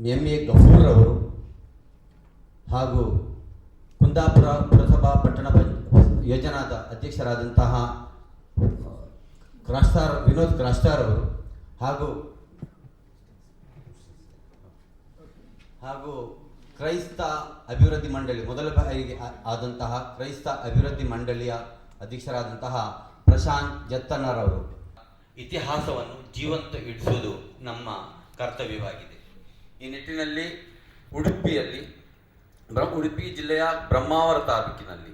M A. Gafoor ಅವರು ಹಾಗೂ ಕುಂದಾಪುರ ಪುರಸಭಾ ಪಟ್ಟಣ ಯೋಜನಾದ ಅಧ್ಯಕ್ಷರಾದಂತಹ ವಿನೋದ್ ಕ್ರಾಸ್ಟಾರ್ ಅವರು ಹಾಗೂ ಕ್ರೈಸ್ತ ಅಭಿವೃದ್ಧಿ ಮಂಡಳಿ ಮೊದಲ ಬಾರಿಗೆ ಆದಂತಹ ಕ್ರೈಸ್ತ ಅಭಿವೃದ್ಧಿ ಮಂಡಳಿಯ ಅಧ್ಯಕ್ಷರಾದಂತಹ ಪ್ರಶಾಂತ್ ಜತ್ತನ್ನರವರು ಇತಿಹಾಸವನ್ನು ಜೀವಂತ ಇಡಿಸುವುದು ನಮ್ಮ ಕರ್ತವ್ಯವಾಗಿದೆ. ಈ ನಿಟ್ಟಿನಲ್ಲಿ ಉಡುಪಿ ಜಿಲ್ಲೆಯ ಬ್ರಹ್ಮಾವರ ತಾಲೂಕಿನಲ್ಲಿ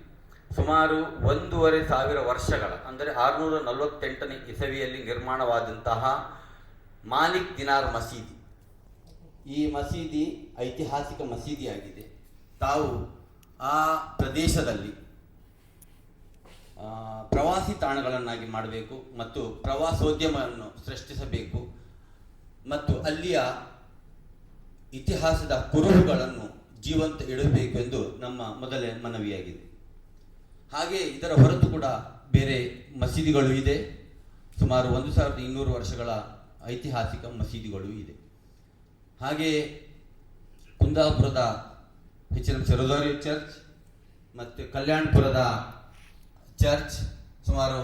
ಸುಮಾರು 1,500 ವರ್ಷಗಳ ಅಂದರೆ 648ನೇ ಇಸವಿಯಲ್ಲಿ ನಿರ್ಮಾಣವಾದಂತಹ ಮಾಲಿಕ್ ದಿನಾರ್ ಮಸೀದಿ. ಈ ಮಸೀದಿ ಐತಿಹಾಸಿಕ ಮಸೀದಿಯಾಗಿದೆ. ತಾವು ಆ ಪ್ರದೇಶದಲ್ಲಿ ಪ್ರವಾಸಿ ತಾಣಗಳನ್ನಾಗಿ ಮಾಡಬೇಕು ಮತ್ತು ಪ್ರವಾಸೋದ್ಯಮವನ್ನು ಸೃಷ್ಟಿಸಬೇಕು ಮತ್ತು ಅಲ್ಲಿಯ ಇತಿಹಾಸದ ಕುರುಹುಗಳನ್ನು ಜೀವಂತ ಇಡಬೇಕು ಎಂದು ನಮ್ಮ ಮೊದಲ ಮನವಿಯಾಗಿದೆ. ಹಾಗೆ ಇದರ ಹೊರತು ಕೂಡ ಬೇರೆ ಮಸೀದಿಗಳು ಇದೆ. ಸುಮಾರು 1,200 ವರ್ಷಗಳ ಐತಿಹಾಸಿಕ ಮಸೀದಿಗಳು ಇದೆ. ಹಾಗೆ ಕುಂದಾಪುರದ HM ಸರೋದರಿ ಚರ್ಚ್ ಮತ್ತು ಕಲ್ಯಾಣಪುರದ ಚರ್ಚ್ ಸುಮಾರು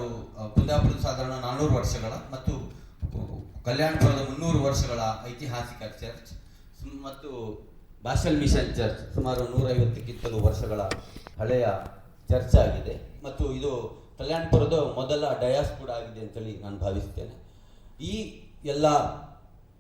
ಕುಂದಾಪುರದ ಸಾಧಾರಣ 400 ವರ್ಷಗಳ ಮತ್ತು ಕಲ್ಯಾಣಪುರದ 300 ವರ್ಷಗಳ ಐತಿಹಾಸಿಕ ಚರ್ಚ್ ಮತ್ತು ಬಾಷಲ್ ಮಿಷನ್ ಚರ್ಚ್ ಸುಮಾರು 150ಕ್ಕಿಂತಲೂ ವರ್ಷಗಳ ಹಳೆಯ ಚರ್ಚ್ ಆಗಿದೆ ಮತ್ತು ಇದು ಕಲ್ಯಾಣಪುರದ ಮೊದಲ ಡಯಾಸ್ ಕೂಡ ಆಗಿದೆ ಅಂತೇಳಿ ನಾನು ಭಾವಿಸ್ತೇನೆ. ಈ ಎಲ್ಲ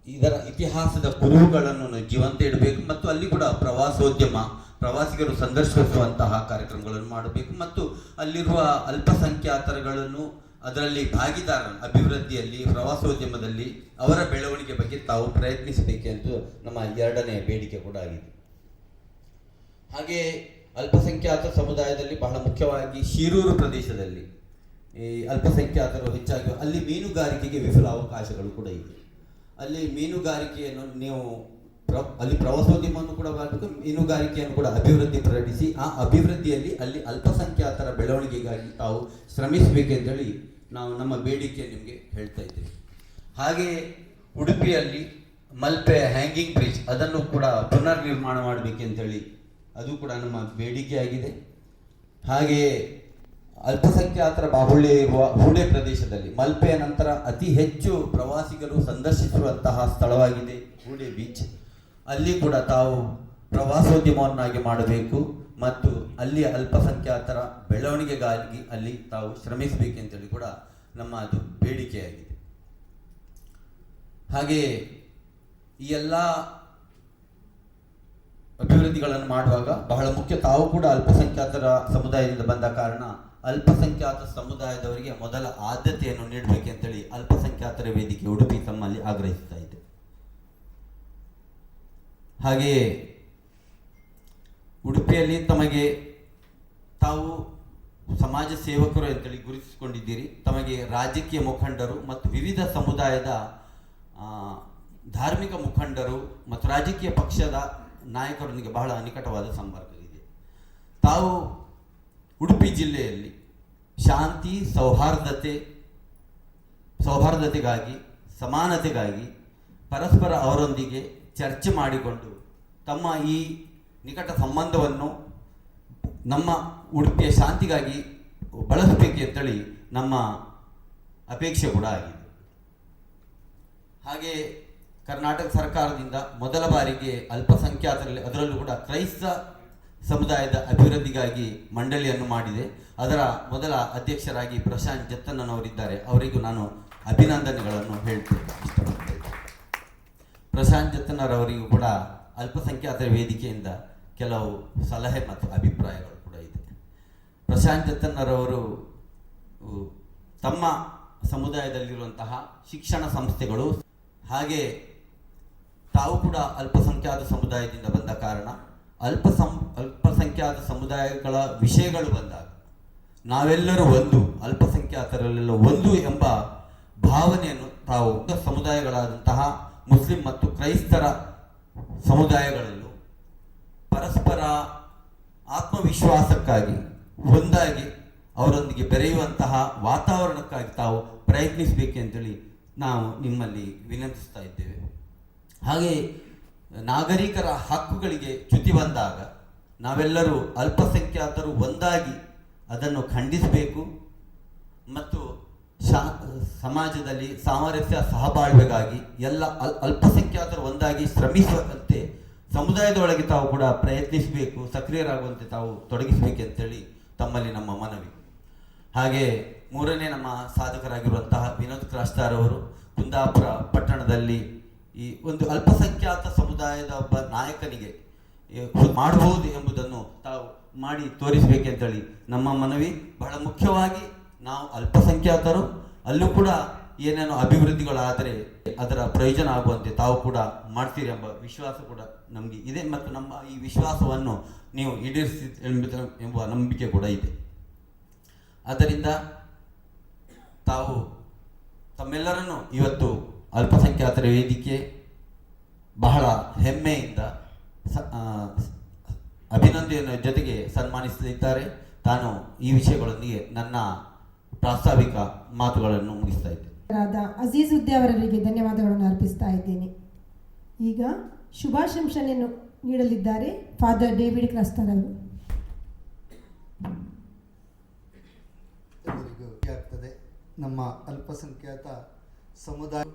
ಇದರ ಇತಿಹಾಸದ ಕುರುಹುಗಳನ್ನು ಜೀವಂತ ಇಡಬೇಕು ಮತ್ತು ಅಲ್ಲಿ ಕೂಡ ಪ್ರವಾಸೋದ್ಯಮ ಪ್ರವಾಸಿಗರು ಸಂದರ್ಶಿಸುವಂತಹ ಕಾರ್ಯಕ್ರಮಗಳನ್ನು ಮಾಡಬೇಕು ಮತ್ತು ಅಲ್ಲಿರುವ ಅಲ್ಪಸಂಖ್ಯಾತರುಗಳನ್ನು ಅದರಲ್ಲಿ ಭಾಗಿದಾರರನ್ನು ಅಭಿವೃದ್ಧಿಯಲ್ಲಿ ಪ್ರವಾಸೋದ್ಯಮದಲ್ಲಿ ಅವರ ಬೆಳವಣಿಗೆ ಬಗ್ಗೆ ತಾವು ಪ್ರಯತ್ನಿಸಬೇಕೆಂದು ನಮ್ಮ 2ನೇ ಬೇಡಿಕೆ ಕೂಡ ಆಗಿದೆ. ಹಾಗೆ ಅಲ್ಪಸಂಖ್ಯಾತ ಸಮುದಾಯದಲ್ಲಿ ಬಹಳ ಮುಖ್ಯವಾಗಿ ಶಿರೂರು ಪ್ರದೇಶದಲ್ಲಿ ಈ ಅಲ್ಪಸಂಖ್ಯಾತರು ಹೆಚ್ಚಾಗಿ ಅಲ್ಲಿ ಮೀನುಗಾರಿಕೆಗೆ ವಿಫಲ ಅವಕಾಶಗಳು ಕೂಡ ಇದೆ. ಅಲ್ಲಿ ಮೀನುಗಾರಿಕೆಯನ್ನು ನೀವು ಅಲ್ಲಿ ಪ್ರವಾಸೋದ್ಯಮವನ್ನು ಕೂಡ ಮಾಡಬೇಕು, ಮೀನುಗಾರಿಕೆಯನ್ನು ಕೂಡ ಅಭಿವೃದ್ಧಿಪಡಿಸಿ ಆ ಅಭಿವೃದ್ಧಿಯಲ್ಲಿ ಅಲ್ಲಿ ಅಲ್ಪಸಂಖ್ಯಾತರ ಬೆಳವಣಿಗೆಗಾಗಿ ತಾವು ಶ್ರಮಿಸಬೇಕೆಂದೇಳಿ ನಾವು ನಮ್ಮ ಬೇಡಿಕೆ ನಿಮಗೆ ಹೇಳ್ತಾ ಇದ್ದೇವೆ. ಹಾಗೆ ಉಡುಪಿಯಲ್ಲಿ ಮಲ್ಪೆ ಹ್ಯಾಂಗಿಂಗ್ ಬ್ರಿಡ್ಜ್ ಅದನ್ನು ಕೂಡ ಪುನರ್ ನಿರ್ಮಾಣ ಮಾಡಬೇಕೆಂತೇಳಿ ಅದು ಕೂಡ ನಮ್ಮ ಬೇಡಿಕೆ ಆಗಿದೆ. ಹಾಗೆಯೇ ಅಲ್ಪಸಂಖ್ಯಾತರ ಬಾಹುಳ್ಯ ಇರುವ ಹೂಡೆ ಪ್ರದೇಶದಲ್ಲಿ ಮಲ್ಪೆಯ ನಂತರ ಅತಿ ಹೆಚ್ಚು ಪ್ರವಾಸಿಗರು ಸಂದರ್ಶಿಸುವಂತಹ ಸ್ಥಳವಾಗಿದೆ ಹೂಡೆ ಬೀಚ್. ಅಲ್ಲಿ ಕೂಡ ತಾವು ಪ್ರವಾಸೋದ್ಯಮವನ್ನಾಗಿ ಮಾಡಬೇಕು ಮತ್ತು ಅಲ್ಲಿಯ ಅಲ್ಪಸಂಖ್ಯಾತರ ಬೆಳವಣಿಗೆಗಾಗಿ ಅಲ್ಲಿ ತಾವು ಶ್ರಮಿಸಬೇಕೆಂತೇಳಿ ಕೂಡ ನಮ್ಮ ಅದು ಬೇಡಿಕೆಯಾಗಿದೆ. ಹಾಗೆಯೇ ಈ ಎಲ್ಲ ಅಭಿವೃದ್ಧಿಗಳನ್ನು ಮಾಡುವಾಗ ಬಹಳ ಮುಖ್ಯ ತಾವು ಕೂಡ ಅಲ್ಪಸಂಖ್ಯಾತರ ಸಮುದಾಯದಿಂದ ಬಂದ ಕಾರಣ ಅಲ್ಪಸಂಖ್ಯಾತ ಸಮುದಾಯದವರಿಗೆ ಮೊದಲ ಆದ್ಯತೆಯನ್ನು ನೀಡಬೇಕೆಂತೇಳಿ ಅಲ್ಪಸಂಖ್ಯಾತರ ವೇದಿಕೆ ಉಡುಪಿ ತಮ್ಮಲ್ಲಿ ಆಗ್ರಹಿಸ್ತಾ ಇದೆ. ಹಾಗೆಯೇ ಉಡುಪಿಯಲ್ಲಿ ತಮಗೆ ತಾವು ಸಮಾಜ ಸೇವಕರು ಅಂತೇಳಿ ಗುರುತಿಸಿಕೊಂಡಿದ್ದೀರಿ. ತಮಗೆ ರಾಜಕೀಯ ಮುಖಂಡರು ಮತ್ತು ವಿವಿಧ ಸಮುದಾಯದ ಧಾರ್ಮಿಕ ಮುಖಂಡರು ಮತ್ತು ರಾಜಕೀಯ ಪಕ್ಷದ ನಾಯಕರೊಂದಿಗೆ ಬಹಳ ನಿಕಟವಾದ ಸಂಪರ್ಕವಿದೆ. ತಾವು ಉಡುಪಿ ಜಿಲ್ಲೆಯಲ್ಲಿ ಶಾಂತಿ ಸೌಹಾರ್ದತೆಗಾಗಿ ಸಮಾನತೆಗಾಗಿ ಪರಸ್ಪರ ಅವರೊಂದಿಗೆ ಚರ್ಚೆ ಮಾಡಿಕೊಂಡು ತಮ್ಮ ಈ ನಿಕಟ ಸಂಬಂಧವನ್ನು ನಮ್ಮ ಉಡುಪಿಯ ಶಾಂತಿಗಾಗಿ ಬಳಸಬೇಕೆಂತೇಳಿ ನಮ್ಮ ಅಪೇಕ್ಷೆ ಕೂಡ ಆಗಿದೆ. ಹಾಗೆ ಕರ್ನಾಟಕ ಸರ್ಕಾರದಿಂದ ಮೊದಲ ಬಾರಿಗೆ ಅಲ್ಪಸಂಖ್ಯಾತರಲ್ಲಿ ಅದರಲ್ಲೂ ಕೂಡ ಕ್ರೈಸ್ತ ಸಮುದಾಯದ ಅಭಿವೃದ್ಧಿಗಾಗಿ ಮಂಡಳಿಯನ್ನು ಮಾಡಿದೆ. ಅದರ ಮೊದಲ ಅಧ್ಯಕ್ಷರಾಗಿ ಪ್ರಶಾಂತ್ ಜತ್ತನ್ನನವರಿದ್ದಾರೆ. ಅವರಿಗೂ ನಾನು ಅಭಿನಂದನೆಗಳನ್ನು ಇಷ್ಟಪಡ್ತೇನೆ. ಪ್ರಶಾಂತ್ ಜತ್ತನ್ನರವರಿಗೂ ಕೂಡ ಅಲ್ಪಸಂಖ್ಯಾತರ ವೇದಿಕೆಯಿಂದ ಕೆಲವು ಸಲಹೆ ಮತ್ತು ಅಭಿಪ್ರಾಯಗಳು ಕೂಡ ಇದೆ. ಪ್ರಶಾಂತ್ ಜತ್ತನ್ನರವರು ತಮ್ಮ ಸಮುದಾಯದಲ್ಲಿರುವಂತಹ ಶಿಕ್ಷಣ ಸಂಸ್ಥೆಗಳು ಹಾಗೆ ತಾವು ಕೂಡ ಅಲ್ಪಸಂಖ್ಯಾತ ಸಮುದಾಯದಿಂದ ಬಂದ ಕಾರಣ ಅಲ್ಪಸಂಖ್ಯಾತ ಸಮುದಾಯಗಳ ವಿಷಯಗಳು ಬಂದಾಗ ನಾವೆಲ್ಲರೂ ಒಂದು, ಅಲ್ಪಸಂಖ್ಯಾತರಲ್ಲೆಲ್ಲ ಒಂದು ಎಂಬ ಭಾವನೆಯನ್ನು ತಾವು ಸಮುದಾಯಗಳಾದಂತಹ ಮುಸ್ಲಿಂ ಮತ್ತು ಕ್ರೈಸ್ತರ ಸಮುದಾಯಗಳಲ್ಲೂ ಪರಸ್ಪರ ಆತ್ಮವಿಶ್ವಾಸಕ್ಕಾಗಿ ಒಂದಾಗಿ ಅವರೊಂದಿಗೆ ಬೆರೆಯುವಂತಹ ವಾತಾವರಣಕ್ಕಾಗಿ ತಾವು ಪ್ರಯತ್ನಿಸಬೇಕೆಂತೇಳಿ ನಾವು ನಿಮ್ಮಲ್ಲಿ ವಿನಂತಿಸ್ತಾ ಇದ್ದೇವೆ. ಹಾಗೆ ನಾಗರಿಕರ ಹಕ್ಕುಗಳಿಗೆ ಚ್ಯುತಿ ಬಂದಾಗ ನಾವೆಲ್ಲರೂ ಅಲ್ಪಸಂಖ್ಯಾತರು ಒಂದಾಗಿ ಅದನ್ನು ಖಂಡಿಸಬೇಕು ಮತ್ತು ಸಮಾಜದಲ್ಲಿ ಸಾಮರಸ್ಯ ಸಹಬಾಳ್ವೆಗಾಗಿ ಎಲ್ಲ ಅಲ್ಪಸಂಖ್ಯಾತರು ಒಂದಾಗಿ ಶ್ರಮಿಸುವಂತೆ ಸಮುದಾಯದೊಳಗೆ ತಾವು ಕೂಡ ಪ್ರಯತ್ನಿಸಬೇಕು, ಸಕ್ರಿಯರಾಗುವಂತೆ ತಾವು ತೊಡಗಿಸಬೇಕಂತೇಳಿ ತಮ್ಮಲ್ಲಿ ನಮ್ಮ ಮನವಿ. ಹಾಗೆ ಮೂರನೇ ನಮ್ಮ ಸಾಧಕರಾಗಿರುವಂತಹ ವಿನೋದ್ ಕ್ರಾಸ್ತಾರ್ ಅವರು ಕುಂದಾಪುರ ಪಟ್ಟಣದಲ್ಲಿ ಈ ಒಂದು ಅಲ್ಪಸಂಖ್ಯಾತ ಸಮುದಾಯದ ಒಬ್ಬ ನಾಯಕನಿಗೆ ಮಾಡಬಹುದು ಎಂಬುದನ್ನು ತಾವು ಮಾಡಿ ತೋರಿಸಬೇಕಂತೇಳಿ ನಮ್ಮ ಮನವಿ. ಬಹಳ ಮುಖ್ಯವಾಗಿ ನಾವು ಅಲ್ಪಸಂಖ್ಯಾತರು, ಅಲ್ಲೂ ಕೂಡ ಏನೇನೋ ಅಭಿವೃದ್ಧಿಗಳಾದರೆ ಅದರ ಪ್ರಯೋಜನ ಆಗುವಂತೆ ತಾವು ಕೂಡ ಮಾಡ್ತೀರಿ ಎಂಬ ವಿಶ್ವಾಸ ಕೂಡ ನಮಗೆ ಇದೆ ಮತ್ತು ನಮ್ಮ ಈ ವಿಶ್ವಾಸವನ್ನು ನೀವು ಈಡೇರಿಸಿ ಎಂಬ ನಂಬಿಕೆ ಕೂಡ ಇದೆ. ಆದ್ದರಿಂದ ತಾವು ತಮ್ಮೆಲ್ಲರನ್ನು ಇವತ್ತು ಅಲ್ಪಸಂಖ್ಯಾತರ ವೇದಿಕೆ ಬಹಳ ಹೆಮ್ಮೆಯಿಂದ ಅಭಿನಂದನೆಯ ಜೊತೆಗೆ ಸನ್ಮಾನಿಸಲಿದ್ದಾರೆ. ತಾನು ಈ ವಿಷಯಗಳೊಂದಿಗೆ ನನ್ನ ಪ್ರಾಸ್ತಾವಿಕ ಮಾತುಗಳನ್ನು ಮುಗಿಸ್ತಾ ಇದ್ದೇನೆ. ಅಜೀಜ್ ಉದ್ದೆ ಅವರಿಗೆ ಧನ್ಯವಾದಗಳನ್ನು ಅರ್ಪಿಸ್ತಾ ಇದ್ದೇನೆ. ಈಗ ಶುಭಾಶಂಸನೆಯನ್ನು ನೀಡಲಿದ್ದಾರೆ ಫಾದರ್ ಡೇವಿಡ್ ಕ್ರಾಸ್ತಾರ್ ಅವರು. ಎಲ್ಲರಿಗೂ ಆಗ್ತದೆ. ನಮ್ಮ ಅಲ್ಪಸಂಖ್ಯಾತ ಸಮುದಾಯ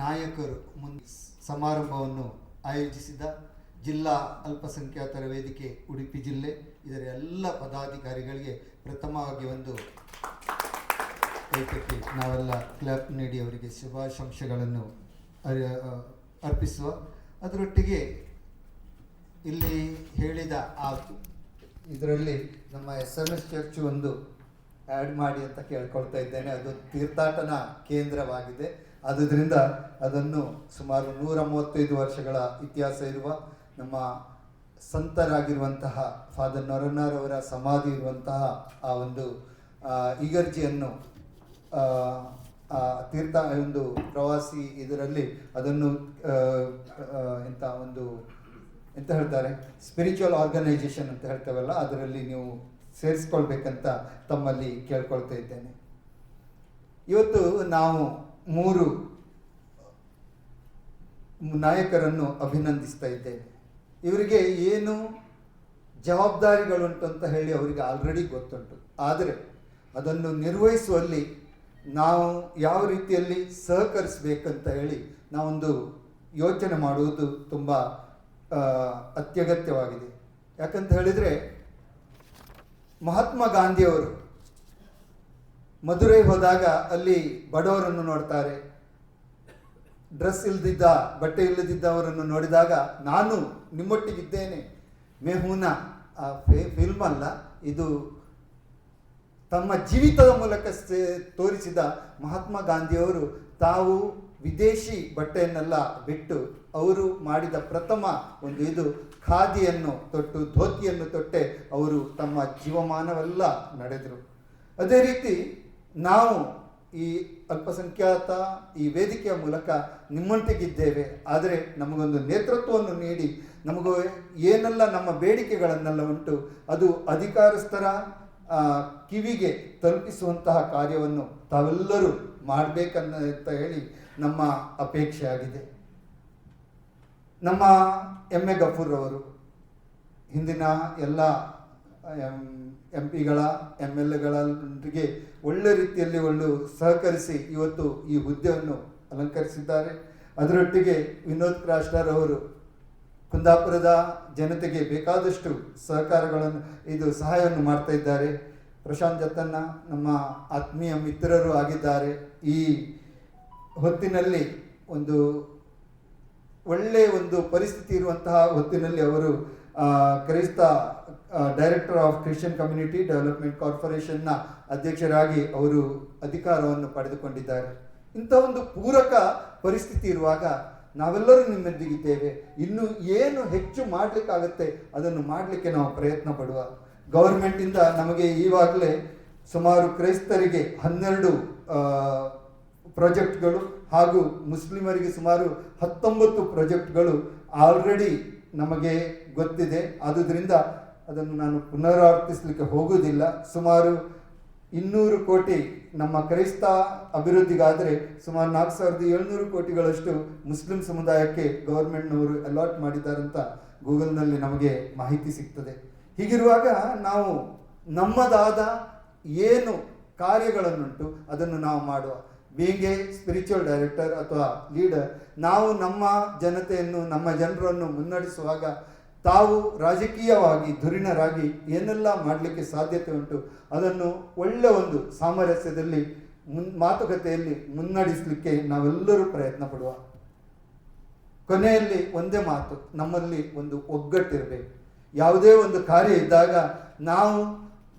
ನಾಯಕರು ಸಮಾರಂಭವನ್ನು ಆಯೋಜಿಸಿದ ಜಿಲ್ಲಾ ಅಲ್ಪಸಂಖ್ಯಾತರ ವೇದಿಕೆ ಉಡುಪಿ ಜಿಲ್ಲೆ, ಇದರ ಎಲ್ಲ ಪದಾಧಿಕಾರಿಗಳಿಗೆ ಪ್ರಥಮವಾಗಿ ಒಂದು ಕೈತಟ್ಟಿ ನಾವೆಲ್ಲ ಕ್ಲಾಪ್ ನೀಡಿ ಅವರಿಗೆ ಶುಭಾಶಂಸೆಗಳನ್ನು ಅರ್ಪಿಸುವ. ಅದರೊಟ್ಟಿಗೆ ಇಲ್ಲಿ ಹೇಳಿದ ಇದರಲ್ಲಿ ನಮ್ಮ SMS ಚರ್ಚ್ ಒಂದು ಆ್ಯಡ್ ಮಾಡಿ ಅಂತ ಕೇಳ್ಕೊಳ್ತಾ ಇದ್ದೇನೆ. ಅದು ತೀರ್ಥಾಟನ ಕೇಂದ್ರವಾಗಿದೆ. ಆದುದರಿಂದ ಅದನ್ನು ಸುಮಾರು 135 ವರ್ಷಗಳ ಇತಿಹಾಸ ಇರುವ ನಮ್ಮ ಸಂತರಾಗಿರುವಂತಹ ಫಾದರ್ ನೊರನಾರ್ ಅವರ ಸಮಾಧಿ ಇರುವಂತಹ ಆ ಒಂದು ಇಗರ್ಜಿಯನ್ನು ತೀರ್ಥ ಒಂದು ಪ್ರವಾಸಿ ಇದರಲ್ಲಿ ಅದನ್ನು ಎಂತ ಹೇಳ್ತಾರೆ, ಸ್ಪಿರಿಚುವಲ್ ಆರ್ಗನೈಸೇಷನ್ ಅಂತ ಹೇಳ್ತೇವಲ್ಲ, ಅದರಲ್ಲಿ ನೀವು ಸೇರಿಸ್ಕೊಳ್ಬೇಕಂತ ತಮ್ಮಲ್ಲಿ ಕೇಳ್ಕೊಳ್ತಾ ಇದ್ದೇನೆ. ಇವತ್ತು ನಾವು 3 ನಾಯಕರನ್ನು ಅಭಿನಂದಿಸ್ತಾ ಇದ್ದೇವೆ. ಇವರಿಗೆ ಏನು ಜವಾಬ್ದಾರಿಗಳುಂಟು ಅಂತ ಹೇಳಿ ಅವರಿಗೆ ಆಲ್ರೆಡಿ ಗೊತ್ತುಂಟು. ಆದರೆ ಅದನ್ನು ನಿರ್ವಹಿಸುವಲ್ಲಿ ನಾವು ಯಾವ ರೀತಿಯಲ್ಲಿ ಸಹಕರಿಸಬೇಕಂತ ಹೇಳಿ ನಾವೊಂದು ಯೋಚನೆ ಮಾಡುವುದು ತುಂಬ ಅತ್ಯಗತ್ಯವಾಗಿದೆ. ಯಾಕಂತ ಹೇಳಿದರೆ ಮಹಾತ್ಮ ಗಾಂಧಿಯವರು ಮಧುರೈ ಹೋದಾಗ ಅಲ್ಲಿ ಬಡವರನ್ನು ನೋಡ್ತಾರೆ, ಡ್ರೆಸ್ ಇಲ್ಲದಿದ್ದ ಬಟ್ಟೆ ಇಲ್ಲದಿದ್ದವರನ್ನು ನೋಡಿದಾಗ ನಾನು ನಿಮ್ಮೊಟ್ಟಿಗಿದ್ದೇನೆ, ಮೇಹೂನ ಫಿಲ್ಮ್ ಅಲ್ಲ ಇದು, ತಮ್ಮ ಜೀವಿತದ ಮೂಲಕ ತೋರಿಸಿದ ಮಹಾತ್ಮ ಗಾಂಧಿಯವರು ತಾವು ವಿದೇಶಿ ಬಟ್ಟೆಯನ್ನೆಲ್ಲ ಬಿಟ್ಟು ಅವರು ಮಾಡಿದ ಪ್ರಥಮ ಒಂದು ಇದು ಖಾದಿಯನ್ನು ತೊಟ್ಟು ಧೋತಿಯನ್ನು ತೊಟ್ಟೆ ಅವರು ತಮ್ಮ ಜೀವಮಾನವೆಲ್ಲ ನಡೆದರು. ಅದೇ ರೀತಿ ನಾವು ಈ ಅಲ್ಪಸಂಖ್ಯಾತ ಈ ವೇದಿಕೆಯ ಮೂಲಕ ನಿಮ್ಮೊಟ್ಟಿಗಿದ್ದೇವೆ. ಆದರೆ ನಮಗೊಂದು ನೇತೃತ್ವವನ್ನು ನೀಡಿ ನಮಗೂ ಏನೆಲ್ಲ ನಮ್ಮ ಬೇಡಿಕೆಗಳನ್ನೆಲ್ಲ ಉಂಟು ಅದು ಅಧಿಕಾರಸ್ಥರ ಕಿವಿಗೆ ತಲುಪಿಸುವಂತಹ ಕಾರ್ಯವನ್ನು ತಾವೆಲ್ಲರೂ ಮಾಡಬೇಕಂತ ಹೇಳಿ ನಮ್ಮ ಅಪೇಕ್ಷೆ ಆಗಿದೆ. ನಮ್ಮ MA ಗಫೂರ್ ಅವರು ಹಿಂದಿನ ಎಲ್ಲ MP ಗಳ MLAಗಳೊಂದಿಗೆ ಒಳ್ಳೆ ರೀತಿಯಲ್ಲಿ ಸಹಕರಿಸಿ ಇವತ್ತು ಈ ಹುದ್ದೆಯನ್ನು ಅಲಂಕರಿಸಿದ್ದಾರೆ. ಅದರೊಟ್ಟಿಗೆ ವಿನೋದ್ ಕ್ರಾಸ್ತಾರ್ ಅವರು ಕುಂದಾಪುರದ ಜನತೆಗೆ ಬೇಕಾದಷ್ಟು ಸಹಾಯವನ್ನು ಮಾಡ್ತಾ ಇದ್ದಾರೆ. ಪ್ರಶಾಂತ್ ಜತ್ತನ್ನ ನಮ್ಮ ಆತ್ಮೀಯ ಮಿತ್ರರು ಆಗಿದ್ದಾರೆ. ಈ ಹೊತ್ತಿನಲ್ಲಿ ಒಂದು ಒಳ್ಳೆಯ ಒಂದು ಪರಿಸ್ಥಿತಿ ಇರುವಂತಹ ಹೊತ್ತಿನಲ್ಲಿ ಅವರು ಕ್ರೈಸ್ತ director of Christian community development ಕಾರ್ಪೊರೇಷನ್ನ ಅಧ್ಯಕ್ಷರಾಗಿ ಅವರು ಅಧಿಕಾರವನ್ನು ಪಡೆದುಕೊಂಡಿದ್ದಾರೆ. ಇಂಥ ಒಂದು ಪೂರಕ ಪರಿಸ್ಥಿತಿ ಇರುವಾಗ ನಾವೆಲ್ಲರೂ ನಿಮ್ಮೊಂದಿಗಿದ್ದೇವೆ. ಇನ್ನು ಏನು ಹೆಚ್ಚು ಮಾಡಲಿಕ್ಕಾಗತ್ತೆ ಅದನ್ನು ಮಾಡಲಿಕ್ಕೆ ನಾವು ಪ್ರಯತ್ನ ಪಡುವ. ಗವರ್ಮೆಂಟಿಂದ ನಮಗೆ ಈವಾಗಲೇ ಸುಮಾರು ಕ್ರೈಸ್ತರಿಗೆ 12 ಪ್ರಾಜೆಕ್ಟ್ಗಳು ಹಾಗೂ ಮುಸ್ಲಿಮರಿಗೆ ಸುಮಾರು 19 ಪ್ರಾಜೆಕ್ಟ್ಗಳು ಆಲ್ರೆಡಿ ನಮಗೆ ಗೊತ್ತಿದೆ. ಆದುದರಿಂದ ಅದನ್ನು ನಾನು ಪುನರಾವರ್ತಿಸಲಿಕ್ಕೆ ಹೋಗುವುದಿಲ್ಲ. ಸುಮಾರು 200 ಕೋಟಿ ನಮ್ಮ ಕ್ರೈಸ್ತ ಅಭಿವೃದ್ಧಿಗಾದರೆ ಸುಮಾರು 4700 ಕೋಟಿಗಳಷ್ಟು ಮುಸ್ಲಿಂ ಸಮುದಾಯಕ್ಕೆ ಗೌರ್ಮೆಂಟ್ನವರು ಅಲಾಟ್ ಮಾಡಿದ್ದಾರಂತ ಗೂಗಲ್ನಲ್ಲಿ ನಮಗೆ ಮಾಹಿತಿ ಸಿಗ್ತದೆ. ಹೀಗಿರುವಾಗ ನಾವು ನಮ್ಮದಾದ ಏನು ಕಾರ್ಯಗಳನ್ನುಂಟು ಅದನ್ನು ನಾವು ಮಾಡುವ. ಬೀಯಿಂಗ್ ಎ ಸ್ಪಿರಿಚುವಲ್ ಡೈರೆಕ್ಟರ್ ಅಥವಾ ಲೀಡರ್, ನಾವು ನಮ್ಮ ಜನತೆಯನ್ನು, ನಮ್ಮ ಜನರನ್ನು ಮುನ್ನಡೆಸುವಾಗ ತಾವು ರಾಜಕೀಯವಾಗಿ ಧುರೀಣರಾಗಿ ಏನೆಲ್ಲ ಮಾಡಲಿಕ್ಕೆ ಸಾಧ್ಯತೆ ಉಂಟು ಅದನ್ನು ಒಳ್ಳೆ ಒಂದು ಸಾಮರಸ್ಯದಲ್ಲಿ ಮಾತುಕತೆಯಲ್ಲಿ ಮುನ್ನಡೆಸಲಿಕ್ಕೆ ನಾವೆಲ್ಲರೂ ಪ್ರಯತ್ನ ಪಡುವ. ಕೊನೆಯಲ್ಲಿ ಒಂದೇ ಮಾತು, ನಮ್ಮಲ್ಲಿ ಒಂದು ಒಗ್ಗಟ್ಟಿರಬೇಕು. ಯಾವುದೇ ಒಂದು ಕಾರ್ಯ ಇದ್ದಾಗ ನಾವು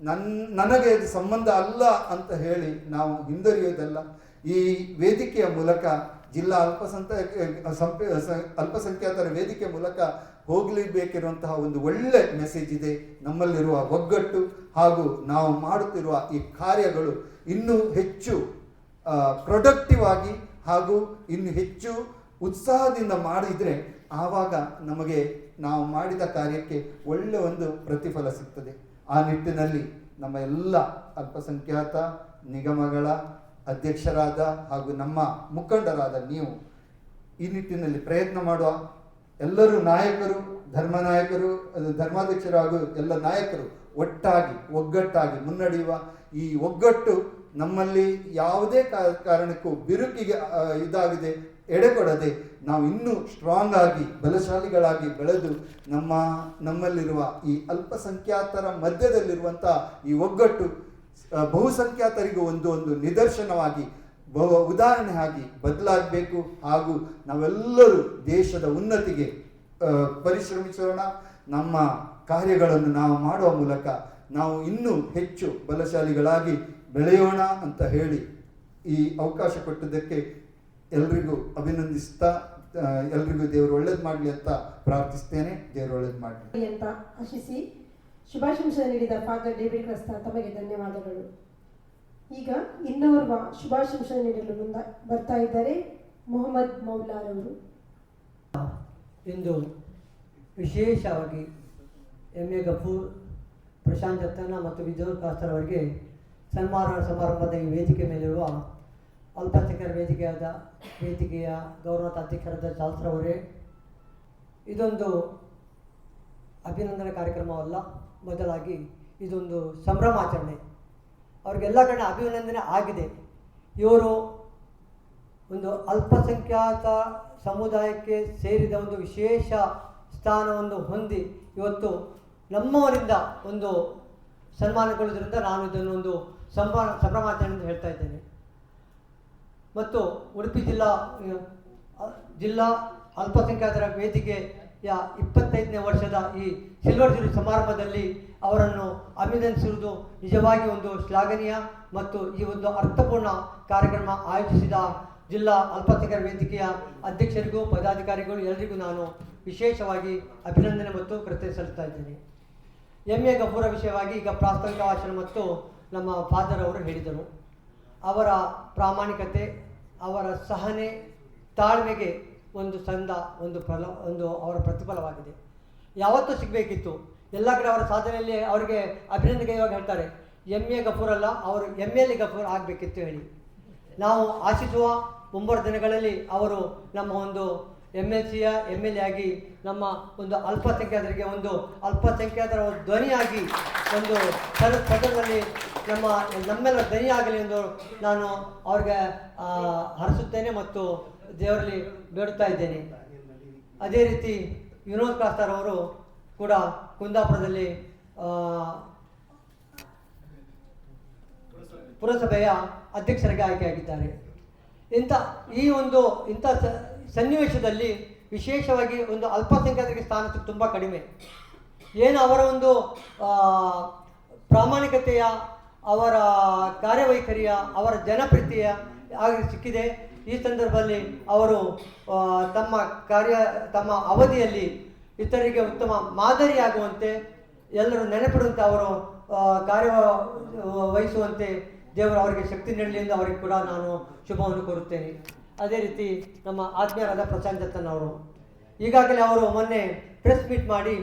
ನನಗೆ ಇದು ಸಂಬಂಧ ಅಲ್ಲ ಅಂತ ಹೇಳಿ ನಾವು ಹಿಂದರಿಯೋದಲ್ಲ. ಈ ವೇದಿಕೆಯ ಮೂಲಕ ಜಿಲ್ಲಾ ಅಲ್ಪಸಂಖ್ಯಾತರ ವೇದಿಕೆ ಮೂಲಕ ಹೋಗಲೇಬೇಕಿರುವಂತಹ ಒಂದು ಒಳ್ಳೆ ಮೆಸೇಜ್ ಇದೆ. ನಮ್ಮಲ್ಲಿರುವ ಒಗ್ಗಟ್ಟು ಹಾಗೂ ನಾವು ಮಾಡುತ್ತಿರುವ ಈ ಕಾರ್ಯಗಳು ಇನ್ನೂ ಹೆಚ್ಚು ಪ್ರೊಡಕ್ಟಿವ್ ಆಗಿ ಹಾಗೂ ಇನ್ನು ಹೆಚ್ಚು ಉತ್ಸಾಹದಿಂದ ಮಾಡಿದರೆ ಆವಾಗ ನಮಗೆ ನಾವು ಮಾಡಿದ ಕಾರ್ಯಕ್ಕೆ ಒಳ್ಳೆ ಒಂದು ಪ್ರತಿಫಲ ಸಿಗ್ತದೆ. ಆ ನಿಟ್ಟಿನಲ್ಲಿ ನಮ್ಮ ಎಲ್ಲ ಅಲ್ಪಸಂಖ್ಯಾತ ನಿಗಮಗಳ ಅಧ್ಯಕ್ಷರಾದ ಹಾಗೂ ನಮ್ಮ ಮುಖಂಡರಾದ ನೀವು ಈ ನಿಟ್ಟಿನಲ್ಲಿ ಪ್ರಯತ್ನ ಮಾಡುವ. ಎಲ್ಲರೂ ನಾಯಕರು, ಧರ್ಮ ನಾಯಕರು, ಧರ್ಮಾಧ್ಯಕ್ಷರು ಹಾಗೂ ಎಲ್ಲ ನಾಯಕರು ಒಟ್ಟಾಗಿ ಒಗ್ಗಟ್ಟಾಗಿ ಮುನ್ನಡೆಯುವ. ಈ ಒಗ್ಗಟ್ಟು ನಮ್ಮಲ್ಲಿ ಯಾವುದೇ ಕಾರಣಕ್ಕೂ ಬಿರುಕಿಗೆ ಇದಾಗಿದೆ ಎಡೆಕೊಡದೆ ನಾವು ಇನ್ನೂ ಸ್ಟ್ರಾಂಗ್ ಆಗಿ ಬಲಶಾಲಿಗಳಾಗಿ ಬೆಳೆದು ನಮ್ಮಲ್ಲಿರುವ ಈ ಅಲ್ಪಸಂಖ್ಯಾತರ ಮಧ್ಯದಲ್ಲಿರುವಂಥ ಈ ಒಗ್ಗಟ್ಟು ಬಹುಸಂಖ್ಯಾತರಿಗೂ ಒಂದು ನಿದರ್ಶನವಾಗಿ ಉದಾಹರಣೆ ಆಗಿ ಬದಲಾಗಬೇಕು. ಹಾಗೂ ನಾವೆಲ್ಲರೂ ದೇಶದ ಉನ್ನತಿಗೆ ಪರಿಶ್ರಮಿಸೋಣ. ನಮ್ಮ ಕಾರ್ಯಗಳನ್ನು ನಾವು ಮಾಡುವ ಮೂಲಕ ನಾವು ಇನ್ನೂ ಹೆಚ್ಚು ಬಲಶಾಲಿಗಳಾಗಿ ಬೆಳೆಯೋಣ ಅಂತ ಹೇಳಿ ಈ ಅವಕಾಶ ಕೊಟ್ಟಿದ್ದಕ್ಕೆ ಎಲ್ರಿಗೂ ಅಭಿನಂದಿಸ್ತಾ ಎಲ್ರಿಗೂ ದೇವರು ಒಳ್ಳೇದು ಮಾಡಲಿ ಅಂತ ಪ್ರಾರ್ಥಿಸ್ತೇನೆ. ದೇವರು ಒಳ್ಳೇದು ಮಾಡಲಿ ಅಂತ ಆಶಿಸಿ ಶುಭಾಶಂಸೆ ನೀಡಿದ ಫಾದರ್ ಡೇವಿಡ್ ಕ್ರಸ್ತ ತಮಗೆ ಧನ್ಯವಾದಗಳು. ಈಗ ಇನ್ನೋರ್ವ ಶುಭಾಶಂಸೆ ನೀಡಲು ಬರ್ತಾ ಇದ್ದಾರೆ ಮೊಹಮ್ಮದ್ ಮೌಲಾರವರು. ಇಂದು ವಿಶೇಷವಾಗಿ ಎಂ.ಎ. ಗಫೂರ್, ಪ್ರಶಾಂತ್ ಜತ್ತನ ಮತ್ತು ವಿಜಯ್ ಕಾಸ್ತರ್ ಅವರಿಗೆ ಸನ್ಮಾನ ಸಮಾರಂಭದ ಈ ವೇದಿಕೆ ಮೇಲಿರುವ ಅಲ್ಪಸಂಖ್ಯಾತರ ವೇದಿಕೆಯ ಗೌರವ ಅಧ್ಯಕ್ಷರಾದ ಚಾಲ್ಸ್ರವರೇ, ಇದೊಂದು ಅಭಿನಂದನೆ ಕಾರ್ಯಕ್ರಮವಲ್ಲ, ಬದಲಾಗಿ ಇದೊಂದು ಸಂಭ್ರಮಾಚರಣೆ. ಅವ್ರಿಗೆಲ್ಲ ಕಡೆ ಅಭಿನಂದನೆ ಆಗಿದೆ. ಇವರು ಒಂದು ಅಲ್ಪಸಂಖ್ಯಾತ ಸಮುದಾಯಕ್ಕೆ ಸೇರಿದ ಒಂದು ವಿಶೇಷ ಸ್ಥಾನವನ್ನು ಹೊಂದಿ ಇವತ್ತು ನಮ್ಮವರಿಂದ ಒಂದು ಸನ್ಮಾನಗೊಳ್ಳುವುದರಿಂದ ನಾನು ಇದನ್ನು ಒಂದು ಸಂಭ್ರಮಾಚರಣೆ ಎಂದು ಹೇಳ್ತಾ ಇದ್ದೇನೆ. ಮತ್ತು ಉಡುಪಿ ಜಿಲ್ಲಾ ಅಲ್ಪಸಂಖ್ಯಾತರ ವೇದಿಕೆಯ 25ನೇ ವರ್ಷದ ಈ ಸಿಲ್ವರ್ ಜೂಬ್ಲಿ ಸಮಾರಂಭದಲ್ಲಿ ಅವರನ್ನು ಅಭಿನಂದಿಸುವುದು ನಿಜವಾಗಿ ಒಂದು ಶ್ಲಾಘನೀಯ ಮತ್ತು ಈ ಒಂದು ಅರ್ಥಪೂರ್ಣ ಕಾರ್ಯಕ್ರಮ ಆಯೋಜಿಸಿದ ಜಿಲ್ಲಾ ಅಲ್ಪಸಂಖ್ಯಾತರ ವೇದಿಕೆಯ ಅಧ್ಯಕ್ಷರಿಗೂ ಪದಾಧಿಕಾರಿಗಳು ಎಲ್ಲರಿಗೂ ನಾನು ವಿಶೇಷವಾಗಿ ಅಭಿನಂದನೆ ಮತ್ತು ಕೃತಜ್ಞತೆ ಸಲ್ಲಿಸ್ತಾ ಇದ್ದೇನೆ. ಎಂ.ಎ. ಗಫೂರ ವಿಷಯವಾಗಿ ಈಗ ಪ್ರಾಸ್ತಾವಿಕ ಭಾಷಣ ಮತ್ತು ನಮ್ಮ ಫಾದರ್ ಅವರು ಹೇಳಿದರು. ಅವರ ಪ್ರಾಮಾಣಿಕತೆ, ಅವರ ಸಹನೆ, ತಾಳ್ಮೆಗೆ ಒಂದು ಸಂದ ಒಂದು ಅವರ ಪ್ರತಿಫಲವಾಗಿದೆ. ಯಾವತ್ತೂ ಸಿಗಬೇಕಿತ್ತು. ಎಲ್ಲ ಕಡೆ ಅವರ ಸಾಧನೆಯಲ್ಲಿ ಅವರಿಗೆ ಅಭಿನಂದನೆ ಇವಾಗ ಹೇಳ್ತಾರೆ, ಎಂ.ಎ. ಗಫೂರ್ ಅಲ್ಲ, ಅವರು ಎಮ್.ಎಲ್.ಎ. ಗಫೂರ್ ಆಗಬೇಕಿತ್ತು ಹೇಳಿ. ನಾವು ಆಶಿಸುವ ಮುಂಬರುವ ದಿನಗಳಲ್ಲಿ ಅವರು ನಮ್ಮ ಒಂದು ಎಮ್.ಎಲ್.ಸಿಯ ಎಮ್.ಎಲ್.ಎ. ಆಗಿ ನಮ್ಮ ಒಂದು ಅಲ್ಪಸಂಖ್ಯಾತರಿಗೆ ಒಂದು ಅಲ್ಪಸಂಖ್ಯಾತರ ಧ್ವನಿಯಾಗಿ ಒಂದು ಸದನದಲ್ಲಿ ನಮ್ಮೆಲ್ಲ ಧ್ವನಿ ಆಗಲಿ ಎಂದು ನಾನು ಅವ್ರಿಗೆ ಹರಸುತ್ತೇನೆ ಮತ್ತು ದೇವರಲ್ಲಿ ಬೇಡುತ್ತಾ ಇದ್ದೇನೆ. ಅದೇ ರೀತಿ ವಿನೋದ್ ಕಾಸ್ತರ್ ಅವರು ಕೂಡ ಕುಂದಾಪುರದಲ್ಲಿ ಪುರಸಭೆಯ ಅಧ್ಯಕ್ಷರಾಗಿ ಆಯ್ಕೆಯಾಗಿದ್ದಾರೆ. ಇಂಥ ಸನ್ನಿವೇಶದಲ್ಲಿ ವಿಶೇಷವಾಗಿ ಒಂದು ಅಲ್ಪಸಂಖ್ಯಾತರಿಗೆ ಸ್ಥಾನ ತುಂಬ ಕಡಿಮೆ. ಏನು ಅವರ ಒಂದು ಪ್ರಾಮಾಣಿಕತೆಯ, ಅವರ ಕಾರ್ಯವೈಖರಿಯ, ಅವರ ಜನಪ್ರಿಯತೆಯ ಆಗಿ ಸಿಕ್ಕಿದೆ. ಈ ಸಂದರ್ಭದಲ್ಲಿ ಅವರು ತಮ್ಮ ಅವಧಿಯಲ್ಲಿ ಇತರರಿಗೆ ಉತ್ತಮ ಮಾದರಿಯಾಗುವಂತೆ, ಎಲ್ಲರೂ ನೆನಪಿಡುವಂತೆ ಅವರು ಕಾರ್ಯವಹಿಸುವಂತೆ ದೇವರು ಅವರಿಗೆ ಶಕ್ತಿ ನೀಡಲಿ ಎಂದು ಅವರಿಗೆ ಕೂಡ ನಾನು ಶುಭವನ್ನು ಕೋರುತ್ತೇನೆ. ಅದೇ ರೀತಿ ನಮ್ಮ ಆತ್ಮೀಯರಾದ ಪ್ರಶಾಂತ್ ಜತ್ತನ್ ಅವರು ಈಗಾಗಲೇ ಅವರು ಮೊನ್ನೆ ಪ್ರೆಸ್ ಮೀಟ್ ಮಾಡಿ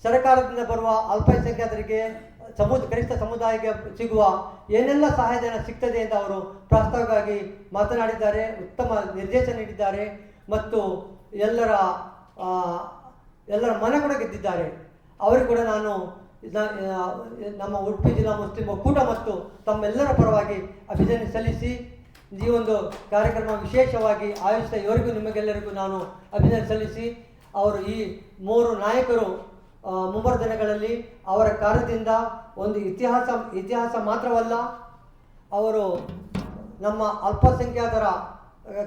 ಸರ್ಕಾರದಿಂದ ಬರುವ ಅಲ್ಪಸಂಖ್ಯಾತರಿಗೆ ಕನಿಷ್ಠ ಸಮುದಾಯಕ್ಕೆ ಸಿಗುವ ಏನೆಲ್ಲ ಸಹಾಯಧನ ಸಿಗ್ತದೆ ಅಂತ ಅವರು ಪ್ರಾಸ್ತಾವಿಕವಾಗಿ ಮಾತನಾಡಿದ್ದಾರೆ, ಉತ್ತಮ ನಿರ್ದೇಶನ ನೀಡಿದ್ದಾರೆ ಮತ್ತು ಎಲ್ಲರ ಮನ ಕೂಡ ಗೆದ್ದಿದ್ದಾರೆ. ಅವರಿಗೆ ಕೂಡ ನಾನು ನಮ್ಮ ಉಡುಪಿ ಜಿಲ್ಲಾ ಮುಸ್ಲಿಂ ಒಕ್ಕೂಟ ಮತ್ತು ತಮ್ಮೆಲ್ಲರ ಪರವಾಗಿ ಅಭಿನಂದನೆ ಸಲ್ಲಿಸಿ, ಈ ಒಂದು ಕಾರ್ಯಕ್ರಮ ವಿಶೇಷವಾಗಿ ಆಯೋಜಿಸಿದ ಇವರಿಗೂ ನಿಮಗೆಲ್ಲರಿಗೂ ನಾನು ಅಭಿನಂದನೆ ಸಲ್ಲಿಸಿ, ಅವರು ಈ 3 ನಾಯಕರು ಮುಂಬರುವ ದಿನಗಳಲ್ಲಿ ಅವರ ಕಾರ್ಯದಿಂದ ಒಂದು ಇತಿಹಾಸ ಮಾತ್ರವಲ್ಲ, ಅವರು ನಮ್ಮ ಅಲ್ಪಸಂಖ್ಯಾತರ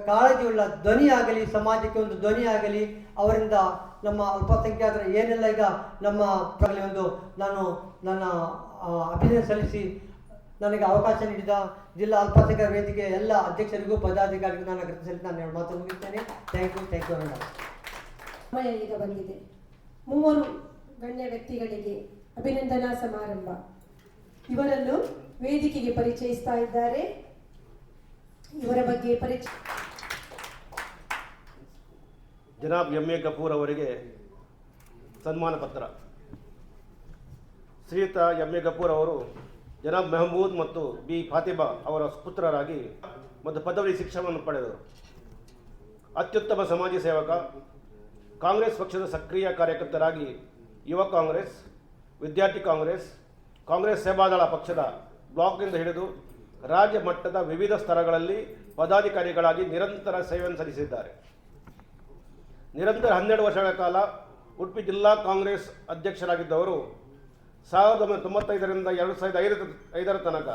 ಕಾಳಜಿಯುಳ್ಳ ಧ್ವನಿಯಾಗಲಿ, ಸಮಾಜಕ್ಕೆ ಒಂದು ಧ್ವನಿಯಾಗಲಿ, ಅವರಿಂದ ನಮ್ಮ ಅಲ್ಪಸಂಖ್ಯಾತರ ಏನೆಲ್ಲ ಈಗ ನಮ್ಮ ಒಂದು ನಾನು ನನ್ನ ಅಭಿನಂದನೆ ಸಲ್ಲಿಸಿ ನನಗೆ ಅವಕಾಶ ನೀಡಿದ ಜಿಲ್ಲಾ ಅಲ್ಪಸಂಖ್ಯಾತರ ವೇದಿಕೆ ಎಲ್ಲ ಅಧ್ಯಕ್ಷರಿಗೂ ಪದಾಧಿಕಾರಿಗೂ ನಾನು ಸಲ್ಲಿಸಿ ನಾನು ಮಾತು ಮುಗಿಸ್ತೇನೆ. Thank you madam. ಸಮಯ ಈಗ ಬಂದಿದೆ. 3 ಗಣ್ಯ ವ್ಯಕ್ತಿಗಳಿಗೆ ಅಭಿನಂದನಾ ಸಮಾರಂಭ. ಇವರನ್ನು ವೇದಿಕೆಗೆ ಪರಿಚಯಿಸ್ತಾ ಇದ್ದಾರೆ. ಇವರ ಬಗ್ಗೆ ಪರಿಚಯ. ಜನಾಬ್ ಎಂ ಎ ಗಫೂರ್ ಅವರಿಗೆ ಸನ್ಮಾನ ಪತ್ರ. ಶ್ರೀಯುತ ಎಂ ಎ ಗಫೂರ್ ಅವರು ಜನಾಬ್ ಮೆಹಮೂದ್ ಮತ್ತು ಬಿ ಫಾತಿಮಾ ಅವರ ಪುತ್ರರಾಗಿ ಮತ್ತು ಪದವಿ ಶಿಕ್ಷಣವನ್ನು ಪಡೆದರು. ಅತ್ಯುತ್ತಮ ಸಮಾಜ ಸೇವಕ, ಕಾಂಗ್ರೆಸ್ ಪಕ್ಷದ ಸಕ್ರಿಯ ಕಾರ್ಯಕರ್ತರಾಗಿ ಯುವ ಕಾಂಗ್ರೆಸ್, ವಿದ್ಯಾರ್ಥಿ ಕಾಂಗ್ರೆಸ್, ಕಾಂಗ್ರೆಸ್ ಸೇವಾದಳ ಪಕ್ಷದ ಬ್ಲಾಕ್ನಿಂದ ಹಿಡಿದು ರಾಜ್ಯ ಮಟ್ಟದ ವಿವಿಧ ಸ್ತರಗಳಲ್ಲಿ ಪದಾಧಿಕಾರಿಗಳಾಗಿ ನಿರಂತರ ಸೇವೆಯನ್ನು ಸಲ್ಲಿಸಿದ್ದಾರೆ. ನಿರಂತರ 12 ವರ್ಷಗಳ ಕಾಲ ಉಡುಪಿ ಜಿಲ್ಲಾ ಕಾಂಗ್ರೆಸ್ ಅಧ್ಯಕ್ಷರಾಗಿದ್ದವರು 1995ರಿಂದ 2005ರ ತನಕ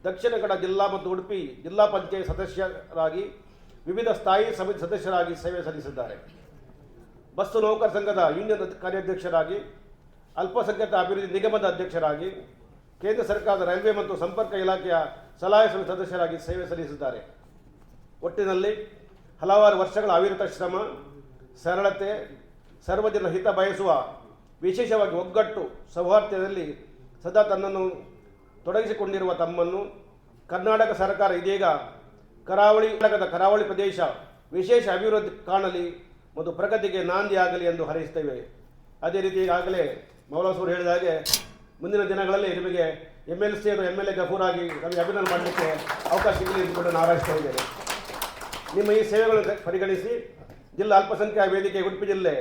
ದಕ್ಷಿಣ ಕನ್ನಡ ಜಿಲ್ಲಾ ಮತ್ತು ಉಡುಪಿ ಜಿಲ್ಲಾ ಪಂಚಾಯತ್ ಸದಸ್ಯರಾಗಿ ವಿವಿಧ ಸ್ಥಾಯಿ ಸಮಿತಿ ಸದಸ್ಯರಾಗಿ ಸೇವೆ ಸಲ್ಲಿಸಿದ್ದಾರೆ. ಬಸ್ಸು ನೌಕರ ಸಂಘದ ಯೂನಿಯನ್ ಕಾರ್ಯಾಧ್ಯಕ್ಷರಾಗಿ, ಅಲ್ಪಸಂಖ್ಯಾತ ಅಭಿವೃದ್ಧಿ ನಿಗಮದ ಅಧ್ಯಕ್ಷರಾಗಿ, ಕೇಂದ್ರ ಸರ್ಕಾರದ ರೈಲ್ವೆ ಮತ್ತು ಸಂಪರ್ಕ ಇಲಾಖೆಯ ಸಲಹಾ ಸಮಿತಿ ಸದಸ್ಯರಾಗಿ ಸೇವೆ ಸಲ್ಲಿಸಿದ್ದಾರೆ. ಒಟ್ಟಿನಲ್ಲಿ ಹಲವಾರು ವರ್ಷಗಳ ಅವಿರತ ಶ್ರಮ, ಸರಳತೆ, ಸರ್ವಜನ ಹಿತ ಬಯಸುವ, ವಿಶೇಷವಾಗಿ ಒಗ್ಗಟ್ಟು, ಸೌಹಾರ್ದದಲ್ಲಿ ಸದಾ ತನ್ನನ್ನು ತೊಡಗಿಸಿಕೊಂಡಿರುವ ತಮ್ಮನ್ನು ಕರ್ನಾಟಕ ಸರ್ಕಾರ ಇದೀಗ ಕರಾವಳಿ ಪ್ರದೇಶ ವಿಶೇಷ ಅಭಿವೃದ್ಧಿ ಕಾಣಲಿ ಮತ್ತು ಪ್ರಗತಿಗೆ ನಾಂದಿಯಾಗಲಿ ಎಂದು ಹಾರೈಸುತ್ತೇವೆ. ಅದೇ ರೀತಿ ಈಗಾಗಲೇ ಮೌಲಾಸೂರು ಹೇಳಿದ ಹಾಗೆ ಮುಂದಿನ ದಿನಗಳಲ್ಲಿ ನಿಮಗೆ MLC ಅಥವಾ MLA ಗಫೂರ್ ಆಗಿ ನಮಗೆ ಅಭಿನಂದನೆ ಮಾಡಲಿಕ್ಕೆ ಅವಕಾಶ ಸಿಗಲಿ ಎಂದು ಕೂಡ ನಾನು ಹಾರೈಸ್ತಾ ಇದ್ದೇನೆ. ನಿಮ್ಮ ಈ ಸೇವೆಗಳನ್ನು ಪರಿಗಣಿಸಿ ಜಿಲ್ಲಾ ಅಲ್ಪಸಂಖ್ಯಾತ ವೇದಿಕೆ ಉಡುಪಿ ಜಿಲ್ಲೆ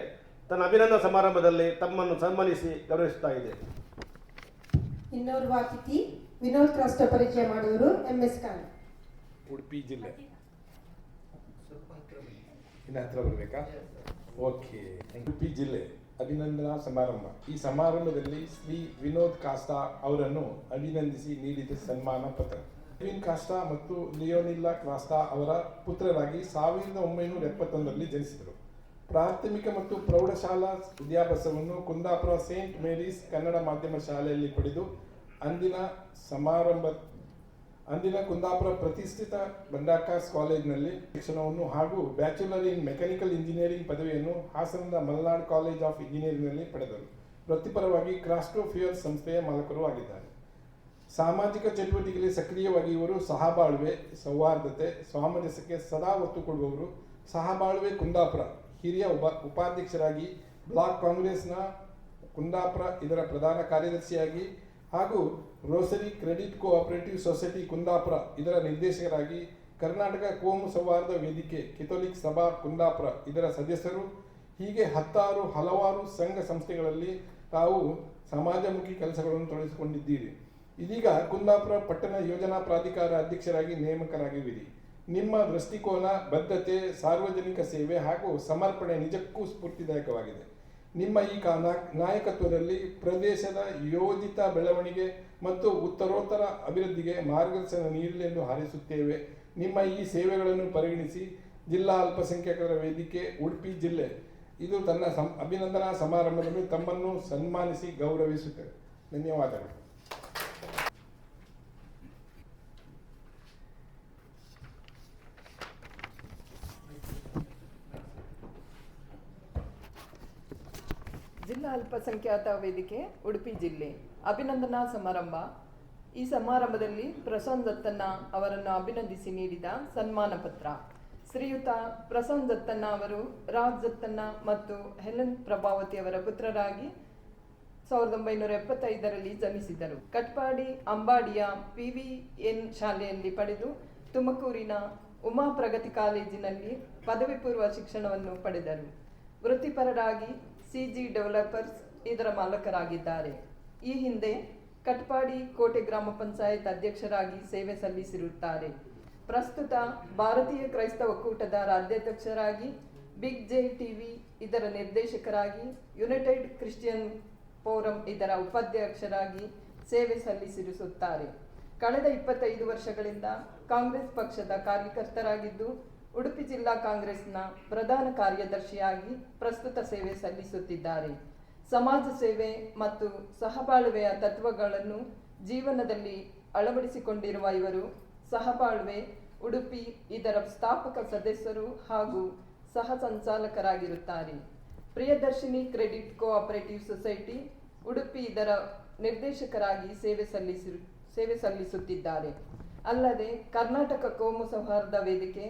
ತನ್ನ ಅಭಿನಂದನಾ ಸಮಾರಂಭದಲ್ಲಿ ತಮ್ಮನ್ನು ಸನ್ಮಾನಿಸಿ ಗೌರವಿಸುತ್ತಾ ಇದೆ. ಇನ್ನೋರ್ವ ಅತಿಥಿ ವಿನೋದ್ ಕ್ರಾಸ್ಟ ಪರಿಚಯ ಮಾಡುವರು MS ಖಾನ್. ಉಡುಪಿ ಜಿಲ್ಲೆ ಇನ್ನು ಹತ್ರ ಬರಬೇಕಾ? ಓಕೆ. ಉಡುಪಿ ಜಿಲ್ಲೆ ಅಭಿನಂದನಾ ಸಮಾರಂಭ. ಈ ಸಮಾರಂಭದಲ್ಲಿ ಶ್ರೀ ವಿನೋದ್ ಕಾಸ್ಟಾ ಅವರನ್ನು ಅಭಿನಂದಿಸಿ ನೀಡಿದ ಸನ್ಮಾನ ಪತ್ರ. ವಿನ್ ಕಾಸ್ಟಾ ಮತ್ತು ಲಿಯೋನಿಲ್ಲಾ ಕಾಸ್ಟಾ ಅವರ ಪುತ್ರರಾಗಿ 1971ರಲ್ಲಿ ಜನಿಸಿದರು. ಪ್ರಾಥಮಿಕ ಮತ್ತು ಪ್ರೌಢಶಾಲಾ ವಿದ್ಯಾಭ್ಯಾಸವನ್ನು ಕುಂದಾಪುರ ಸೇಂಟ್ ಮೇರೀಸ್ ಕನ್ನಡ ಮಾಧ್ಯಮ ಶಾಲೆಯಲ್ಲಿ ಪಡೆದು ಅಂದಿನ ಕುಂದಾಪುರ ಪ್ರತಿಷ್ಠಿತ ಬಂಡಾಕಾಸ್ ಕಾಲೇಜಿನಲ್ಲಿ ಶಿಕ್ಷಣವನ್ನು ಹಾಗೂ ಬ್ಯಾಚುಲರ್ ಇನ್ ಮೆಕ್ಯಾನಿಕಲ್ ಇಂಜಿನಿಯರಿಂಗ್ ಪದವಿಯನ್ನು ಹಾಸನದ ಮಲ್ನಾಡ್ ಕಾಲೇಜ್ ಆಫ್ ಇಂಜಿನಿಯರಿಂಗ್ನಲ್ಲಿ ಪಡೆದರು. ವೃತ್ತಿಪರವಾಗಿ ಕ್ರಾಸ್ಟೋ ಫ್ಯೂಯಲ್ ಸಂಸ್ಥೆಯ ಮಾಲಕರು ಆಗಿದ್ದಾರೆ. ಸಾಮಾಜಿಕ ಚಟುವಟಿಕೆಯಲ್ಲಿ ಸಕ್ರಿಯವಾಗಿ ಇವರು ಸಹಬಾಳ್ವೆ, ಸೌಹಾರ್ದತೆ, ಸಾಮರಸ್ಯಕ್ಕೆ ಸದಾ ಒತ್ತು ಕೊಡುವವರು. ಸಹಬಾಳ್ವೆ ಕುಂದಾಪುರ ಹಿರಿಯ ಉಪಾಧ್ಯಕ್ಷರಾಗಿ, ಬ್ಲಾಕ್ ಕಾಂಗ್ರೆಸ್ನ ಕುಂದಾಪುರ ಇದರ ಪ್ರಧಾನ ಕಾರ್ಯದರ್ಶಿಯಾಗಿ ಹಾಗೂ rosary credit cooperative society Kundapura ಇದರ ನಿರ್ದೇಶಕರಾಗಿ, ಕರ್ನಾಟಕ ಕೋಮು ಸೌಹಾರ್ದ ವೇದಿಕೆ ಕೆಥೋಲಿಕ್ ಸಭಾ ಕುಂದಾಪುರ ಇದರ ಸದಸ್ಯರು. ಹೀಗೆ ಹಲವಾರು ಸಂಘ ಸಂಸ್ಥೆಗಳಲ್ಲಿ ತಾವು ಸಮಾಜಮುಖಿ ಕೆಲಸಗಳನ್ನು ತೊಡಗಿಸಿಕೊಂಡಿದ್ದೀರಿ. ಇದೀಗ ಕುಂದಾಪುರ ಪಟ್ಟಣ ಯೋಜನಾ ಪ್ರಾಧಿಕಾರ ಅಧ್ಯಕ್ಷರಾಗಿ ನೇಮಕರಾಗಿದ್ದೀರಿ. ನಿಮ್ಮ ದೃಷ್ಟಿಕೋನ, ಬದ್ಧತೆ, ಸಾರ್ವಜನಿಕ ಸೇವೆ ಹಾಗೂ ಸಮರ್ಪಣೆ ನಿಜಕ್ಕೂ ಸ್ಫೂರ್ತಿದಾಯಕವಾಗಿದೆ. ನಿಮ್ಮ ಈ ನಾಯಕತ್ವದಲ್ಲಿ ಪ್ರದೇಶದ ಯೋಜಿತ ಬೆಳವಣಿಗೆ ಮತ್ತು ಉತ್ತರೋತ್ತರ ಅಭಿವೃದ್ಧಿಗೆ ಮಾರ್ಗದರ್ಶನ ನೀಡಲಿ ಎಂದು ಹಾರೈಸುತ್ತೇವೆ. ನಿಮ್ಮ ಈ ಸೇವೆಗಳನ್ನು ಪರಿಗಣಿಸಿ ಜಿಲ್ಲಾ ಅಲ್ಪಸಂಖ್ಯಾತರ ವೇದಿಕೆ ಉಡುಪಿ ಜಿಲ್ಲೆ ಇದು ತನ್ನ ಅಭಿನಂದನಾ ಸಮಾರಂಭದಲ್ಲಿ ತಮ್ಮನ್ನು ಸನ್ಮಾನಿಸಿ ಗೌರವಿಸುತ್ತೇವೆ. ಧನ್ಯವಾದಗಳು. ಜಿಲ್ಲಾ ಅಲ್ಪಸಂಖ್ಯಾತ ವೇದಿಕೆ ಉಡುಪಿ ಜಿಲ್ಲೆ ಅಭಿನಂದನಾ ಸಮಾರಂಭ. ಈ ಸಮಾರಂಭದಲ್ಲಿ ಪ್ರಶಾಂತ್ ದತ್ತಣ್ಣ ಅವರನ್ನು ಅಭಿನಂದಿಸಿ ನೀಡಿದ ಸನ್ಮಾನ ಪತ್ರ. ಶ್ರೀಯುತ ಪ್ರಶಾಂತ್ ದತ್ತಣ್ಣ ಅವರು ರಾಜ್ ದತ್ತಣ್ಣ ಮತ್ತು ಹೆಲೆನ್ ಪ್ರಭಾವತಿ ಅವರ ಪುತ್ರರಾಗಿ 1975ರಲ್ಲಿ ಜನಿಸಿದರು. ಕಟ್ಪಾಡಿ ಅಂಬಾಡಿಯ PVN ಶಾಲೆಯಲ್ಲಿ ಪಡೆದು ತುಮಕೂರಿನ ಉಮಾ ಪ್ರಗತಿ ಕಾಲೇಜಿನಲ್ಲಿ ಪದವಿ ಪೂರ್ವ ಶಿಕ್ಷಣವನ್ನು ಪಡೆದರು. ವೃತ್ತಿಪರರಾಗಿ CG ಡೆವಲಪರ್ಸ್ ಇದರ ಮಾಲಕರಾಗಿದ್ದಾರೆ. ಈ ಹಿಂದೆ ಕಟ್ಪಾಡಿ ಕೋಟೆ ಗ್ರಾಮ ಪಂಚಾಯತ್ ಅಧ್ಯಕ್ಷರಾಗಿ ಸೇವೆ ಸಲ್ಲಿಸಿರುತ್ತಾರೆ. ಪ್ರಸ್ತುತ ಭಾರತೀಯ ಕ್ರೈಸ್ತ ಒಕ್ಕೂಟದ ರಾಜ್ಯಾಧ್ಯಕ್ಷರಾಗಿ, ಬಿಗ್ ಜೆ ಟಿವಿ ಇದರ ನಿರ್ದೇಶಕರಾಗಿ, ಯುನೈಟೆಡ್ ಕ್ರಿಶ್ಚಿಯನ್ ಫೋರಂ ಇದರ ಉಪಾಧ್ಯಕ್ಷರಾಗಿ ಸೇವೆ ಸಲ್ಲಿಸಿರುತ್ತಾರೆ. ಕಳೆದ 25 ವರ್ಷಗಳಿಂದ ಕಾಂಗ್ರೆಸ್ ಪಕ್ಷದ ಕಾರ್ಯಕರ್ತರಾಗಿದ್ದು, ಉಡುಪಿ ಜಿಲ್ಲಾ ಕಾಂಗ್ರೆಸ್ನ ಪ್ರಧಾನ ಕಾರ್ಯದರ್ಶಿಯಾಗಿ ಪ್ರಸ್ತುತ ಸೇವೆ ಸಲ್ಲಿಸುತ್ತಿದ್ದಾರೆ. ಸಮಾಜ ಸೇವೆ ಮತ್ತು ಸಹಬಾಳ್ವೆಯ ತತ್ವಗಳನ್ನು ಜೀವನದಲ್ಲಿ ಅಳವಡಿಸಿಕೊಂಡಿರುವ ಇವರು ಸಹಬಾಳ್ವೆ ಉಡುಪಿ ಇದರ ಸ್ಥಾಪಕ ಸದಸ್ಯರು ಹಾಗೂ ಸಹ ಸಂಚಾಲಕರಾಗಿರುತ್ತಾರೆ. Priyadarshini credit cooperative society Udupi ಇದರ ನಿರ್ದೇಶಕರಾಗಿ ಸೇವೆ ಸಲ್ಲಿಸುತ್ತಿದ್ದಾರೆ. ಅಲ್ಲದೆ ಕರ್ನಾಟಕ ಕೋಮು ಸೌಹಾರ್ದ ವೇದಿಕೆ,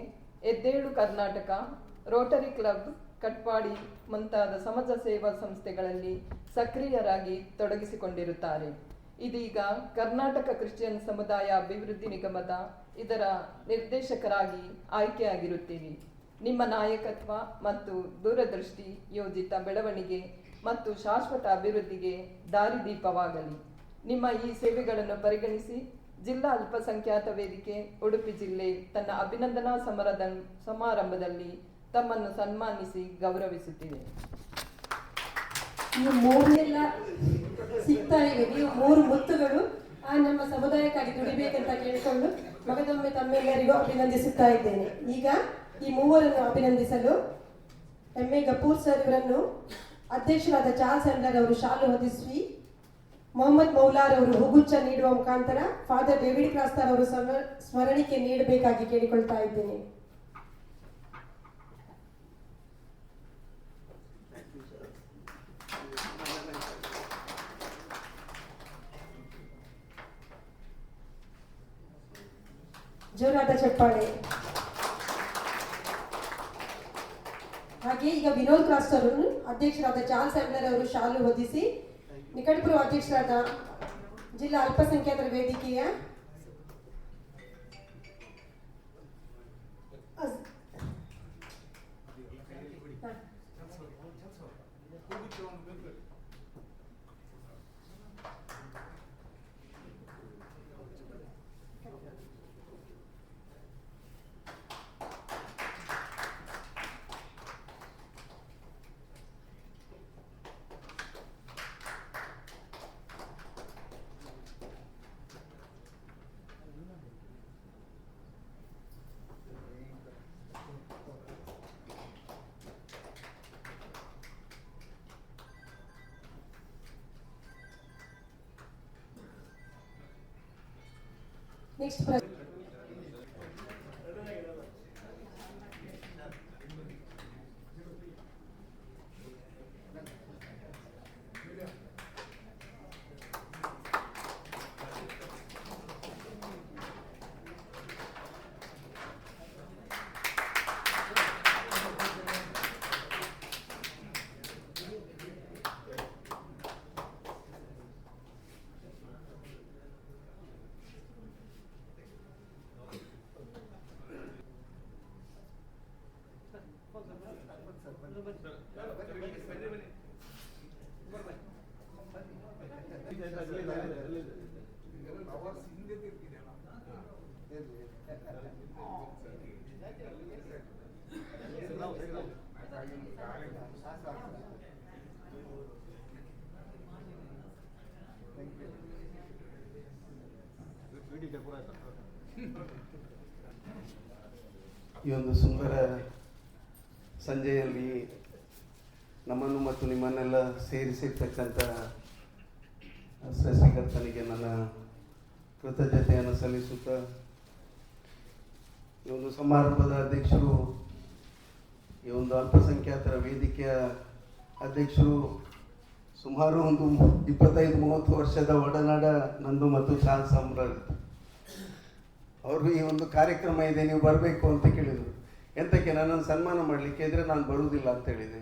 ಎದ್ದೇಳು ಕರ್ನಾಟಕ, ರೋಟರಿ ಕ್ಲಬ್ ಕಟ್ಪಾಡಿ ಮುಂತಾದ ಸಮಾಜ ಸೇವಾ ಸಂಸ್ಥೆಗಳಲ್ಲಿ ಸಕ್ರಿಯರಾಗಿ ತೊಡಗಿಸಿಕೊಂಡಿರುತ್ತಾರೆ. ಇದೀಗ ಕರ್ನಾಟಕ ಕ್ರಿಶ್ಚಿಯನ್ ಸಮುದಾಯ ಅಭಿವೃದ್ಧಿ ನಿಗಮದ ಇದರ ನಿರ್ದೇಶಕರಾಗಿ ಆಯ್ಕೆಯಾಗಿರುತ್ತೀರಿ. ನಿಮ್ಮ ನಾಯಕತ್ವ ಮತ್ತು ದೂರದೃಷ್ಟಿ ಯೋಜಿತ ಬೆಳವಣಿಗೆ ಮತ್ತು ಶಾಶ್ವತ ಅಭಿವೃದ್ಧಿಗೆ ದಾರಿದೀಪವಾಗಲಿ. ನಿಮ್ಮ ಈ ಸೇವೆಗಳನ್ನು ಪರಿಗಣಿಸಿ ಜಿಲ್ಲಾ ಅಲ್ಪಸಂಖ್ಯಾತ ವೇದಿಕೆ ಉಡುಪಿ ಜಿಲ್ಲೆ ತನ್ನ ಅಭಿನಂದನಾ ಸಮಾರಂಭದಲ್ಲಿ ತಮ್ಮನ್ನು ಸನ್ಮಾನಿಸಿ ಗೌರವಿಸುತ್ತಿದೆ. ಈ ಮೂರೆಲ್ಲ ಸಿಗ್ತಾ ಇವೆ. ನೀವು 3 ಮುತ್ತುಗಳು ನಮ್ಮ ಸಮುದಾಯಕ್ಕಾಗಿ ದುಡಿಬೇಕಂತ ಕೇಳಿಕೊಂಡು ಮಗದೊಮ್ಮೆ ತಮ್ಮೆಲ್ಲರಿಗೂ ಅಭಿನಂದಿಸುತ್ತಾ ಇದ್ದೇನೆ. ಈಗ ಈ ಮೂವರನ್ನು ಅಭಿನಂದಿಸಲು MA ಗಪೂರ್ ಸರ್ ಇವರನ್ನು ಅಧ್ಯಕ್ಷರಾದ ಚಾರ್ಲ್ಸ್ ಅಂಡರ್ ಅವರು ಶಾಲು ಹೊದಿಸಿ, ಮೊಹಮ್ಮದ್ ಮೌಲಾರ್ ಅವರು ಹೂಗುಚ್ಛ ನೀಡುವ ಮುಖಾಂತರ ಫಾದರ್ ಡೇವಿಡ್ ಕ್ರಾಸ್ತಾರ್ ಅವರು ಸ್ಮರಣಿಕೆ ನೀಡಬೇಕಾಗಿ ಕೇಳಿಕೊಳ್ತಾ ಇದ್ದೇನೆ. ಜೋರಾದ ಚಪ್ಪಾಳೆ. ಹಾಗೆ ಈಗ ವಿನೋದ್ ಕ್ರಾಸ್ಟರ್ ಅವರು ಅಧ್ಯಕ್ಷರಾದ ಚಾರ್ಲ್ಸ್ ಅಂಡರ್ ಅವರು ಶಾಲು ಹೊದಿಸಿ, ನಿಕಟಪೂರ್ವ ಅಧ್ಯಕ್ಷರಾದ ಜಿಲ್ಲಾ ಅಲ್ಪಸಂಖ್ಯಾತರ ವೇದಿಕೆಯ ನೆಕ್ಸ್ಟ್ ಈ ಒಂದು ಸುಂದರ ಸಂಜೆಯಲ್ಲಿ ನಮ್ಮನ್ನು ಮತ್ತು ನಿಮ್ಮನ್ನೆಲ್ಲ ಸೇರಿಸಿರ್ತಕ್ಕಂಥ ಸೃಷ್ಟಿಕರ್ತನಿಗೆ ನನ್ನ ಕೃತಜ್ಞತೆಯನ್ನು ಸಲ್ಲಿಸುತ್ತಾ, ಈ ಒಂದು ಸಮಾರಂಭದ ಅಧ್ಯಕ್ಷರು, ಈ ಒಂದು ಅಲ್ಪಸಂಖ್ಯಾತರ ವೇದಿಕೆಯ ಅಧ್ಯಕ್ಷರು, ಸುಮಾರು ಒಂದು 25-30 ವರ್ಷದ ಒಡನಾಡ ನಂದು ಮತ್ತು ಚಾರ್ಲ್ಸ್ ಸಾಮ್ರಾಜ್ ಅವರು ಈ ಒಂದು ಕಾರ್ಯಕ್ರಮ ಇದೆ, ನೀವು ಬರಬೇಕು ಅಂತ ಕೇಳಿದರು. ಎಂತಕ್ಕೆ? ನನ್ನನ್ನು ಸನ್ಮಾನ ಮಾಡಲಿಕ್ಕೆ ಇದ್ರೆ ನಾನು ಬರುವುದಿಲ್ಲ ಅಂತ ಹೇಳಿದೆ.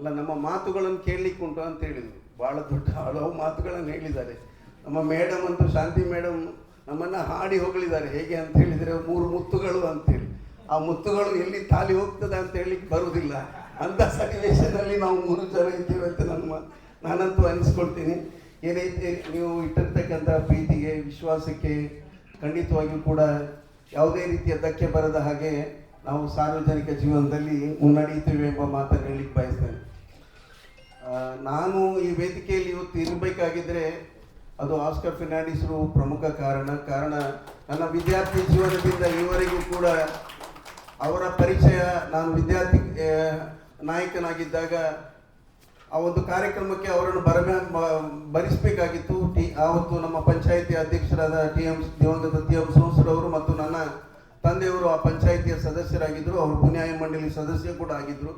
ಅಲ್ಲ ನಮ್ಮ ಮಾತುಗಳನ್ನು ಕೇಳಲಿಕ್ಕುಂಟು ಅಂತ ಹೇಳಿದರು. ಭಾಳ ದೊಡ್ಡ ಹಲವು ಮಾತುಗಳನ್ನು ಹೇಳಿದ್ದಾರೆ. ನಮ್ಮ ಮೇಡಮ್ ಅಂತೂ ಶಾಂತಿ ಮೇಡಮ್ ನಮ್ಮನ್ನು ಹಾಡಿ ಹೊಗಳಿದ್ದಾರೆ. ಹೇಗೆ ಅಂತ ಹೇಳಿದರೆ 3 ಮುತ್ತುಗಳು ಅಂತೇಳಿ. ಆ ಮುತ್ತುಗಳು ಎಲ್ಲಿ ತಾಲಿ ಹೋಗ್ತದೆ ಅಂತ ಹೇಳಲಿಕ್ಕೆ ಬರುವುದಿಲ್ಲ. ಅಂಥ ಸನ್ನಿವೇಶದಲ್ಲಿ ನಾವು 3 ಜನ ಇದ್ದೇವೆ ಅಂತ ನಾನಂತೂ ಅನಿಸ್ಕೊಳ್ತೀನಿ. ಏನೈತೆ ನೀವು ಇಟ್ಟಿರ್ತಕ್ಕಂಥ ಪ್ರೀತಿಗೆ ವಿಶ್ವಾಸಕ್ಕೆ ಖಂಡಿತವಾಗಿಯೂ ಕೂಡ ಯಾವುದೇ ರೀತಿಯ ಧಕ್ಕೆ ಬರದ ಹಾಗೆ ನಾವು ಸಾರ್ವಜನಿಕ ಜೀವನದಲ್ಲಿ ಮುನ್ನಡೆಯುತ್ತೇವೆ ಎಂಬ ಮಾತನ್ನು ಹೇಳಲಿಕ್ಕೆ ಬಯಸ್ತೇನೆ. ನಾನು ಈ ವೇದಿಕೆಯಲ್ಲಿ ಇವತ್ತು ಇರಬೇಕಾಗಿದ್ದರೆ ಅದು ಆಸ್ಕರ್ ಫೆರ್ನಾಂಡಿಸ್ರು ಪ್ರಮುಖ ಕಾರಣ ನನ್ನ ವಿದ್ಯಾರ್ಥಿ ಜೀವನದಿಂದ ಈವರೆಗೂ ಕೂಡ ಅವರ ಪರಿಚಯ. ನಾನು ವಿದ್ಯಾರ್ಥಿ ನಾಯಕನಾಗಿದ್ದಾಗ ಆ ಒಂದು ಕಾರ್ಯಕ್ರಮಕ್ಕೆ ಅವರನ್ನು ಭರಿಸಬೇಕಾಗಿತ್ತು. ಆವತ್ತು ನಮ್ಮ ಪಂಚಾಯಿತಿ ಅಧ್ಯಕ್ಷರಾದ ದಿವಂಗತ TM ಸೋಮಸೂರವರು ಮತ್ತು ನನ್ನ ತಂದೆಯವರು ಆ ಪಂಚಾಯಿತಿಯ ಸದಸ್ಯರಾಗಿದ್ದರು. ಅವರು ನ್ಯಾಯ ಮಂಡಳಿ ಸದಸ್ಯ ಕೂಡ ಆಗಿದ್ದರು.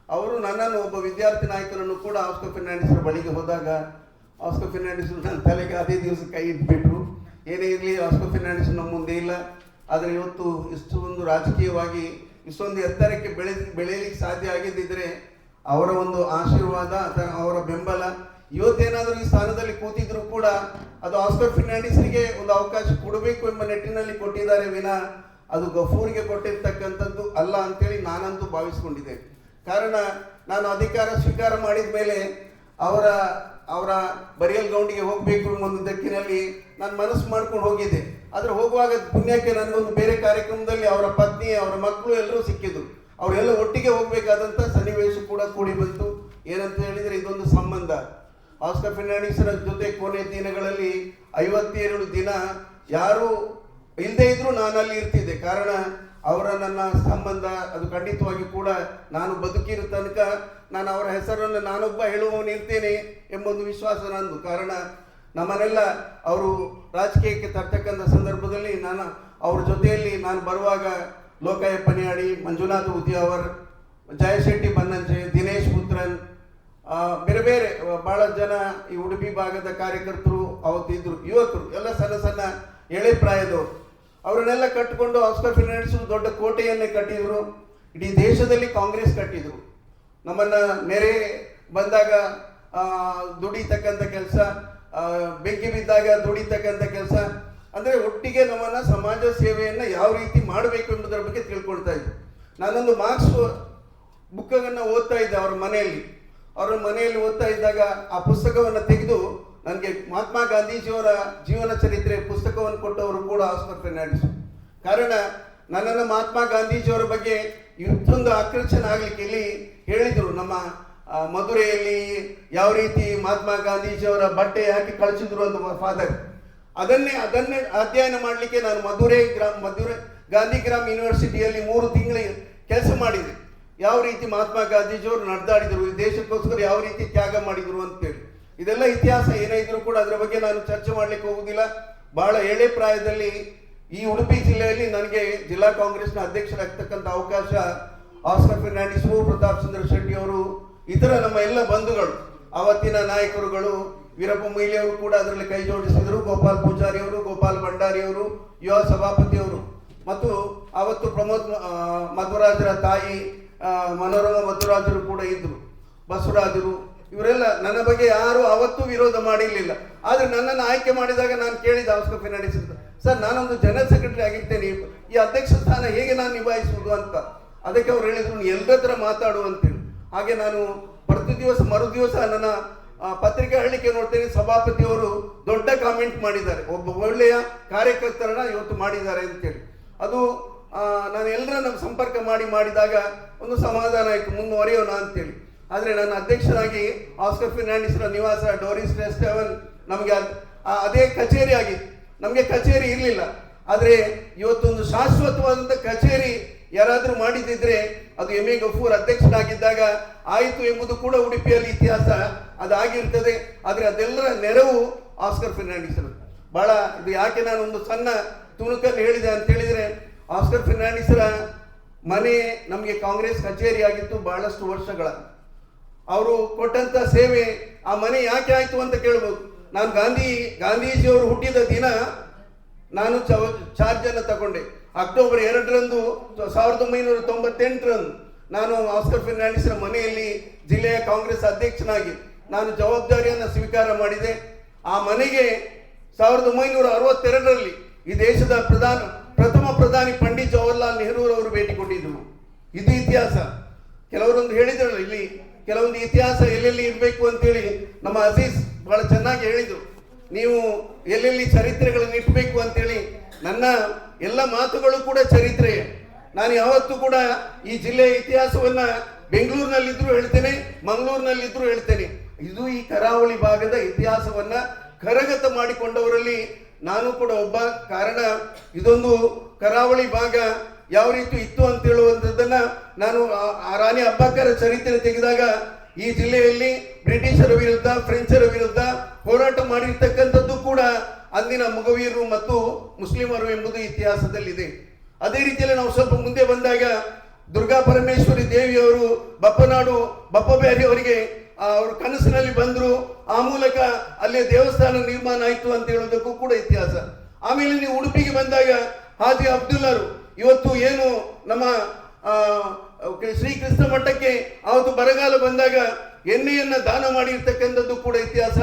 ಅವರು ನನ್ನನ್ನು ಒಬ್ಬ ವಿದ್ಯಾರ್ಥಿ ನಾಯಕರನ್ನು ಕೂಡ ಆಸ್ಕರ್ ಫೆರ್ನಾಂಡಿಸ್ರ ಬಳಿಗೆ ಹೋದಾಗ ಆಸ್ಕರ್ ಫೆರ್ನಾಂಡಿಸ್ ನನ್ನ ತಲೆಗೆ ಅದೇ ದಿವಸ ಕೈ ಇಟ್ಬಿಟ್ರು. ಏನೇ ಇರಲಿ, ಆಸ್ಕರ್ ಫೆರ್ನಾಂಡಿಸ್ ನಮ್ಮ ಮುಂದೆ ಇಲ್ಲ. ಆದರೆ ಇವತ್ತು ಇಷ್ಟೊಂದು ರಾಜಕೀಯವಾಗಿ ಇಷ್ಟೊಂದು ಎತ್ತರಕ್ಕೆ ಬೆಳೆಯಲಿಕ್ಕೆ ಸಾಧ್ಯ ಆಗಿದ್ದಿದ್ರೆ ಅವರ ಒಂದು ಆಶೀರ್ವಾದ ಅಥವಾ ಅವರ ಬೆಂಬಲ. ಇವತ್ತೇನಾದರೂ ಈ ಸ್ಥಾನದಲ್ಲಿ ಕೂತಿದ್ರು ಕೂಡ ಅದು ಆಸ್ಕರ್ ಫೆರ್ನಾಂಡಿಸ್ರಿಗೆ ಒಂದು ಅವಕಾಶ ಕೊಡಬೇಕು ಎಂಬ ನಿಟ್ಟಿನಲ್ಲಿ ಕೊಟ್ಟಿದ್ದಾರೆ ವಿನಾ ಅದು ಗಫೂರಿಗೆ ಕೊಟ್ಟಿರ್ತಕ್ಕಂಥದ್ದು ಅಲ್ಲ ಅಂತೇಳಿ ನಾನಂತೂ ಭಾವಿಸ್ಕೊಂಡಿದ್ದೆ. ಕಾರಣ ನಾನು ಅಧಿಕಾರ ಸ್ವೀಕಾರ ಮಾಡಿದ ಮೇಲೆ ಅವರ ಬರಿಯಲ್ ಗ್ರೌಂಡಿಗೆ ಹೋಗಬೇಕು ಎಂಬ ಒಂದು ದಿಕ್ಕಿನಲ್ಲಿ ನಾನು ಮನಸ್ಸು ಮಾಡ್ಕೊಂಡು ಹೋಗಿದ್ದೆ. ಆದರೆ ಹೋಗುವಾಗ ಪುಣ್ಯಕ್ಕೆ ನನಗೊಂದು ಬೇರೆ ಕಾರ್ಯಕ್ರಮದಲ್ಲಿ ಅವರ ಪತ್ನಿ, ಅವರ ಮಕ್ಕಳು ಎಲ್ಲರೂ ಸಿಕ್ಕಿದ್ರು. ಅವರೆಲ್ಲ ಒಟ್ಟಿಗೆ ಹೋಗಬೇಕಾದಂಥ ಸನ್ನಿವೇಶ ಕೂಡ ಕೂಡಿ ಬಂತು. ಏನಂತ ಹೇಳಿದರೆ ಇದೊಂದು ಸಂಬಂಧ. ಆಸ್ಕರ್ ಫೆರ್ನಾಂಡಿಸ್ರ ಜೊತೆ ಕೊನೆ ದಿನಗಳಲ್ಲಿ 52 ದಿನ ಯಾರು ಇಲ್ಲದೆ ಇದ್ರೂ ನಾನು ಅಲ್ಲಿ ಇರ್ತಿದ್ದೆ. ಕಾರಣ ಅವರ ನನ್ನ ಸಂಬಂಧ ಅದು ಖಂಡಿತವಾಗಿ ಕೂಡ ನಾನು ಬದುಕಿರೋ ತನಕ ನಾನು ಅವರ ಹೆಸರನ್ನು ನಾನೊಬ್ಬ ಹೇಳುವವನಿರ್ತೇನೆ ಎಂಬೊಂದು ವಿಶ್ವಾಸ ನಂದು. ಕಾರಣ ನಮ್ಮನ್ನೆಲ್ಲ ಅವರು ರಾಜಕೀಯಕ್ಕೆ ತರ್ತಕ್ಕಂಥ ಸಂದರ್ಭದಲ್ಲಿ ನಾನು ಅವ್ರ ಜೊತೆಯಲ್ಲಿ ನಾನು ಬರುವಾಗ ಲೋಕಾಯ ಪನಿಯಾಡಿ, ಮಂಜುನಾಥ್ ಉದ್ಯಾವರ್, ಜಯಶೆಟ್ಟಿ ಬನ್ನಂಜೆ, ದಿನೇಶ್ ಪುತ್ರನ್, ಬೇರೆ ಬೇರೆ ಭಾಳ ಜನ ಈ ಉಡುಪಿ ಭಾಗದ ಕಾರ್ಯಕರ್ತರು ಅವತ್ತಿದ್ರು. ಯುವಕರು ಎಲ್ಲ ಸಣ್ಣ ಎಳೆ ಪ್ರಾಯದವರು. ಅವರನ್ನೆಲ್ಲ ಕಟ್ಟಿಕೊಂಡು ಆಸ್ಕರ್ ಫೆರ್ನಾಂಡಿಸ್ ದೊಡ್ಡ ಕೋಟೆಯನ್ನೇ ಕಟ್ಟಿದ್ರು. ಇಡೀ ದೇಶದಲ್ಲಿ ಕಾಂಗ್ರೆಸ್ ಕಟ್ಟಿದ್ರು. ನಮ್ಮನ್ನು ನೆರೆ ಬಂದಾಗ ದುಡಿತಕ್ಕಂಥ ಕೆಲಸ, ಬೆಂಕಿ ಬಿದ್ದಾಗ ದುಡಿತಕ್ಕಂಥ ಕೆಲಸ, ಅಂದರೆ ಒಟ್ಟಿಗೆ ನಮ್ಮನ್ನು ಸಮಾಜ ಸೇವೆಯನ್ನು ಯಾವ ರೀತಿ ಮಾಡಬೇಕು ಎಂಬುದರ ಬಗ್ಗೆ ತಿಳ್ಕೊಳ್ತಾ ಇದ್ದೆ. ನಾನೊಂದು ಮಾರ್ಕ್ಸ್ ಬುಕ್ಕನ್ನು ಓದ್ತಾ ಇದ್ದೆ ಅವ್ರ ಮನೆಯಲ್ಲಿ ಓದ್ತಾ ಇದ್ದಾಗ ಆ ಪುಸ್ತಕವನ್ನು ತೆಗೆದು ನನಗೆ ಮಹಾತ್ಮ ಗಾಂಧೀಜಿಯವರ ಜೀವನ ಚರಿತ್ರೆ ಪುಸ್ತಕವನ್ನು ಕೊಟ್ಟವರು ಕೂಡ ಆಸ್ಕರ್ ಫೆರ್ನಾಂಡಿಸ್. ಕಾರಣ ನನ್ನನ್ನು ಮಹಾತ್ಮ ಗಾಂಧೀಜಿಯವರ ಬಗ್ಗೆ ಇಷ್ಟೊಂದು ಆಕರ್ಷಣೆ ಆಗಲಿಕ್ಕೆ ಇಲ್ಲಿ ಹೇಳಿದರು. ನಮ್ಮ ಮಧುರೆಯಲ್ಲಿ ಯಾವ ರೀತಿ ಮಹಾತ್ಮ ಗಾಂಧೀಜಿಯವರ ಬಟ್ಟೆ ಹಾಕಿ ಕಳಿಸಿದ್ರು ಅಂತ ಫಾದರ್. ಅದನ್ನೇ ಅಧ್ಯಯನ ಮಾಡಲಿಕ್ಕೆ ನಾನು ಮಧುರೆ ಗಾಂಧಿಗ್ರಾಮ್ ಯೂನಿವರ್ಸಿಟಿಯಲ್ಲಿ 3 ತಿಂಗಳು ಕೆಲಸ ಮಾಡಿದೆ. ಯಾವ ರೀತಿ ಮಹಾತ್ಮ ಗಾಂಧೀಜಿಯವರು ನಡೆದಾಡಿದರು, ಈ ದೇಶಕ್ಕೋಸ್ಕರ ಯಾವ ರೀತಿ ತ್ಯಾಗ ಮಾಡಿದರು ಅಂತೇಳಿ. ಇದೆಲ್ಲ ಇತಿಹಾಸ ಏನೇ ಇದ್ರೂ ಕೂಡ ಅದರ ಬಗ್ಗೆ ನಾನು ಚರ್ಚೆ ಮಾಡಲಿಕ್ಕೆ ಹೋಗುವುದಿಲ್ಲ. ಬಹಳ ಎಳೆ ಪ್ರಾಯದಲ್ಲಿ ಈ ಉಡುಪಿ ಜಿಲ್ಲೆಯಲ್ಲಿ ನನಗೆ ಜಿಲ್ಲಾ ಕಾಂಗ್ರೆಸ್ನ ಅಧ್ಯಕ್ಷರಾಗ್ತಕ್ಕಂಥ ಅವಕಾಶ ಆಸ್ಕರ್ ಫೆರ್ನಾಂಡಿಸ್, ಪ್ರತಾಪ್ ಚಂದ್ರ ಶೆಟ್ಟಿ ಅವರು, ಇತರ ನಮ್ಮ ಎಲ್ಲ ಬಂಧುಗಳು, ಆವತ್ತಿನ ನಾಯಕರುಗಳು, ವೀರಪ್ಪ ಮೊಯ್ಲಿ ಅವರು ಕೂಡ ಅದರಲ್ಲಿ ಕೈ ಜೋಡಿಸಿದರು. ಗೋಪಾಲ್ ಪೂಜಾರಿ ಅವರು, ಗೋಪಾಲ್ ಭಂಡಾರಿ ಅವರು, ಯುವ ಸಭಾಪತಿ ಅವರು, ಮತ್ತು ಆವತ್ತು ಪ್ರಮೋದ್ ಮಧ್ವರಾಜರ ತಾಯಿ ಮನೋರಮಾ ಮಧ್ವರಾಜರು ಕೂಡ ಇದ್ದರು, ಬಸವರಾಜರು. ಇವರೆಲ್ಲ ನನ್ನ ಬಗ್ಗೆ ಯಾರು ಅವತ್ತೂ ವಿರೋಧ ಮಾಡಿರಲಿಲ್ಲ. ಆದರೆ ನನ್ನನ್ನು ಆಯ್ಕೆ ಮಾಡಿದಾಗ ನಾನು ಕೇಳಿದ ಆಸ್ಕರ್ ಫೆರ್ನಾಂಡಿಸ್, ಸರ್ ನಾನೊಂದು ಜನರಲ್ ಸೆಕ್ರೆಟರಿ ಆಗಿರ್ತೇನೆ, ಈ ಅಧ್ಯಕ್ಷ ಸ್ಥಾನ ಹೇಗೆ ನಾನು ನಿಭಾಯಿಸುವುದು ಅಂತ. ಅದಕ್ಕೆ ಅವ್ರು ಹೇಳಿದ್ರು, ಎಲ್ಲರ ಹತ್ರ ಮಾತಾಡು ಅಂತೇಳಿ. ಹಾಗೆ ನಾನು ಮರುದಿವಸ ನನ್ನ ಪತ್ರಿಕೆ ಹೇಳಿಕೆ ನೋಡ್ತೇನೆ, ಸಭಾಪತಿಯವರು ದೊಡ್ಡ ಕಾಮೆಂಟ್ ಮಾಡಿದ್ದಾರೆ, ಒಬ್ಬ ಒಳ್ಳೆಯ ಕಾರ್ಯಕರ್ತರನ್ನ ಇವತ್ತು ಮಾಡಿದ್ದಾರೆ ಅಂತೇಳಿ. ಅದು ನಾನು ಎಲ್ಲರನ್ನ ಸಂಪರ್ಕ ಮಾಡಿದಾಗ ಒಂದು ಸಮಾಧಾನ ಆಯಿತು, ಮುಂದುವರೆಯೋಣ ಅಂತೇಳಿ. ಆದರೆ ನನ್ನ ಅಧ್ಯಕ್ಷರಾಗಿ ಆಸ್ಕರ್ ಫೆರ್ನಾಂಡಿಸ್ರ ನಿವಾಸ ಡೋರಿಸ್ ರೆಸ್ಟ್ ಹೆವನ್ ನಮಗೆ ಅದೇ ಕಚೇರಿ ಆಗಿತ್ತು. ನಮಗೆ ಕಚೇರಿ ಇರಲಿಲ್ಲ. ಆದರೆ ಇವತ್ತೊಂದು ಶಾಶ್ವತವಾದಂಥ ಕಚೇರಿ ಯಾರಾದರೂ ಮಾಡಿದ್ದಿದ್ರೆ ಅದು ಎಂ.ಎ. ಗಫೂರ್ ಅಧ್ಯಕ್ಷರಾಗಿದ್ದಾಗ ಆಯಿತು ಎಂಬುದು ಕೂಡ ಉಡುಪಿಯಲ್ಲಿ ಇತಿಹಾಸ ಅದಾಗಿರ್ತದೆ. ಆದರೆ ಅದೆಲ್ಲರ ನೆರವು ಆಸ್ಕರ್ ಫೆರ್ನಾಂಡಿಸ್. ಬಹಳ ಇದು ಯಾಕೆ ನಾನು ಒಂದು ಸಣ್ಣ ತುಣುಕಲ್ಲಿ ಹೇಳಿದೆ ಅಂತ ಹೇಳಿದರೆ, ಆಸ್ಕರ್ ಫೆರ್ನಾಂಡಿಸ್ರ ಮನೆ ನಮಗೆ ಕಾಂಗ್ರೆಸ್ ಕಚೇರಿ ಆಗಿತ್ತು ಬಹಳಷ್ಟು ವರ್ಷಗಳ. ಅವರು ಕೊಟ್ಟಂತ ಸೇವೆ, ಆ ಮನೆ ಯಾಕೆ ಆಯಿತು ಅಂತ ಕೇಳ್ಬೋದು. ನಾನು ಗಾಂಧೀಜಿಯವರು ಹುಟ್ಟಿದ ದಿನ ನಾನು ಚಾರ್ಜನ್ನು ತಗೊಂಡೆ. ಅಕ್ಟೋಬರ್ 2ರಂದು 1998ರಂದು ನಾನು ಆಸ್ಕರ್ ಫೆರ್ನಾಂಡಿಸ್ರ ಮನೆಯಲ್ಲಿ ಜಿಲ್ಲೆಯ ಕಾಂಗ್ರೆಸ್ ಅಧ್ಯಕ್ಷನಾಗಿ ನಾನು ಜವಾಬ್ದಾರಿಯನ್ನು ಸ್ವೀಕಾರ ಮಾಡಿದೆ. ಆ ಮನೆಗೆ 1962ರಲ್ಲಿ ಈ ದೇಶದ ಪ್ರಥಮ ಪ್ರಧಾನಿ ಪಂಡಿತ್ ಜವಾಹರ್ಲಾಲ್ ನೆಹರೂರವರು ಭೇಟಿ ಕೊಟ್ಟಿದ್ದರು. ಇದು ಇತಿಹಾಸ. ಕೆಲವರೊಂದು ಹೇಳಿದ್ರಲ್ಲ, ಇಲ್ಲಿ ಕೆಲವೊಂದು ಇತಿಹಾಸ ಎಲ್ಲೆಲ್ಲಿ ಇರಬೇಕು ಅಂತೇಳಿ ನಮ್ಮ ಅಜೀಜ್ ಬಹಳ ಚೆನ್ನಾಗಿ ಹೇಳಿದರು. ನೀವು ಎಲ್ಲೆಲ್ಲಿ ಚರಿತ್ರೆಗಳನ್ನು ಇಟ್ಟಬೇಕು ಅಂತೇಳಿ. ನನ್ನ ಎಲ್ಲ ಮಾತುಗಳು ಕೂಡ ಚರಿತ್ರೆಯೇ. ನಾನು ಯಾವತ್ತೂ ಕೂಡ ಈ ಜಿಲ್ಲೆಯ ಇತಿಹಾಸವನ್ನ ಬೆಂಗಳೂರಿನಲ್ಲಿದ್ದರೂ ಹೇಳ್ತೇನೆ, ಮಂಗಳೂರಿನಲ್ಲಿದ್ದರೂ ಹೇಳ್ತೇನೆ. ಇದು ಈ ಕರಾವಳಿ ಭಾಗದ ಇತಿಹಾಸವನ್ನ ಕರಗತ ಮಾಡಿಕೊಂಡವರಲ್ಲಿ ನಾನು ಕೂಡ ಒಬ್ಬ. ಕಾರಣ ಇದೊಂದು ಕರಾವಳಿ ಭಾಗ ಯಾವ ರೀತಿ ಇತ್ತು ಅಂತ ಹೇಳುವಂಥದ್ದನ್ನ ನಾನು ರಾಣಿ ಅಬ್ಬಕ್ಕರ ಚರಿತ್ರೆ ತೆಗೆದಾಗ ಈ ಜಿಲ್ಲೆಯಲ್ಲಿ ಬ್ರಿಟಿಷರ ವಿರುದ್ಧ, ಫ್ರೆಂಚರ ವಿರುದ್ಧ ಹೋರಾಟ ಮಾಡಿರ್ತಕ್ಕಂಥದ್ದು ಕೂಡ ಅಂದಿನ ಮೊಗವೀರರು ಮತ್ತು ಮುಸ್ಲಿಮರು ಎಂಬುದು ಇತಿಹಾಸದಲ್ಲಿದೆ. ಅದೇ ರೀತಿಯಲ್ಲಿ ನಾವು ಸ್ವಲ್ಪ ಮುಂದೆ ಬಂದಾಗ ದುರ್ಗಾ ಪರಮೇಶ್ವರಿ ದೇವಿಯವರು ಬಪ್ಪ ಬ್ಯಾರಿ ಅವರಿಗೆ ಅವರು ಕನಸಿನಲ್ಲಿ ಬಂದರು. ಆ ಮೂಲಕ ಅಲ್ಲಿ ದೇವಸ್ಥಾನ ನಿರ್ಮಾಣ ಆಯಿತು ಅಂತ ಹೇಳೋದಕ್ಕೂ ಕೂಡ ಇತಿಹಾಸ. ಆಮೇಲೆ ನೀವು ಉಡುಪಿಗೆ ಬಂದಾಗ ಹಾಜಿ ಅಬ್ದುಲ್ಲರು ಇವತ್ತು ಏನು ನಮ್ಮ ಶ್ರೀಕೃಷ್ಣ ಮಠಕ್ಕೆ ಅವತ್ತು ಬರಗಾಲ ಬಂದಾಗ ಎಣ್ಣೆಯನ್ನ ದಾನ ಮಾಡಿರ್ತಕ್ಕಂಥದ್ದು ಕೂಡ ಇತಿಹಾಸ.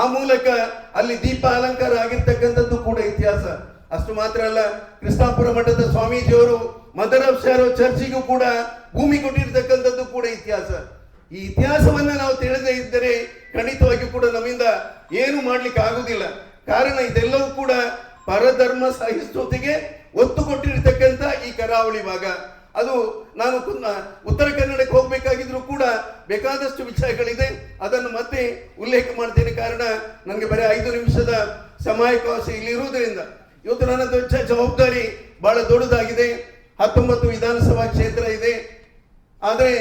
ಆ ಮೂಲಕ ಅಲ್ಲಿ ದೀಪ ಅಲಂಕಾರ ಆಗಿರ್ತಕ್ಕಂಥದ್ದು ಕೂಡ ಇತಿಹಾಸ. ಅಷ್ಟು ಮಾತ್ರ ಅಲ್ಲ, ಕೃಷ್ಣಾಪುರ ಮಠದ ಸ್ವಾಮೀಜಿಯವರು ಮದರ್ ಆಫ್ ಶಾರೋ ಚರ್ಚಿಗೂ ಕೂಡ ಭೂಮಿ ಕೊಟ್ಟಿರ್ತಕ್ಕಂಥದ್ದು ಕೂಡ ಇತಿಹಾಸ. ಈ ಇತಿಹಾಸವನ್ನ ನಾವು ತಿಳಿದೇ ಇದ್ದರೆ ಖಂಡಿತವಾಗಿಯೂ ಕೂಡ ನಮ್ಮಿಂದ ಏನು ಮಾಡ್ಲಿಕ್ಕೆ ಆಗುದಿಲ್ಲ. ಕಾರಣ ಇದೆಲ್ಲವೂ ಕೂಡ ಪರಧರ್ಮ ಸಹಿಷ್ಣುತೆಗೆ ಒತ್ತು ಕೊಟ್ಟಿರ್ತಕ್ಕಂಥ ಈ ಕರಾವಳಿ ಭಾಗ. ಅದು ನಾನು ಉತ್ತರ ಕನ್ನಡಕ್ಕೆ ಹೋಗ್ಬೇಕಾಗಿದ್ರು ಕೂಡ ಬೇಕಾದಷ್ಟು ವಿಷಯಗಳಿದೆ, ಅದನ್ನು ಮತ್ತೆ ಉಲ್ಲೇಖ ಮಾಡ್ತೇನೆ. ಕಾರಣ ನನಗೆ ಬರೀ 5 ನಿಮಿಷದ ಸಮಯಾವಕಾಶ ಇಲ್ಲಿರುವುದರಿಂದ ಇವತ್ತು ನನ್ನ ಜವಾಬ್ದಾರಿ ಬಹಳ ದೊಡ್ಡದಾಗಿದೆ. 19 ವಿಧಾನಸಭಾ ಕ್ಷೇತ್ರ ಇದೆ. ಆದರೆ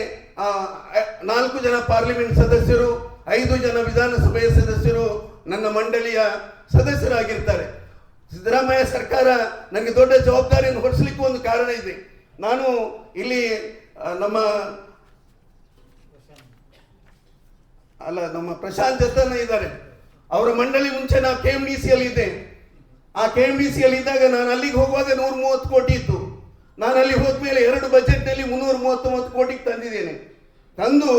4 ಜನ ಪಾರ್ಲಿಮೆಂಟ್ ಸದಸ್ಯರು, 5 ಜನ ವಿಧಾನಸಭೆಯ ಸದಸ್ಯರು ನನ್ನ ಮಂಡಳಿಯ ಸದಸ್ಯರಾಗಿರ್ತಾರೆ. ಸಿದ್ದರಾಮಯ್ಯ ಸರ್ಕಾರ ನನಗೆ ದೊಡ್ಡ ಜವಾಬ್ದಾರಿಯನ್ನು ಹೊರಿಸಲಿಕ್ಕೂ ಒಂದು ಕಾರಣ ಇದೆ. ನಾನು ಇಲ್ಲಿ ನಮ್ಮ ಪ್ರಶಾಂತ್ ಜತನ ಇದ್ದಾರೆ, ಅವರ ಮಂಡಳಿ ಮುಂಚೆ ನಾವು KMDC ಅಲ್ಲಿ ಇದ್ದೆ. ಆ KMDC ಅಲ್ಲಿ ಇದ್ದಾಗ ನಾನು ಅಲ್ಲಿಗೆ ಹೋಗುವಾಗ 130 ಕೋಟಿ ಇತ್ತು. ನಾನು ಅಲ್ಲಿ ಹೋದ್ಮೇಲೆ 2 ಬಜೆಟ್ನಲ್ಲಿ 339 ಕೋಟಿಗೆ ತಂದಿದ್ದೇನೆ. ತಂದು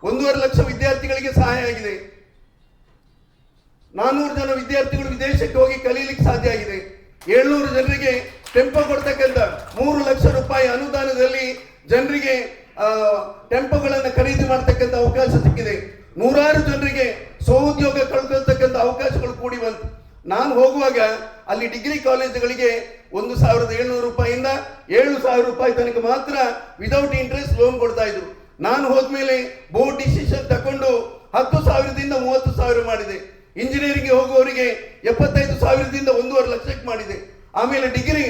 1.5 ಲಕ್ಷ ವಿದ್ಯಾರ್ಥಿಗಳಿಗೆ ಸಹಾಯ ಆಗಿದೆ. 400 ಜನ ವಿದ್ಯಾರ್ಥಿಗಳು ವಿದೇಶಕ್ಕೆ ಹೋಗಿ ಕಲೀಲಿಕ್ಕೆ ಸಾಧ್ಯ ಆಗಿದೆ. 700 ಜನರಿಗೆ ಟೆಂಪೋ ಕೊಡ್ತಕ್ಕಂಥ 3 ಲಕ್ಷ ರೂಪಾಯಿ ಅನುದಾನದಲ್ಲಿ ಜನರಿಗೆ ಟೆಂಪೋಗಳನ್ನು ಖರೀದಿ ಮಾಡ್ತಕ್ಕಂಥ ಅವಕಾಶ ಸಿಕ್ಕಿದೆ. 100 ಜನರಿಗೆ ಸ್ವಉದ್ಯೋಗ ಕಳ್ಕೊಳ್ತಕ್ಕಂಥ ಅವಕಾಶಗಳು ಕೂಡಿ ಬಂತು. ನಾನು ಹೋಗುವಾಗ ಅಲ್ಲಿ ಡಿಗ್ರಿ ಕಾಲೇಜುಗಳಿಗೆ 1,700 ರೂಪಾಯಿಯಿಂದ 7,000 ರೂಪಾಯಿ ತನಕ ಮಾತ್ರ ವಿದೌಟ್ ಇಂಟ್ರೆಸ್ಟ್ ಲೋನ್ ಕೊಡ್ತಾ ಇದ್ರು. ನಾನು ಹೋದ್ಮೇಲೆ ಬೋರ್ಡ್ ಡಿಸಿಷನ್ ತಕೊಂಡು 10,000ದಿಂದ 30,000 ಮಾಡಿದೆ. ಇಂಜಿನಿಯರಿಂಗ್ ಹೋಗುವವರಿಗೆ 75,000ದಿಂದ 1.5 ಲಕ್ಷಕ್ಕೆ ಮಾಡಿದೆ. ಆಮೇಲೆ ಡಿಗ್ರಿ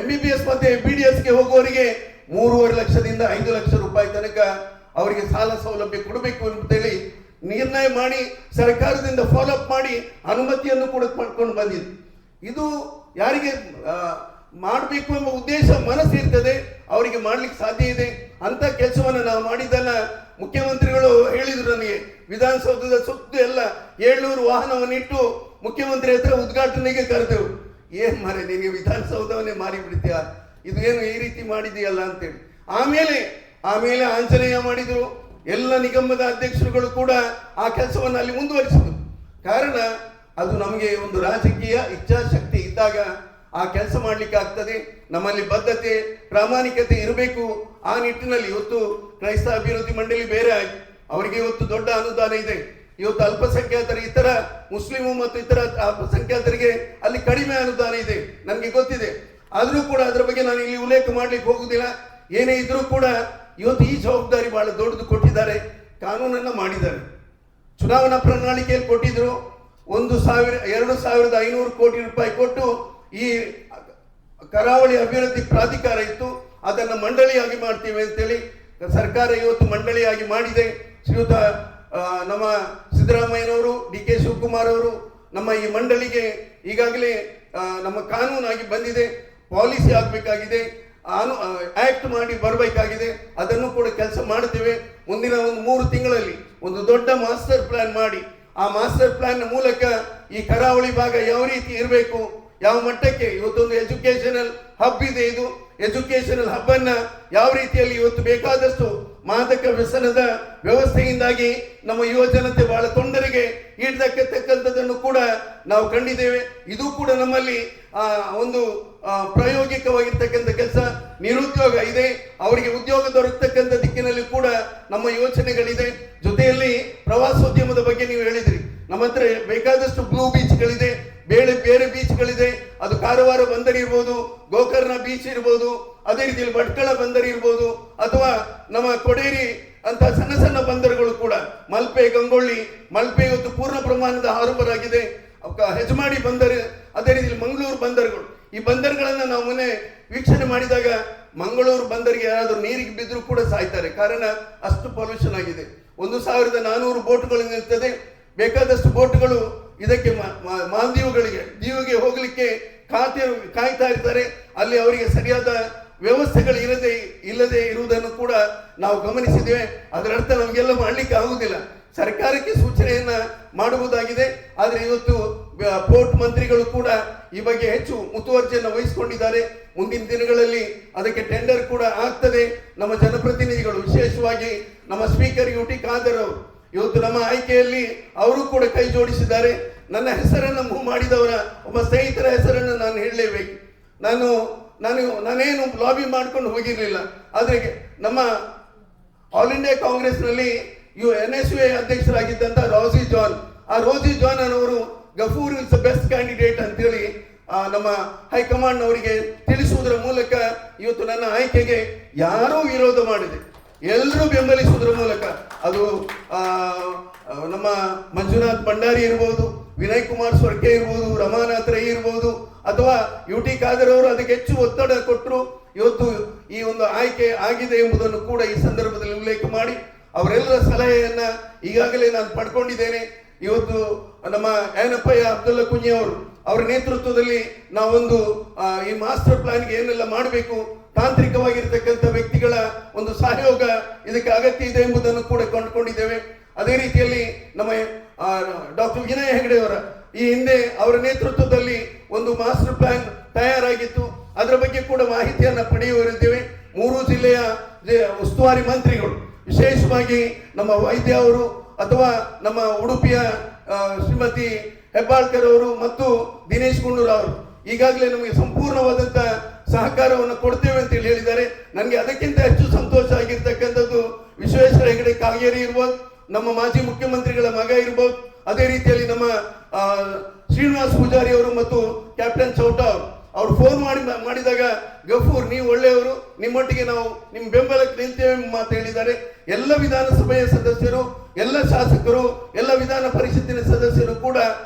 MBBS ಮತ್ತೆ BDSಗೆ ಹೋಗುವವರಿಗೆ 3.5 ಲಕ್ಷದಿಂದ 5 ಲಕ್ಷ ರೂಪಾಯಿ ತನಕ ಅವರಿಗೆ ಸಾಲ ಸೌಲಭ್ಯ ಕೊಡಬೇಕು ಅಂತೇಳಿ ನಿರ್ಣಯ ಮಾಡಿ ಸರ್ಕಾರದಿಂದ ಫಾಲೋಅಪ್ ಮಾಡಿ ಅನುಮತಿಯನ್ನು ಕೂಡ ಪಡ್ಕೊಂಡು ಬಂದಿದೆ. ಇದು ಯಾರಿಗೆ ಮಾಡಬೇಕು ಎಂಬ ಉದ್ದೇಶ ಮನಸ್ಸಿರ್ತದೆ ಅವರಿಗೆ ಮಾಡ್ಲಿಕ್ಕೆ ಸಾಧ್ಯ ಇದೆ. ಅಂತ ಕೆಲಸವನ್ನು ನಾವು ಮಾಡಿದ್ದನ್ನ ಮುಖ್ಯಮಂತ್ರಿಗಳು ಹೇಳಿದ್ರು ನನಗೆ. ವಿಧಾನಸೌಧದ ಸುತ್ತ ಎಲ್ಲ 700 ವಾಹನವನ್ನಿಟ್ಟು ಮುಖ್ಯಮಂತ್ರಿ ಹತ್ರ ಉದ್ಘಾಟನೆಗೆ ಕರೆದೆವು. ಏನ್ ಮಾರೆ ನಿನಗೆ ವಿಧಾನಸೌಧವನ್ನೇ ಮಾರಿ ಬಿಡ್ತೀಯ, ಇದು ಏನು ಈ ರೀತಿ ಮಾಡಿದೆಯಲ್ಲ ಅಂತೇಳಿ. ಆಮೇಲೆ ಆಂಜನೇಯ ಮಾಡಿದ್ರು. ಎಲ್ಲ ನಿಗಮದ ಅಧ್ಯಕ್ಷರುಗಳು ಕೂಡ ಆ ಕೆಲಸವನ್ನು ಅಲ್ಲಿ ಮುಂದುವರಿಸಿದ್ರು. ಕಾರಣ ಅದು ನಮಗೆ ಒಂದು ರಾಜಕೀಯ ಇಚ್ಛಾಶಕ್ತಿ ಇದ್ದಾಗ ಆ ಕೆಲಸ ಮಾಡ್ಲಿಕ್ಕೆ ಆಗ್ತದೆ. ನಮ್ಮಲ್ಲಿ ಬದ್ಧತೆ, ಪ್ರಾಮಾಣಿಕತೆ ಇರಬೇಕು. ಆ ನಿಟ್ಟಿನಲ್ಲಿ ಇವತ್ತು ಕ್ರೈಸ್ತ ಅಭಿವೃದ್ಧಿ ಮಂಡಳಿ ಬೇರೆ ಆಗಿ ಅವರಿಗೆ ಇವತ್ತು ದೊಡ್ಡ ಅನುದಾನ ಇದೆ. ಇವತ್ತು ಅಲ್ಪಸಂಖ್ಯಾತರ ಇತರ ಮುಸ್ಲಿಮು ಮತ್ತು ಇತರ ಅಲ್ಪಸಂಖ್ಯಾತರಿಗೆ ಅಲ್ಲಿ ಕಡಿಮೆ ಅನುದಾನ ಇದೆ, ನನಗೆ ಗೊತ್ತಿದೆ. ಆದರೂ ಕೂಡ ಅದರ ಬಗ್ಗೆ ನಾನು ಇಲ್ಲಿ ಉಲ್ಲೇಖ ಮಾಡ್ಲಿಕ್ಕೆ ಹೋಗುದಿಲ್ಲ. ಏನೇ ಇದ್ರೂ ಕೂಡ ಇವತ್ತು ಈ ಜವಾಬ್ದಾರಿ ಬಹಳ ದೊಡ್ಡದು ಕೊಟ್ಟಿದ್ದಾರೆ. ಕಾನೂನನ್ನ ಮಾಡಿದ್ದಾರೆ. ಚುನಾವಣಾ ಪ್ರಣಾಳಿಕೆಯಲ್ಲಿ ಕೊಟ್ಟಿದ್ರು 2,500 ಕೋಟಿ ರೂಪಾಯಿ ಕೊಟ್ಟು ಈ ಕರಾವಳಿ ಅಭಿವೃದ್ಧಿ ಪ್ರಾಧಿಕಾರ ಇತ್ತು, ಅದನ್ನು ಮಂಡಳಿಯಾಗಿ ಮಾಡ್ತೀವಿ ಅಂತೇಳಿ ಸರ್ಕಾರ ಇವತ್ತು ಮಂಡಳಿಯಾಗಿ ಮಾಡಿದೆ. ಶ್ರೀಯುತ ನಮ್ಮ ಸಿದ್ದರಾಮಯ್ಯನವರು, DK ಶಿವಕುಮಾರ್ ಅವರು ನಮ್ಮ ಈ ಮಂಡಳಿಗೆ ಈಗಾಗಲೇ ನಮ್ಮ ಕಾನೂನಾಗಿ ಬಂದಿದೆ, ಪಾಲಿಸಿ ಆಗಬೇಕಾಗಿದೆ, ಆಕ್ಟ್ ಮಾಡಿ ಬರಬೇಕಾಗಿದೆ. ಅದನ್ನು ಕೂಡ ಕೆಲಸ ಮಾಡ್ತೇವೆ. ಮುಂದಿನ 3 ತಿಂಗಳಲ್ಲಿ ಒಂದು ದೊಡ್ಡ ಮಾಸ್ಟರ್ ಪ್ಲಾನ್ ಮಾಡಿ ಆ ಮಾಸ್ಟರ್ ಪ್ಲಾನ್ ಮೂಲಕ ಈ ಕರಾವಳಿ ಭಾಗ ಯಾವ ರೀತಿ ಇರಬೇಕು, ಯಾವ ಮಟ್ಟಕ್ಕೆ ಇವತ್ತೊಂದು ಎಜುಕೇಶನಲ್ ಹಬ್ ಇದೆ. ಇದು ಎಜುಕೇಶನಲ್ ಹಬ್ ಅನ್ನ ಯಾವ ರೀತಿಯಲ್ಲಿ ಇವತ್ತು ಬೇಕಾದಷ್ಟು ಮಾದಕ ವ್ಯಸನದ ವ್ಯವಸ್ಥೆಯಿಂದಾಗಿ ನಮ್ಮ ಯುವ ಜನತೆ ಬಹಳ ತೊಂದರೆಗೆ ಈಡತಕ್ಕಂಥದ್ದನ್ನು ಕೂಡ ನಾವು ಕಂಡಿದ್ದೇವೆ. ಇದು ಕೂಡ ನಮ್ಮಲ್ಲಿ ಒಂದು ಪ್ರಾಯೋಗಿಕವಾಗಿರ್ತಕ್ಕಂಥ ಕೆಲಸ. ನಿರುದ್ಯೋಗ ಇದೆ, ಅವರಿಗೆ ಉದ್ಯೋಗ ದೊರಕತಕ್ಕಂಥ ದಿಕ್ಕಿನಲ್ಲಿ ಕೂಡ ನಮ್ಮ ಯೋಚನೆಗಳಿದೆ. ಜೊತೆಯಲ್ಲಿ ಪ್ರವಾಸೋದ್ಯಮದ ಬಗ್ಗೆ ನೀವು ಹೇಳಿದ್ರಿ, ನಮ್ಮ ಹತ್ರ ಬೇಕಾದಷ್ಟು ಬ್ಲೂ ಬೀಚ್ಗಳಿದೆ, ಬೇರೆ ಬೀಚ್ಗಳಿದೆ. ಅದು ಕಾರವಾರ ಬಂದರ್ ಇರ್ಬೋದು, ಗೋಕರ್ಣ ಬೀಚ್ ಇರ್ಬೋದು, ಅದೇ ರೀತಿಯಲ್ಲಿ ಭಟ್ಕಳ ಬಂದರ್ ಇರ್ಬೋದು, ಅಥವಾ ನಮ್ಮ ಕೊಡೇರಿ ಅಂತ ಸಣ್ಣ ಸಣ್ಣ ಬಂದರುಗಳು ಕೂಡ, ಮಲ್ಪೆ, ಗಂಗೊಳ್ಳಿ. ಮಲ್ಪೆ ಇವತ್ತು ಪೂರ್ಣ ಪ್ರಮಾಣದ ಹಾರ್ಬರ್ ಆಗಿದೆ. ಹೆಜಮಾಡಿ ಬಂದರು, ಅದೇ ರೀತಿಯಲ್ಲಿ ಮಂಗಳೂರು ಬಂದರುಗಳು. ಈ ಬಂದರುಗಳನ್ನ ನಾವು ಮೊನ್ನೆ ವೀಕ್ಷಣೆ ಮಾಡಿದಾಗ ಮಂಗಳೂರು ಬಂದರಿಗೆ ಯಾರಾದರೂ ನೀರಿಗೆ ಬಿದ್ದರೂ ಕೂಡ ಸಾಯ್ತಾರೆ, ಕಾರಣ ಅಷ್ಟು ಪೊಲ್ಯೂಷನ್ ಆಗಿದೆ. 1400 ಬೋಟ್ಗಳು ನಿಲ್ತದೆ, ಬೇಕಾದಷ್ಟು ಬೋಟ್ಗಳು ಇದಕ್ಕೆ ದೀವಿಗೆ ಹೋಗಲಿಕ್ಕೆ ಕಾಯ್ತಾ ಇರ್ತಾರೆ. ಅಲ್ಲಿ ಅವರಿಗೆ ಸರಿಯಾದ ವ್ಯವಸ್ಥೆಗಳು ಇಲ್ಲದೆ ಇರುವುದನ್ನು ಕೂಡ ನಾವು ಗಮನಿಸಿದ್ದೇವೆ. ಅದರ ಅರ್ಥ ನಮಗೆಲ್ಲ ಮಾಡಲಿಕ್ಕೆ ಆಗುವುದಿಲ್ಲ. ಸರ್ಕಾರಕ್ಕೆ ಸೂಚನೆಯನ್ನ ಮಾಡುವುದಾಗಿದೆ. ಆದರೆ ಇವತ್ತು ಪೋರ್ಟ್ ಮಂತ್ರಿಗಳು ಕೂಡ ಈ ಬಗ್ಗೆ ಹೆಚ್ಚು ಮುತುವರ್ಜಿಯನ್ನು ವಹಿಸಿಕೊಂಡಿದ್ದಾರೆ. ಮುಂದಿನ ದಿನಗಳಲ್ಲಿ ಅದಕ್ಕೆ ಟೆಂಡರ್ ಕೂಡ ಆಗ್ತದೆ. ನಮ್ಮ ಜನಪ್ರತಿನಿಧಿಗಳು, ವಿಶೇಷವಾಗಿ ನಮ್ಮ ಸ್ಪೀಕರ್ UT ಖಾದರ್ ಅವರು ಇವತ್ತು ನಮ್ಮ ಆಯ್ಕೆಯಲ್ಲಿ ಅವರು ಕೂಡ ಕೈ ಜೋಡಿಸಿದ್ದಾರೆ. ನನ್ನ ಹೆಸರನ್ನು ಮೂವ್ ಮಾಡಿದವರ ಒಬ್ಬ ಸ್ನೇಹಿತರ ಹೆಸರನ್ನು ನಾನು ಹೇಳಲೇಬೇಕು. ನಾನೇನು ಲಾಬಿ ಮಾಡ್ಕೊಂಡು ಹೋಗಿರಲಿಲ್ಲ. ಆದರೆ ನಮ್ಮ ಆಲ್ ಇಂಡಿಯಾ ಕಾಂಗ್ರೆಸ್ನಲ್ಲಿ NSUA ಅಧ್ಯಕ್ಷರಾಗಿದ್ದಂಥ ರೋಸಿ ಜಾನ್ ಅವರು Gafoor is the best candidate ಅಂತೇಳಿ ನಮ್ಮ ಹೈಕಮಾಂಡ್ ಅವರಿಗೆ ತಿಳಿಸುವುದರ ಮೂಲಕ ಇವತ್ತು ನನ್ನ ಆಯ್ಕೆಗೆ ಯಾರೂ ವಿರೋಧ ಮಾಡಿದೆ, ಎಲ್ಲರೂ ಬೆಂಬಲಿಸುವುದರ ಮೂಲಕ, ಅದು ನಮ್ಮ ಮಂಜುನಾಥ್ ಭಂಡಾರಿ ಇರ್ಬೋದು, ವಿನಯ್ ಕುಮಾರ್ ಸ್ವರ್ಕೆ ಇರ್ಬೋದು, ರಮಾನಾಥ್ ರೈ ಇರ್ಬೋದು, ಅಥವಾ UT ಖಾದರ್ ಅವರು ಅದಕ್ಕೆ ಹೆಚ್ಚು ಒತ್ತಡ ಕೊಟ್ಟರು. ಇವತ್ತು ಈ ಒಂದು ಆಯ್ಕೆ ಆಗಿದೆ ಎಂಬುದನ್ನು ಕೂಡ ಈ ಸಂದರ್ಭದಲ್ಲಿ ಉಲ್ಲೇಖ ಮಾಡಿ, ಅವರೆಲ್ಲರ ಸಲಹೆಯನ್ನ ಈಗಾಗಲೇ ನಾನು ಪಡ್ಕೊಂಡಿದ್ದೇನೆ. ಇವತ್ತು ನಮ್ಮ ಏನಪ್ಪಯ್ಯ ಅಬ್ದುಲ್ಲಾ ಕುಂಜಿ ಅವರ ನೇತೃತ್ವದಲ್ಲಿ ನಾವೊಂದು ಈ ಮಾಸ್ಟರ್ ಪ್ಲಾನ್ಗೆ ಏನೆಲ್ಲ ಮಾಡಬೇಕು, ತಾಂತ್ರಿಕವಾಗಿರ್ತಕ್ಕಂಥ ವ್ಯಕ್ತಿಗಳ ಒಂದು ಸಹಯೋಗ ಇದಕ್ಕೆ ಅಗತ್ಯ ಇದೆ ಎಂಬುದನ್ನು ಕೂಡ ಕಂಡುಕೊಂಡಿದ್ದೇವೆ. ಅದೇ ರೀತಿಯಲ್ಲಿ ನಮ್ಮ ಡಾಕ್ಟರ್ ವಿನಯ್ ಹೆಗಡೆ ಈ ಹಿಂದೆ ಅವರ ನೇತೃತ್ವದಲ್ಲಿ ಒಂದು ಮಾಸ್ಟರ್ ಪ್ಲಾನ್ ತಯಾರಾಗಿತ್ತು. ಅದರ ಬಗ್ಗೆ ಕೂಡ ಮಾಹಿತಿಯನ್ನು ಪಡೆಯುವರಿದ್ದೇವೆ. 3 ಜಿಲ್ಲೆಯ ಉಸ್ತುವಾರಿ ಮಂತ್ರಿಗಳು, ವಿಶೇಷವಾಗಿ ನಮ್ಮ ವೈದ್ಯ ಅವರು ಅಥವಾ ನಮ್ಮ ಉಡುಪಿಯ ಶ್ರೀಮತಿ ಹೆಬ್ಬಾಳ್ಕರ್ ಅವರು ಮತ್ತು ದಿನೇಶ್ ಗುಂಡೂರಾವ್ ಅವರು ಈಗಾಗಲೇ ನಮಗೆ ಸಂಪೂರ್ಣವಾದಂಥ ಸಹಕಾರವನ್ನು ಕೊಡ್ತೇವೆ ಅಂತ ಹೇಳಿದ್ದಾರೆ. ನನಗೆ ಅದಕ್ಕಿಂತ ಹೆಚ್ಚು ಸಂತೋಷ ಆಗಿರ್ತಕ್ಕಂಥದ್ದು ವಿಶ್ವೇಶ್ವರ ಹೆಗಡೆ ಕಾಗೇರಿ ಇರ್ಬೋದು, ನಮ್ಮ ಮಾಜಿ ಮುಖ್ಯಮಂತ್ರಿಗಳ ಮಗ ಇರ್ಬೋದು, ಅದೇ ರೀತಿಯಲ್ಲಿ ನಮ್ಮ ಶ್ರೀನಿವಾಸ್ ಪೂಜಾರಿ ಅವರು ಮತ್ತು ಕ್ಯಾಪ್ಟನ್ ಚೌಟಾ ಅವರು ಫೋನ್ ಮಾಡಿದಾಗ ಗಫೂರ್ ನೀವು ಒಳ್ಳೆಯವರು, ನಿಮ್ಮೊಟ್ಟಿಗೆ ನಾವು ನಿಮ್ಮ ಬೆಂಬಲಕ್ಕೆ ನಿಲ್ತೇವೆ ಮಾತು ಹೇಳಿದ್ದಾರೆ. ಎಲ್ಲ ವಿಧಾನಸಭೆಯ ಸದಸ್ಯರು, ಎಲ್ಲ ಶಾಸಕರು, ಎಲ್ಲ ವಿಧಾನ ಪರಿಷತ್ತಿನ ಸದಸ್ಯರು ಕೂಡ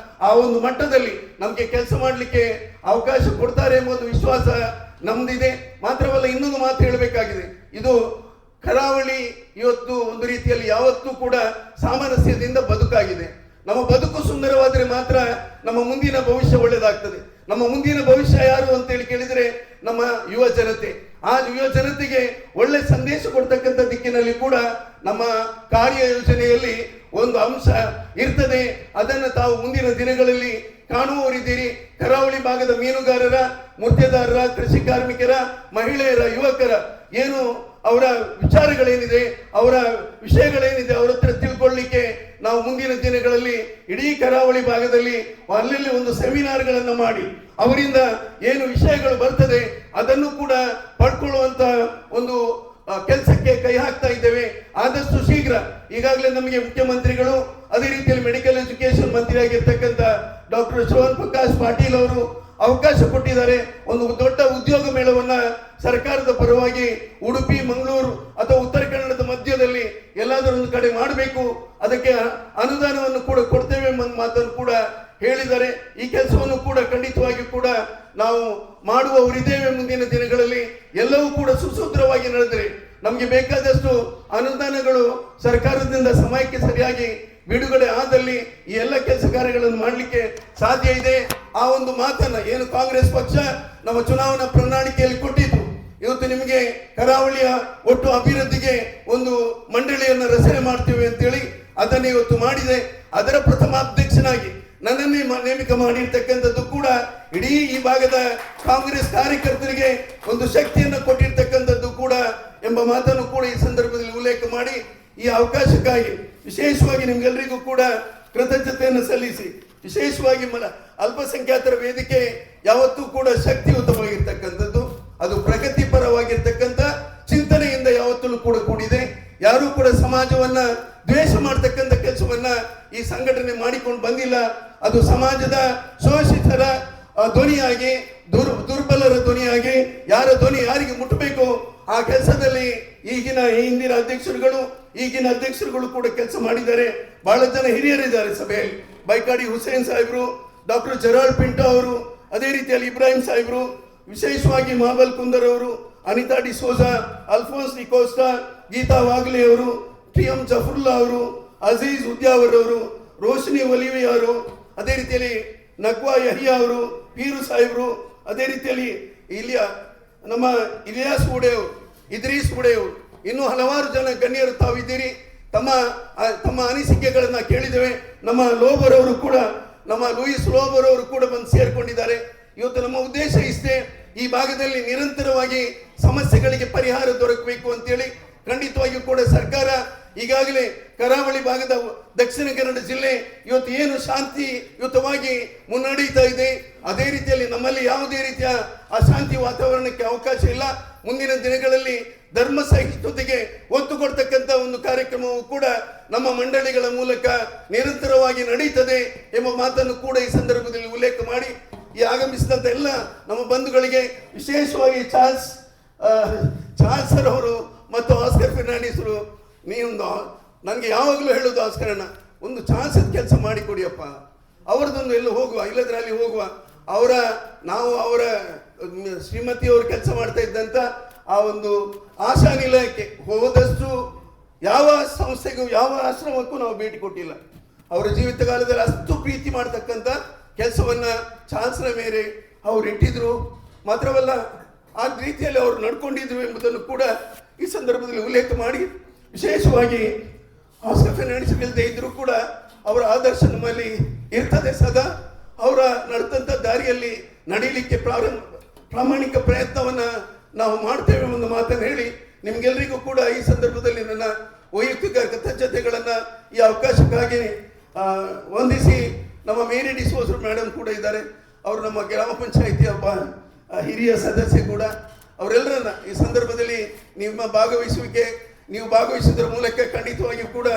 ಆ ಒಂದು ಮಟ್ಟದಲ್ಲಿ ನಮಗೆ ಕೆಲಸ ಮಾಡಲಿಕ್ಕೆ ಅವಕಾಶ ಕೊಡ್ತಾರೆ ಎಂಬುದು ವಿಶ್ವಾಸ ನಮ್ದಿದೆ. ಮಾತ್ರವಲ್ಲ, ಇನ್ನೊಂದು ಮಾತು ಹೇಳಬೇಕಾಗಿದೆ. ಇದು ಕರಾವಳಿ ಇವತ್ತು ಒಂದು ರೀತಿಯಲ್ಲಿ ಯಾವತ್ತೂ ಕೂಡ ಸಾಮರಸ್ಯದಿಂದ ಬದುಕಾಗಿದೆ. ನಮ್ಮ ಬದುಕು ಸುಂದರವಾದರೆ ಮಾತ್ರ ನಮ್ಮ ಮುಂದಿನ ಭವಿಷ್ಯ ಒಳ್ಳೆಯದಾಗ್ತದೆ. ನಮ್ಮ ಮುಂದಿನ ಭವಿಷ್ಯ ಯಾರು ಅಂತೇಳಿ ಕೇಳಿದರೆ ನಮ್ಮ ಯುವ ಜನತೆ. ಆ ಯುವ ಜನತೆಗೆ ಒಳ್ಳೆ ಸಂದೇಶ ಕೊಡ್ತಕ್ಕಂಥ ದಿಕ್ಕಿನಲ್ಲಿ ಕೂಡ ನಮ್ಮ ಕಾರ್ಯ ಯೋಜನೆಯಲ್ಲಿ ಒಂದು ಅಂಶ ಇರ್ತದೆ. ಅದನ್ನು ತಾವು ಮುಂದಿನ ದಿನಗಳಲ್ಲಿ ಕಾಣುವವರಿದ್ದೀರಿ. ಕರಾವಳಿ ಭಾಗದ ಮೀನುಗಾರರ, ಮುರ್ತೆದಾರರ, ಕೃಷಿ ಕಾರ್ಮಿಕರ, ಮಹಿಳೆಯರ, ಯುವಕರ ಏನು ಅವರ ವಿಚಾರಗಳೇನಿದೆ, ಅವರ ವಿಷಯಗಳೇನಿದೆ, ಅವರ ಹತ್ರ ತಿಳ್ಕೊಳ್ಳಿಕ್ಕೆ ನಾವು ಮುಂದಿನ ದಿನಗಳಲ್ಲಿ ಇಡೀ ಕರಾವಳಿ ಭಾಗದಲ್ಲಿ ಅಲ್ಲಲ್ಲಿ ಒಂದು ಸೆಮಿನಾರ್ಗಳನ್ನು ಮಾಡಿ ಅವರಿಂದ ಏನು ವಿಷಯಗಳು ಬರ್ತದೆ ಅದನ್ನು ಕೂಡ ಪಡ್ಕೊಳ್ಳುವಂತ ಒಂದು ಕೆಲಸಕ್ಕೆ ಕೈ ಹಾಕ್ತಾ ಇದ್ದೇವೆ. ಆದಷ್ಟು ಶೀಘ್ರ ಈಗಾಗಲೇ ನಮಗೆ ಮುಖ್ಯಮಂತ್ರಿಗಳು, ಅದೇ ರೀತಿಯಲ್ಲಿ ಮೆಡಿಕಲ್ ಎಜುಕೇಶನ್ ಮಂತ್ರಿ ಆಗಿರ್ತಕ್ಕಂಥ ಡಾಕ್ಟರ್ ಶ್ರವಣ್ ಪ್ರಕಾಶ್ ಪಾಟೀಲ್ ಅವರು ಅವಕಾಶ ಕೊಟ್ಟಿದ್ದಾರೆ. ಒಂದು ದೊಡ್ಡ ಉದ್ಯೋಗ ಮೇಳವನ್ನ ಸರ್ಕಾರದ ಪರವಾಗಿ ಉಡುಪಿ, ಮಂಗಳೂರು ಅಥವಾ ಉತ್ತರ ಕನ್ನಡದ ಮಧ್ಯದಲ್ಲಿ ಎಲ್ಲಾದರೂ ಒಂದು ಕಡೆ ಮಾಡಬೇಕು, ಅದಕ್ಕೆ ಅನುದಾನವನ್ನು ಕೂಡ ಕೊಡ್ತೇವೆ ಎಂಬ ಮಾತನ್ನು ಕೂಡ ಹೇಳಿದ್ದಾರೆ. ಈ ಕೆಲಸವನ್ನು ಕೂಡ ಖಂಡಿತವಾಗಿ ಕೂಡ ನಾವು ಮಾಡುವವರಿದ್ದೇವೆ. ಮುಂದಿನ ದಿನಗಳಲ್ಲಿ ಎಲ್ಲವೂ ಕೂಡ ಸುಸೂತ್ರವಾಗಿ ನಡೆದರೆ ನಮಗೆ ಬೇಕಾದಷ್ಟು ಅನುದಾನಗಳು ಸರ್ಕಾರದಿಂದ ಸಮಯಕ್ಕೆ ಸರಿಯಾಗಿ ಬಿಡುಗಡೆ ಆದಲ್ಲಿ ಈ ಎಲ್ಲ ಕೆಲಸ ಕಾರ್ಯಗಳನ್ನು ಮಾಡಲಿಕ್ಕೆ ಸಾಧ್ಯ ಇದೆ. ಆ ಒಂದು ಮಾತನ್ನ ಏನು ಕಾಂಗ್ರೆಸ್ ಪಕ್ಷ ನಮ್ಮ ಚುನಾವಣಾ ಪ್ರಣಾಳಿಕೆಯಲ್ಲಿ ಕೊಟ್ಟಿತ್ತು, ಇವತ್ತು ನಿಮಗೆ ಕರಾವಳಿಯ ಒಟ್ಟು ಅಭಿವೃದ್ಧಿಗೆ ಒಂದು ಮಂಡಳಿಯನ್ನು ರಚನೆ ಮಾಡ್ತೀವಿ ಅಂತೇಳಿ ಅದನ್ನು ಇವತ್ತು ಮಾಡಿದೆ. ಅದರ ಪ್ರಥಮ ಅಧ್ಯಕ್ಷನಾಗಿ ನನ್ನನ್ನು ನನ್ನನ್ನೇ ನೇಮಕ ಮಾಡಿರ್ತಕ್ಕಂಥದ್ದು ಕೂಡ ಇಡೀ ಈ ಭಾಗದ ಕಾಂಗ್ರೆಸ್ ಕಾರ್ಯಕರ್ತರಿಗೆ ಒಂದು ಶಕ್ತಿಯನ್ನು ಕೊಟ್ಟಿರ್ತಕ್ಕಂಥದ್ದು ಕೂಡ ಎಂಬ ಮಾತನ್ನು ಕೂಡ ಈ ಸಂದರ್ಭದಲ್ಲಿ ಉಲ್ಲೇಖ ಮಾಡಿ ಈ ಅವಕಾಶಕ್ಕಾಗಿ ವಿಶೇಷವಾಗಿ ನಿಮ್ಗೆಲ್ಲರಿಗೂ ಕೂಡ ಕೃತಜ್ಞತೆಯನ್ನು ಸಲ್ಲಿಸಿ, ವಿಶೇಷವಾಗಿ ಅಲ್ಪಸಂಖ್ಯಾತರ ವೇದಿಕೆ ಯಾವತ್ತೂ ಕೂಡ ಶಕ್ತಿಯುತವಾಗಿರ್ತಕ್ಕಂಥದ್ದು, ಅದು ಪ್ರಗತಿಪರವಾಗಿರ್ತಕ್ಕಂಥ ಚಿಂತನೆಯಿಂದ ಯಾವತ್ತೂ ಕೂಡ ಕೂಡಿದೆ. ಯಾರೂ ಕೂಡ ಸಮಾಜವನ್ನ ದ್ವೇಷ ಮಾಡತಕ್ಕಂಥ ಕೆಲಸವನ್ನ ಈ ಸಂಘಟನೆ ಮಾಡಿಕೊಂಡು ಬಂದಿಲ್ಲ. ಅದು ಸಮಾಜದ ಶೋಷಿತರ ಧ್ವನಿಯಾಗಿ, ದುರ್ಬಲರ ಧ್ವನಿಯಾಗಿ, ಯಾರ ಧ್ವನಿ ಯಾರಿಗೆ ಮುಟ್ಟಬೇಕು ಆ ಕೆಲಸದಲ್ಲಿ ಹಿಂದಿನ ಅಧ್ಯಕ್ಷರುಗಳು ಕೂಡ ಕೆಲಸ ಮಾಡಿದ್ದಾರೆ. ಬಹಳ ಜನ ಹಿರಿಯರಿದ್ದಾರೆ ಸಭೆಯಲ್ಲಿ. ಬೈಕಾಡಿ ಹುಸೇನ್ ಸಾಹೇಬರು, ಡಾಕ್ಟರ್ ಜೆರಾಲ್ಡ್ ಪಿಂಟೋ ಅವರು, ಅದೇ ರೀತಿಯಲ್ಲಿ ಇಬ್ರಾಹಿಂ ಸಾಹೇಬರು, ವಿಶೇಷವಾಗಿ ಮಹಾಬಲ್ ಕುಂದರ್ ಅವರು, ಅನಿತಾ ಡಿಸೋಜಾ, ಅಲ್ಫೋನ್ಸ್ ಡಿಕೋಸ್ಟಾ, ಗೀತಾ ವಾಗ್ಲೆ ಅವರು, ಟಿ.ಎಂ. ಜಫರುಲ್ಲಾ ಅವರು, ಅಜೀಜ್ ಉದ್ಯಾವರ್ ಅವರು, ರೋಶನಿ ಒಲಿವಿ ಅವರು, ಅದೇ ರೀತಿಯಲ್ಲಿ ನಗ್ವಾ ಯಹಿಯಾ ಅವರು, ಪೀರು ಸಾಹೇಬರು, ಅದೇ ರೀತಿಯಲ್ಲಿ ಇಲ್ಲಿಯ ನಮ್ಮ ಇಲಿಯಾಸ್ ಉಡೇವ್, ಇದ್ರೀಸ್ ಉಡೇವ್, ಇನ್ನೂ ಹಲವಾರು ಜನ ಗಣ್ಯರು ತಾವಿದ್ದೀರಿ. ತಮ್ಮ ಅನಿಸಿಕೆಗಳನ್ನ ಕೇಳಿದ್ದೇವೆ. ನಮ್ಮ ಲೂಯಿಸ್ ಲೋಬರ್ ಅವರು ಕೂಡ ಬಂದು ಸೇರ್ಕೊಂಡಿದ್ದಾರೆ. ಇವತ್ತು ನಮ್ಮ ಉದ್ದೇಶ ಇಷ್ಟೇ, ಈ ಭಾಗದಲ್ಲಿ ನಿರಂತರವಾಗಿ ಸಮಸ್ಯೆಗಳಿಗೆ ಪರಿಹಾರ ದೊರಕಬೇಕು ಅಂತೇಳಿ. ಖಂಡಿತವಾಗಿಯೂ ಕೂಡ ಸರ್ಕಾರ ಈಗಾಗಲೇ ಕರಾವಳಿ ಭಾಗದ ದಕ್ಷಿಣ ಕನ್ನಡ ಜಿಲ್ಲೆ ಇವತ್ತು ಏನು ಶಾಂತಿಯುತವಾಗಿ ಮುನ್ನಡೀತಾ ಇದೆ, ಅದೇ ರೀತಿಯಲ್ಲಿ ನಮ್ಮಲ್ಲಿ ಯಾವುದೇ ರೀತಿಯ ಅಶಾಂತಿ ವಾತಾವರಣಕ್ಕೆ ಅವಕಾಶ ಇಲ್ಲ. ಮುಂದಿನ ದಿನಗಳಲ್ಲಿ ಧರ್ಮ ಸಹಿಷ್ಣುತೆಗೆ ಒತ್ತು ಕೊಡ್ತಕ್ಕಂಥ ಒಂದು ಕಾರ್ಯಕ್ರಮವು ಕೂಡ ನಮ್ಮ ಮಂಡಳಿಗಳ ಮೂಲಕ ನಿರಂತರವಾಗಿ ನಡೀತದೆ ಎಂಬ ಮಾತನ್ನು ಕೂಡ ಈ ಸಂದರ್ಭದಲ್ಲಿ ಉಲ್ಲೇಖ ಮಾಡಿ, ಈ ಆಗಮಿಸಿದಂಥ ಎಲ್ಲ ನಮ್ಮ ಬಂಧುಗಳಿಗೆ, ವಿಶೇಷವಾಗಿ ಚಾರ್ಲ್ಸ್ ಸರ್ ಅವರು ಮತ್ತು ಆಸ್ಕರ್ ಫೆರ್ನಾಂಡಿಸರು, ನನಗೆ ಯಾವಾಗಲೂ ಹೇಳೋದು ಆಸ್ಕರಣ್ಣ, ಒಂದು ಚಾನ್ಸದ ಕೆಲಸ ಮಾಡಿಕೊಡಿಯಪ್ಪ, ಅವರದೊಂದು ಎಲ್ಲ ಹೋಗುವ, ಇಲ್ಲದ್ರೆ ಅಲ್ಲಿ ಹೋಗುವ. ಅವರ ಶ್ರೀಮತಿಯವರು ಕೆಲಸ ಮಾಡ್ತಾ ಇದ್ದಂಥ ಆ ಒಂದು ಆಶಾ ನಿಲಯಕ್ಕೆ ಹೋದಷ್ಟು ಯಾವ ಸಂಸ್ಥೆಗೂ ಯಾವ ಆಶ್ರಮಕ್ಕೂ ನಾವು ಭೇಟಿ ಕೊಟ್ಟಿಲ್ಲ. ಅವರ ಜೀವಿತ ಕಾಲದಲ್ಲಿ ಅಷ್ಟು ಪ್ರೀತಿ ಮಾಡ್ತಕ್ಕಂಥ ಕೆಲಸವನ್ನ ಚಾನ್ಸ್ನ ಮೇಲೆ ಅವರು ಇಟ್ಟಿದ್ರು. ಮಾತ್ರವಲ್ಲ, ಆ ರೀತಿಯಲ್ಲಿ ಅವರು ನಡ್ಕೊಂಡಿದ್ರು ಎಂಬುದನ್ನು ಕೂಡ ಈ ಸಂದರ್ಭದಲ್ಲಿ ಉಲ್ಲೇಖ ಮಾಡಿ, ವಿಶೇಷವಾಗಿ ಆಸ್ಕರ್ ಫೆರ್ನಾಂಡಿಸ್ ಇಲ್ಲದೆ ಇದ್ರೂ ಕೂಡ ಅವರ ಆದರ್ಶ ನಮ್ಮಲ್ಲಿ ಇರ್ತದೆ ಸದಾ. ಅವರ ನಡೆದಂಥ ದಾರಿಯಲ್ಲಿ ನಡೀಲಿಕ್ಕೆ ಪ್ರಾಮಾಣಿಕ ಪ್ರಯತ್ನವನ್ನ ನಾವು ಮಾಡ್ತೇವೆ ಒಂದು ಮಾತನ್ನು ಹೇಳಿ, ನಿಮ್ಗೆಲ್ರಿಗೂ ಕೂಡ ಈ ಸಂದರ್ಭದಲ್ಲಿ ನನ್ನ ವೈಯಕ್ತಿಕ ಕೃತಜ್ಞತೆಗಳನ್ನ ಈ ಅವಕಾಶಕ್ಕಾಗಿ ವಂದಿಸಿ, ನಮ್ಮ ಮೇರಿ ಡಿಸೋಜ್ ಮೇಡಮ್ ಕೂಡ ಇದ್ದಾರೆ. ಅವರು ನಮ್ಮ ಗ್ರಾಮ ಪಂಚಾಯಿತಿಯ ಹಿರಿಯ ಸದಸ್ಯೆ ಕೂಡ. ಅವರೆಲ್ಲರನ್ನ ಈ ಸಂದರ್ಭದಲ್ಲಿ ನೀವು ಭಾಗವಹಿಸಿದ್ರ ಮೂಲಕ ಖಂಡಿತವಾಗಿಯೂ ಕೂಡ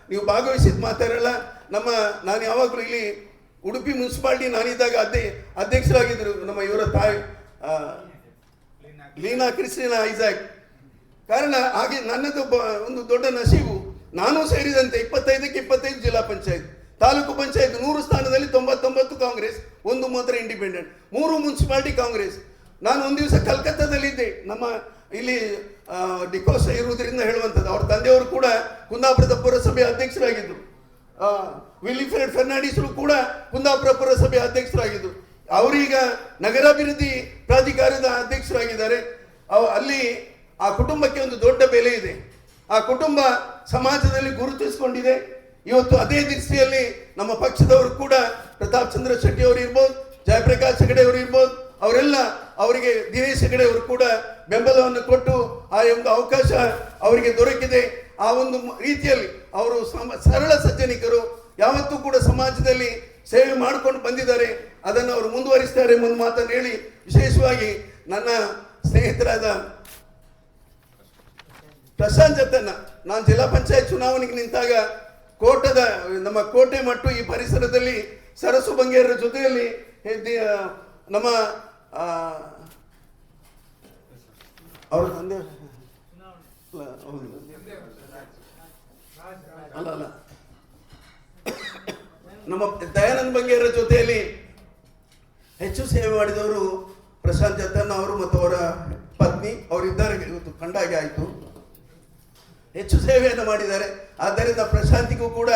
ನೀವು ಭಾಗವಹಿಸಿದ ಮಾತಾಡಲ್ಲ. ನಾನು ಯಾವಾಗಲೂ ಇಲ್ಲಿ ಉಡುಪಿ ಮುನ್ಸಿಪಾಲಿಟಿ ನಾನಿದ್ದಾಗ ಅಧ್ಯಕ್ಷರಾಗಿದ್ದರು ನಮ್ಮ ಇವರ ತಾಯಿ ಲೀನಾ ಕ್ರಿಸ್ಟಿನಾ ಐಸಾಕ್. ಕಾರಣ ಹಾಗೆ ನನ್ನದು ಒಂದು ದೊಡ್ಡ ನಸೀಬು, ನಾನು ಸೇರಿದಂತೆ 25ಕ್ಕೆ 25 ಜಿಲ್ಲಾ ಪಂಚಾಯತ್, ತಾಲೂಕು ಪಂಚಾಯತ್ 100 ಸ್ಥಾನದಲ್ಲಿ 99 ಕಾಂಗ್ರೆಸ್, 1 ಮಾತ್ರ ಇಂಡಿಪೆಂಡೆಂಟ್, 3 ಮುನ್ಸಿಪಾಲಿಟಿ ಕಾಂಗ್ರೆಸ್. ನಾನು ಒಂದು ದಿವಸ ಕಲ್ಕತ್ತಾದಲ್ಲಿದ್ದೆ. ನಮ್ಮ ಇಲ್ಲಿ ಡಿಕೋಸ ಇರುವುದರಿಂದ ಹೇಳುವಂಥದ್ದು, ಅವ್ರ ತಂದೆಯವರು ಕೂಡ ಕುಂದಾಪುರದ ಪುರಸಭೆ ಅಧ್ಯಕ್ಷರಾಗಿದ್ದರು. ವಿಲಿಫ್ರೆಡ್ ಫೆರ್ನಾಂಡಿಸರು ಕೂಡ ಕುಂದಾಪುರ ಪುರಸಭೆ ಅಧ್ಯಕ್ಷರಾಗಿದ್ದರು. ಅವರೀಗ ನಗರಾಭಿವೃದ್ಧಿ ಪ್ರಾಧಿಕಾರದ ಅಧ್ಯಕ್ಷರಾಗಿದ್ದಾರೆ. ಅಲ್ಲಿ ಆ ಕುಟುಂಬಕ್ಕೆ ಒಂದು ದೊಡ್ಡ ಬೆಲೆ ಇದೆ. ಆ ಕುಟುಂಬ ಸಮಾಜದಲ್ಲಿ ಗುರುತಿಸಿಕೊಂಡಿದೆ. ಇವತ್ತು ಅದೇ ದೃಷ್ಟಿಯಲ್ಲಿ ನಮ್ಮ ಪಕ್ಷದವರು ಕೂಡ ಪ್ರತಾಪ್ ಚಂದ್ರ ಶೆಟ್ಟಿ ಅವರು ಇರ್ಬೋದು, ಜಯಪ್ರಕಾಶ್ ಹೆಗಡೆ ಅವರು ಇರ್ಬೋದು, ಅವರಿಗೆ ದಿನೇಶ್ ಹೆಗಡೆ ಅವರು ಕೂಡ ಬೆಂಬಲವನ್ನು ಕೊಟ್ಟು ಆ ಒಂದು ಅವಕಾಶ ಅವರಿಗೆ ದೊರಕಿದೆ. ಆ ಒಂದು ರೀತಿಯಲ್ಲಿ ಅವರು ಸರಳ ಸಜ್ಜನಿಕರು, ಯಾವತ್ತೂ ಕೂಡ ಸಮಾಜದಲ್ಲಿ ಸೇವೆ ಮಾಡಿಕೊಂಡು ಬಂದಿದ್ದಾರೆ. ಅದನ್ನು ಅವರು ಮುಂದುವರಿಸ್ತಾರೆ ಎಂಬ ಮಾತನ್ನು ಹೇಳಿ, ವಿಶೇಷವಾಗಿ ನನ್ನ ಸ್ನೇಹಿತರಾದ ಪ್ರಶಾಂತ್ ಜತನ್ನ, ನಾನು ಜಿಲ್ಲಾ ಪಂಚಾಯತ್ ಚುನಾವಣೆಗೆ ನಿಂತಾಗ ನಮ್ಮ ಕೋಟೆ ಮಟ್ಟು ಈ ಪರಿಸರದಲ್ಲಿ ಸರಸು ಬಂಗೇರರ ಜೊತೆಯಲ್ಲಿ ನಮ್ಮ ಅವರ ತಂದೆ ಅಲ್ಲ ನಮ್ಮ ದಯಾನಂದ ಬಂಗೇರರ ಜೊತೆಯಲ್ಲಿ ಹೆಚ್ಚು ಸೇವೆ ಮಾಡಿದವರು ಪ್ರಶಾಂತ್ ಜತನ್ನ ಅವರು ಮತ್ತು ಅವರ ಪತ್ನಿ ಅವರಿದ್ದಾರೆ. ಇವತ್ತು ಕಂಡಾಗೆ ಆಯಿತು, ಹೆಚ್ಚು ಸೇವೆಯನ್ನು ಮಾಡಿದ್ದಾರೆ. ಆದ್ದರಿಂದ ಪ್ರಶಾಂತಿಗೂ ಕೂಡ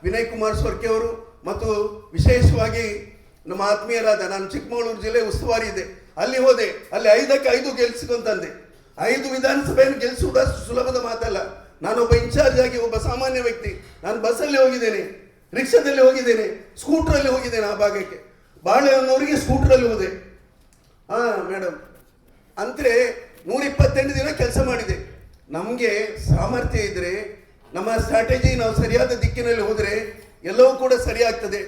ವಿನಯ್ ಕುಮಾರ್ ಸ್ವರ್ಕೆ ಅವರು ಮತ್ತು ವಿಶೇಷವಾಗಿ ನಮ್ಮ ಆತ್ಮೀಯರಾದ, ನಾನು ಚಿಕ್ಕಮಗಳೂರು ಜಿಲ್ಲೆ ಉಸ್ತುವಾರಿ ಇದೆ, ಅಲ್ಲಿ ಹೋದೆ. ಅಲ್ಲಿ 5ಕ್ಕೆ 5 ಗೆಲ್ಸಿಕೊಂತಂದೆ. 5 ವಿಧಾನಸಭೆಯನ್ನು ಗೆಲ್ಲಿಸುವುದಷ್ಟು ಸುಲಭದ ಮಾತಲ್ಲ. ನಾನೊಬ್ಬ ಇನ್ಚಾರ್ಜ್ ಆಗಿ ಒಬ್ಬ ಸಾಮಾನ್ಯ ವ್ಯಕ್ತಿ, ನಾನು ಬಸ್ಸಲ್ಲಿ ಹೋಗಿದ್ದೇನೆ. ರಿಕ್ಷಾದಲ್ಲಿ ಹೋಗಿದ್ದೇನೆ, ಸ್ಕೂಟ್ರಲ್ಲಿ ಹೋಗಿದ್ದೇನೆ ಆ ಭಾಗಕ್ಕೆ. ಬಾಳೆಹೊನ್ನೂರಿಗೆ ಸ್ಕೂಟ್ರಲ್ಲಿ ಹೋದೆ. ಮೇಡಮ್ ಅಂದರೆ 128 ದಿನ ಕೆಲಸ ಮಾಡಿದೆ. ನಮಗೆ ಸಾಮರ್ಥ್ಯ ಇದ್ದರೆ, ನಮ್ಮ ಸ್ಟ್ರಾಟಜಿ ನಾವು ಸರಿಯಾದ ದಿಕ್ಕಿನಲ್ಲಿ ಹೋದರೆ ಎಲ್ಲವೂ ಕೂಡ ಸರಿಯಾಗ್ತದೆ.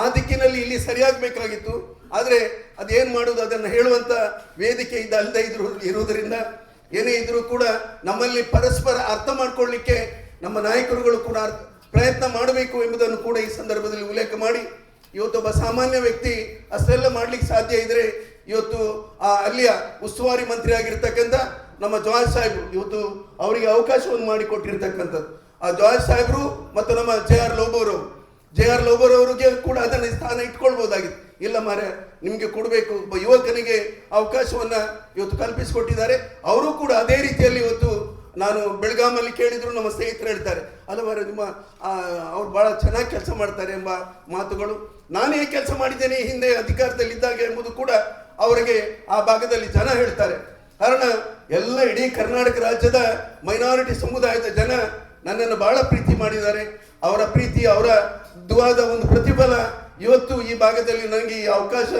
ಆ ದಿಕ್ಕಿನಲ್ಲಿ ಇಲ್ಲಿ ಸರಿಯಾಗಬೇಕಾಗಿತ್ತು. ಆದರೆ ಅದೇನು ಮಾಡೋದು, ಅದನ್ನು ಹೇಳುವಂಥ ವೇದಿಕೆ ಅಲ್ಲದೆ ಇರುವುದರಿಂದ ಏನೇ ಇದ್ರೂ ಕೂಡ ನಮ್ಮಲ್ಲಿ ಪರಸ್ಪರ ಅರ್ಥ ಮಾಡ್ಕೊಳ್ಳಿಕ್ಕೆ ನಮ್ಮ ನಾಯಕರುಗಳು ಕೂಡ ಪ್ರಯತ್ನ ಮಾಡಬೇಕು ಎಂಬುದನ್ನು ಕೂಡ ಈ ಸಂದರ್ಭದಲ್ಲಿ ಉಲ್ಲೇಖ ಮಾಡಿ, ಇವತ್ತೊಬ್ಬ ಸಾಮಾನ್ಯ ವ್ಯಕ್ತಿ ಅಷ್ಟೆಲ್ಲ ಮಾಡ್ಲಿಕ್ಕೆ ಸಾಧ್ಯ ಇದ್ರೆ ಇವತ್ತು ಅಲ್ಲಿಯ ಉಸ್ತುವಾರಿ ಮಂತ್ರಿ ಆಗಿರ್ತಕ್ಕಂಥ ನಮ್ಮ ಜಾರ್ಜ್ ಸಾಹೇಬ್ರು ಇವತ್ತು ಅವರಿಗೆ ಅವಕಾಶವನ್ನು ಮಾಡಿಕೊಟ್ಟಿರ್ತಕ್ಕಂಥದ್ದು. ಆ ಜಾರ್ಜ್ ಸಾಹೇಬ್ರು ಮತ್ತು ನಮ್ಮ JR ಲೋಬೋರ್ ಅವರಿಗೆ ಕೂಡ ಅದನ್ನ ಸ್ಥಾನ ಇಟ್ಕೊಳ್ಬಹುದಾಗಿತ್ತು. ಇಲ್ಲ ಮಾರ್ರೆ, ನಿಮಗೆ ಕೊಡಬೇಕು, ಒಬ್ಬ ಯುವಕನಿಗೆ ಅವಕಾಶವನ್ನ ಇವತ್ತು ಕಲ್ಪಿಸಿಕೊಟ್ಟಿದ್ದಾರೆ. ಅವರು ಕೂಡ ಅದೇ ರೀತಿಯಲ್ಲಿ ಇವತ್ತು ನಾನು ಬೆಳಗಾಮಲ್ಲಿ ಕೇಳಿದ್ರು ನಮ್ಮ ಸ್ನೇಹಿತರು ಹೇಳ್ತಾರೆ, ಅಲ್ಲ ಮಾರ್ರೆ ನಿಮ್ಮ ಅವ್ರು ಬಹಳ ಚೆನ್ನಾಗಿ ಕೆಲಸ ಮಾಡ್ತಾರೆ ಎಂಬ ಮಾತುಗಳು. ನಾನೇ ಕೆಲಸ ಮಾಡಿದ್ದೇನೆ ಹಿಂದೆ ಅಧಿಕಾರದಲ್ಲಿದ್ದಾಗ ಎಂಬುದು ಕೂಡ ಅವರಿಗೆ ಆ ಭಾಗದಲ್ಲಿ ಜನ ಹೇಳ್ತಾರೆ. ಕಾರಣ ಎಲ್ಲ ಇಡೀ ಕರ್ನಾಟಕ ರಾಜ್ಯದ ಮೈನಾರಿಟಿ ಸಮುದಾಯದ ಜನ ನನ್ನನ್ನು ಬಹಳ ಪ್ರೀತಿ ಮಾಡಿದ್ದಾರೆ. ಅವರ ಪ್ರೀತಿ, ಅವರ ದುವಾದ ಒಂದು ಪ್ರತಿಫಲ ಇವತ್ತು ಈ ಭಾಗದಲ್ಲಿ ನನಗೆ ಈ ಅವಕಾಶ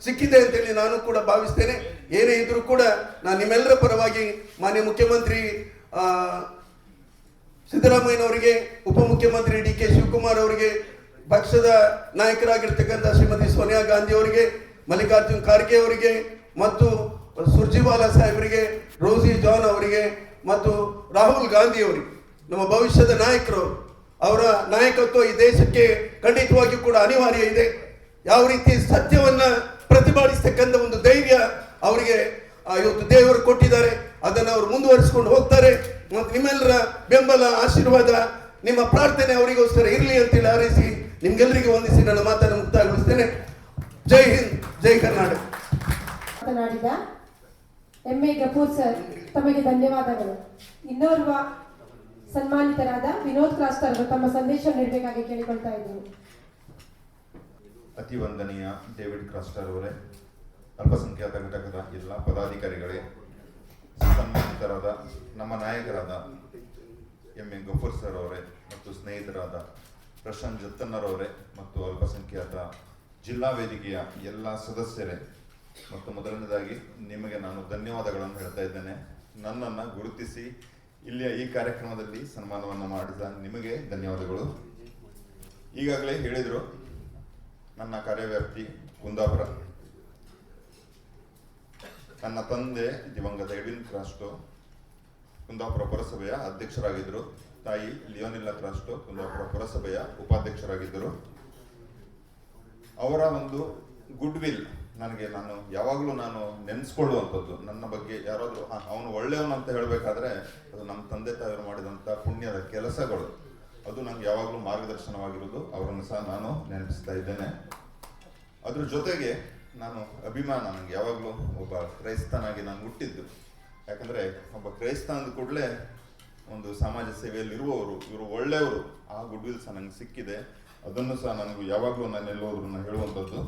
ಸಿಕ್ಕಿದೆ ಅಂತೇಳಿ ನಾನು ಕೂಡ ಭಾವಿಸ್ತೇನೆ. ಏನೇ ಇದ್ರೂ ಕೂಡ ನಾನು ನಿಮ್ಮೆಲ್ಲರ ಪರವಾಗಿ ಮಾನ್ಯ ಮುಖ್ಯಮಂತ್ರಿ ಸಿದ್ದರಾಮಯ್ಯನವರಿಗೆ, ಉಪಮುಖ್ಯಮಂತ್ರಿ DK ಶಿವಕುಮಾರ್ ಅವರಿಗೆ, ಪಕ್ಷದ ನಾಯಕರಾಗಿರ್ತಕ್ಕಂಥ ಶ್ರೀಮತಿ ಸೋನಿಯಾ ಗಾಂಧಿ ಅವರಿಗೆ, ಮಲ್ಲಿಕಾರ್ಜುನ್ ಖರ್ಗೆ ಅವರಿಗೆ ಮತ್ತು ಸುರ್ಜಿವಾಲಾ ಸಾಹೇಬರಿಗೆ, ರೋಸಿ ಜಾನ್ ಅವರಿಗೆ ಮತ್ತು ರಾಹುಲ್ ಗಾಂಧಿ ಅವರಿಗೆ, ನಮ್ಮ ಭವಿಷ್ಯದ ನಾಯಕರು, ಅವರ ನಾಯಕತ್ವ ಈ ದೇಶಕ್ಕೆ ಖಂಡಿತವಾಗಿಯೂ ಕೂಡ ಅನಿವಾರ್ಯ ಇದೆ. ಯಾವ ರೀತಿ ಸತ್ಯವನ್ನ ಪ್ರತಿಪಾದಿಸ್ತಕ್ಕಂಥ ಒಂದು ಧೈರ್ಯ ಅವರಿಗೆ ಇವತ್ತು ದೇವರು ಕೊಟ್ಟಿದ್ದಾರೆ. ಅದನ್ನು ಅವರು ಮುಂದುವರಿಸಿಕೊಂಡು ಹೋಗ್ತಾರೆ. ಮತ್ತು ನಿಮ್ಮೆಲ್ಲರ ಬೆಂಬಲ, ಆಶೀರ್ವಾದ, ನಿಮ್ಮ ಪ್ರಾರ್ಥನೆ ಅವರಿಗೋಸ್ಕರ ಇರಲಿ ಅಂತೇಳಿ ಹಾರೈಸಿ ನಿಮ್ಗೆಲ್ಲರಿಗೂ ವಂದಿಸಿ ನನ್ನ ಮಾತನ್ನು ಮುಕ್ತಾಯಗೊಳಿಸ್ತೇನೆ. ಜೈ ಹಿಂದ್, ಜೈ ಕರ್ನಾಟಕ. ಮಾತನಾಡಿದ MA ಗಫೂರ್ ಸರ್ ತಮಗೆ ಧನ್ಯವಾದಗಳು. ಇನ್ನೋರ್ವ ಸನ್ಮಾನಿತರಾದ ವಿನೋದ್ ಕ್ರಾಸ್ಟರ್ ಅವರು ತಮ್ಮ ಸಂದೇಶ ನೀಡಬೇಕಾಗಿ ಕೇಳಿಕೊಳ್ತಾ ಇದ್ದೀನಿ. ಅತಿ ವಂದನೀಯ ಡೇವಿಡ್ ಕ್ರಾಸ್ಟರ್ ಅವರೇ, ಅಲ್ಪಸಂಖ್ಯಾತ ಘಟಕದ ಎಲ್ಲ ಪದಾಧಿಕಾರಿಗಳೇ, ಸನ್ಮಾನಿತರಾದ ನಮ್ಮ ನಾಯಕರಾದ MA ಗಫೂರ್ ಸರ್ ಅವರೇ ಮತ್ತು ಸ್ನೇಹಿತರಾದ ಪ್ರಶಾಂತ್ ಜತ್ತನ್ನರವರೇ ಮತ್ತು ಅಲ್ಪಸಂಖ್ಯಾತ ಜಿಲ್ಲಾ ವೇದಿಕೆಯ ಎಲ್ಲ ಸದಸ್ಯರೇ ಮತ್ತು ಮೊದಲನೇದಾಗಿ ನಿಮಗೆ ನಾನು ಧನ್ಯವಾದಗಳನ್ನು ಹೇಳ್ತಾ ಇದ್ದೇನೆ. ನನ್ನನ್ನು ಗುರುತಿಸಿ ಇಲ್ಲಿಯ ಈ ಕಾರ್ಯಕ್ರಮದಲ್ಲಿ ಸನ್ಮಾನವನ್ನು ಮಾಡಿದ ನಿಮಗೆ ಧನ್ಯವಾದಗಳು. ಈಗಾಗಲೇ ಹೇಳಿದರು, ನನ್ನ ಕಾರ್ಯವ್ಯಾಪ್ತಿ ಕುಂದಾಪುರ. ನನ್ನ ತಂದೆ ದಿವಂಗತ ಎಡ್ವಿನ್ ಕ್ರಾಸ್ಟೋ ಕುಂದಾಪುರ ಪುರಸಭೆಯ ಅಧ್ಯಕ್ಷರಾಗಿದ್ದರು. ತಾಯಿ ಲಿಯೋನಿಲ್ಲಾ ಕ್ರಾಸ್ಟೋ ಕುಂದಾಪುರ ಪುರಸಭೆಯ ಉಪಾಧ್ಯಕ್ಷರಾಗಿದ್ದರು. ಅವರ ಒಂದು ಗುಡ್ ವಿಲ್ ನಾನು ಯಾವಾಗಲೂ ನೆನೆಸ್ಕೊಳ್ಳುವಂಥದ್ದು. ನನ್ನ ಬಗ್ಗೆ ಯಾರಾದರೂ ಅವನು ಒಳ್ಳೆಯವನು ಅಂತ ಹೇಳಬೇಕಾದ್ರೆ ಅದು ನಮ್ಮ ತಂದೆ ತಾಯಿಯವರು ಮಾಡಿದಂಥ ಪುಣ್ಯದ ಕೆಲಸಗಳು, ಅದು ನನಗೆ ಯಾವಾಗಲೂ ಮಾರ್ಗದರ್ಶನವಾಗಿರೋದು. ಅವರನ್ನು ಸಹ ನಾನು ನೆನಪಿಸ್ತಾ ಇದ್ದೇನೆ. ಅದ್ರ ಜೊತೆಗೆ ನಾನು ಅಭಿಮಾನ, ನನಗೆ ಯಾವಾಗಲೂ ಒಬ್ಬ ಕ್ರೈಸ್ತನಾಗಿ ನಾನು ಹುಟ್ಟಿದ್ದು. ಯಾಕಂದರೆ ಒಬ್ಬ ಕ್ರೈಸ್ತ ಅಂದ ಕೂಡಲೇ ಒಂದು ಸಮಾಜ ಸೇವೆಯಲ್ಲಿರುವವರು, ಇವರು ಒಳ್ಳೆಯವರು, ಆ ಗುಡ್ ವಿಲ್ ಸಹ ನನಗೆ ಸಿಕ್ಕಿದೆ. ಅದನ್ನು ಸಹ ನನಗೂ ಯಾವಾಗಲೂ ನಾನು ಎಲ್ಲೋದ್ರು ಹೇಳುವಂಥದ್ದು.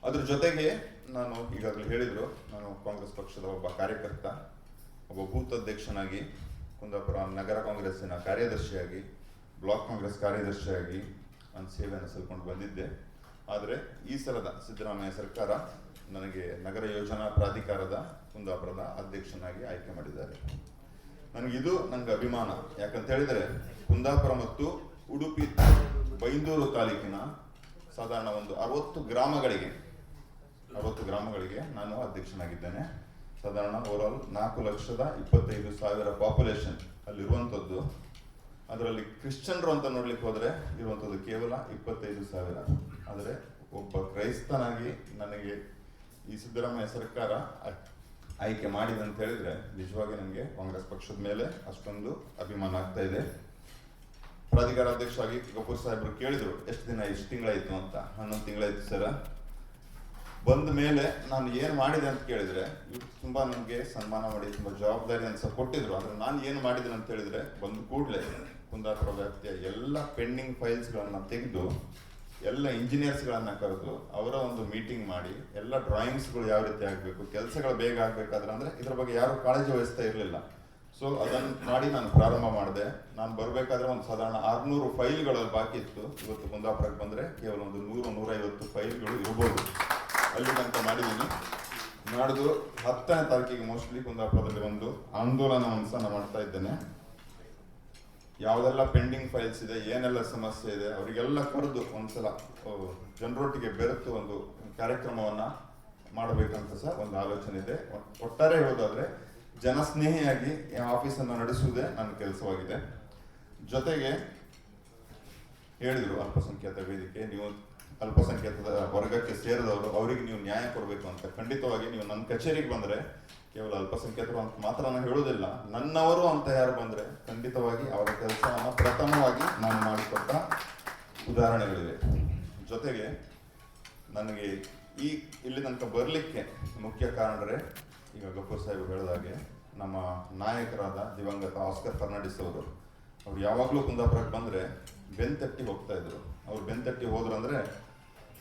ಅದ್ರ ಜೊತೆಗೆ ನಾನು ಈಗಾಗಲೇ ಹೇಳಿದರು, ನಾನು ಕಾಂಗ್ರೆಸ್ ಪಕ್ಷದ ಒಬ್ಬ ಕಾರ್ಯಕರ್ತ, ಒಬ್ಬ ಬೂತ್ ಅಧ್ಯಕ್ಷನಾಗಿ, ಕುಂದಾಪುರ ನಗರ ಕಾಂಗ್ರೆಸ್ಸಿನ ಕಾರ್ಯದರ್ಶಿಯಾಗಿ, ಬ್ಲಾಕ್ ಕಾಂಗ್ರೆಸ್ ಕಾರ್ಯದರ್ಶಿಯಾಗಿ ನಾನು ಸೇವೆಯನ್ನು ಸಲ್ಕೊಂಡು ಬಂದಿದ್ದೆ. ಆದರೆ ಈ ಸಲದ ಸಿದ್ದರಾಮಯ್ಯ ಸರ್ಕಾರ ನನಗೆ ನಗರ ಯೋಜನಾ ಪ್ರಾಧಿಕಾರದ ಕುಂದಾಪುರದ ಅಧ್ಯಕ್ಷನಾಗಿ ಆಯ್ಕೆ ಮಾಡಿದ್ದಾರೆ. ನನಗಿದು ನಂಗೆ ಅಭಿಮಾನ. ಯಾಕಂತ ಹೇಳಿದರೆ ಕುಂದಾಪುರ ಮತ್ತು ಉಡುಪಿ ಬೈಂದೂರು ತಾಲೂಕಿನ ಸಾಧಾರಣ ಒಂದು 60 ಗ್ರಾಮಗಳಿಗೆ ನಾನು ಅಧ್ಯಕ್ಷನಾಗಿದ್ದೇನೆ. ಸಾಧಾರಣ ಓವರಾಲ್ 4,25,000 ಪಾಪ್ಯುಲೇಷನ್ ಅಲ್ಲಿರುವಂಥದ್ದು. ಅದರಲ್ಲಿ ಕ್ರಿಶ್ಚಿಯನ್ರು ಅಂತ ನೋಡ್ಲಿಕ್ಕೆ ಹೋದರೆ ಇರುವಂಥದ್ದು ಕೇವಲ 25,000. ಆದರೆ ಒಬ್ಬ ಕ್ರೈಸ್ತನಾಗಿ ನನಗೆ ಈ ಸಿದ್ದರಾಮಯ್ಯ ಸರ್ಕಾರ ಆಯ್ಕೆ ಮಾಡಿದೆ ಅಂತ ಹೇಳಿದ್ರೆ ನಿಜವಾಗಿ ನನಗೆ ಕಾಂಗ್ರೆಸ್ ಪಕ್ಷದ ಮೇಲೆ ಅಷ್ಟೊಂದು ಅಭಿಮಾನ ಆಗ್ತಾ ಇದೆ. ಪ್ರಾಧಿಕಾರ ಅಧ್ಯಕ್ಷರಾಗಿ ಗಫೂರ್ ಸಾಹೇಬರು ಕೇಳಿದ್ರು, ಎಷ್ಟು ತಿಂಗಳಾಯಿತು ಅಂತ. 11 ತಿಂಗಳಾಯ್ತು ಸರ್. ಬಂದ ಮೇಲೆ ನಾನು ಏನು ಮಾಡಿದೆ ಅಂತ ಕೇಳಿದ್ರೆ, ಇವ್ರು ತುಂಬ ನನಗೆ ಸನ್ಮಾನ ಮಾಡಿ ತುಂಬ ಜವಾಬ್ದಾರಿ ಅಂತ ಕೊಟ್ಟಿದ್ರು. ಆದರೆ ನಾನು ಏನು ಮಾಡಿದ್ದೇನೆ ಅಂತ ಹೇಳಿದ್ರೆ, ಬಂದ ಕೂಡಲೇ ಕುಂದಾಪುರ ವ್ಯಾಪ್ತಿಯ ಎಲ್ಲ ಪೆಂಡಿಂಗ್ ಫೈಲ್ಸ್ಗಳನ್ನು ತೆಗೆದು ಎಲ್ಲ ಇಂಜಿನಿಯರ್ಸ್ಗಳನ್ನು ಕರೆದು ಅವರ ಒಂದು ಮೀಟಿಂಗ್ ಮಾಡಿ ಎಲ್ಲ ಡ್ರಾಯಿಂಗ್ಸ್ಗಳು ಯಾವ ರೀತಿ ಆಗಬೇಕು, ಕೆಲಸಗಳು ಬೇಗ ಆಗಬೇಕಾದ್ರೆ, ಅಂದರೆ ಇದರ ಬಗ್ಗೆ ಯಾರು ಕಾಳಜಿ ವಹಿಸ್ತಾ ಇರಲಿಲ್ಲ. ಸೊ ಅದನ್ನು ಮಾಡಿ ನಾನು ಪ್ರಾರಂಭ ಮಾಡಿದೆ. ನಾನು ಬರಬೇಕಾದ್ರೆ ಒಂದು ಸಾಧಾರಣ 600 ಫೈಲ್ಗಳು ಬಾಕಿ ಇತ್ತು. ಇವತ್ತು ಕುಂದಾಪುರಕ್ಕೆ ಬಂದರೆ ಕೇವಲ ಒಂದು 100-150 ಫೈಲ್ಗಳು ಇರ್ಬೋದು. ಅಲ್ಲಿ ತನಕ ಮಾಡಿದ್ದೀನಿ. ನಾಡ್ದು 10ನೇ ತಾರೀಕಿಗೆ ಮೋಸ್ಟ್ಲಿ ಕುಂದಾಪುರದಲ್ಲಿ ಒಂದು ಆಂದೋಲನವನ್ನು ಸಹ ನಾನು ಮಾಡ್ತಾ ಇದ್ದೇನೆ. ಯಾವುದೆಲ್ಲ ಪೆಂಡಿಂಗ್ ಫೈಲ್ಸ್ ಇದೆ, ಏನೆಲ್ಲ ಸಮಸ್ಯೆ ಇದೆ, ಅವರಿಗೆಲ್ಲ ಕರೆದು ಒಂದ್ಸಲ ಜನರೊಟ್ಟಿಗೆ ಬೆರೆತು ಒಂದು ಕಾರ್ಯಕ್ರಮವನ್ನು ಮಾಡಬೇಕಂತ ಸಹ ಒಂದು ಆಲೋಚನೆ ಇದೆ. ಒಟ್ಟಾರೆ ಹೇಳೋದಾದ್ರೆ ಜನಸ್ನೇಹಿಯಾಗಿ ಈ ಆಫೀಸನ್ನು ನಡೆಸುವುದೇ ನನ್ನ ಕೆಲಸವಾಗಿದೆ. ಜೊತೆಗೆ ಹೇಳಿದರು ಅಲ್ಪಸಂಖ್ಯಾತ ವೇದಿಕೆ, ನೀವು ಅಲ್ಪಸಂಖ್ಯಾತ ವರ್ಗಕ್ಕೆ ಸೇರಿದವರು, ಅವರಿಗೆ ನೀವು ನ್ಯಾಯ ಕೊಡಬೇಕು ಅಂತ. ಖಂಡಿತವಾಗಿ ನೀವು ನನ್ನ ಕಚೇರಿಗೆ ಬಂದರೆ ಕೇವಲ ಅಲ್ಪಸಂಖ್ಯಾತರು ಅಂತ ಮಾತ್ರ ನಾನು ಹೇಳೋದಿಲ್ಲ, ನನ್ನವರು ಅಂತ ಯಾರು ಬಂದರೆ ಖಂಡಿತವಾಗಿ ಅವರ ಕೆಲಸವನ್ನು ಪ್ರಥಮವಾಗಿ ನಾನು ಮಾಡಿಕೊಟ್ಟ ಉದಾಹರಣೆಗಳಿವೆ. ಜೊತೆಗೆ ನನಗೆ ಇಲ್ಲಿ ತನಕ ಬರಲಿಕ್ಕೆ ಮುಖ್ಯ ಕಾರಣರೇ, ಈಗ ಗಫೂರ್ ಸಾಹೇಬ್ ಹೇಳಿದಾಗೆ ನಮ್ಮ ನಾಯಕರಾದ ದಿವಂಗತ ಆಸ್ಕರ್ ಫರ್ನಾಂಡಿಸ್ ಅವರು ಯಾವಾಗಲೂ ಕುಂದಾಪುರಕ್ಕೆ ಬಂದರೆ ಬೆನ್ತಟ್ಟಿ ಹೋಗ್ತಾ ಇದ್ರು. ಅವ್ರು ಬೆನ್ತಟ್ಟಿ ಹೋದ್ರು ಅಂದರೆ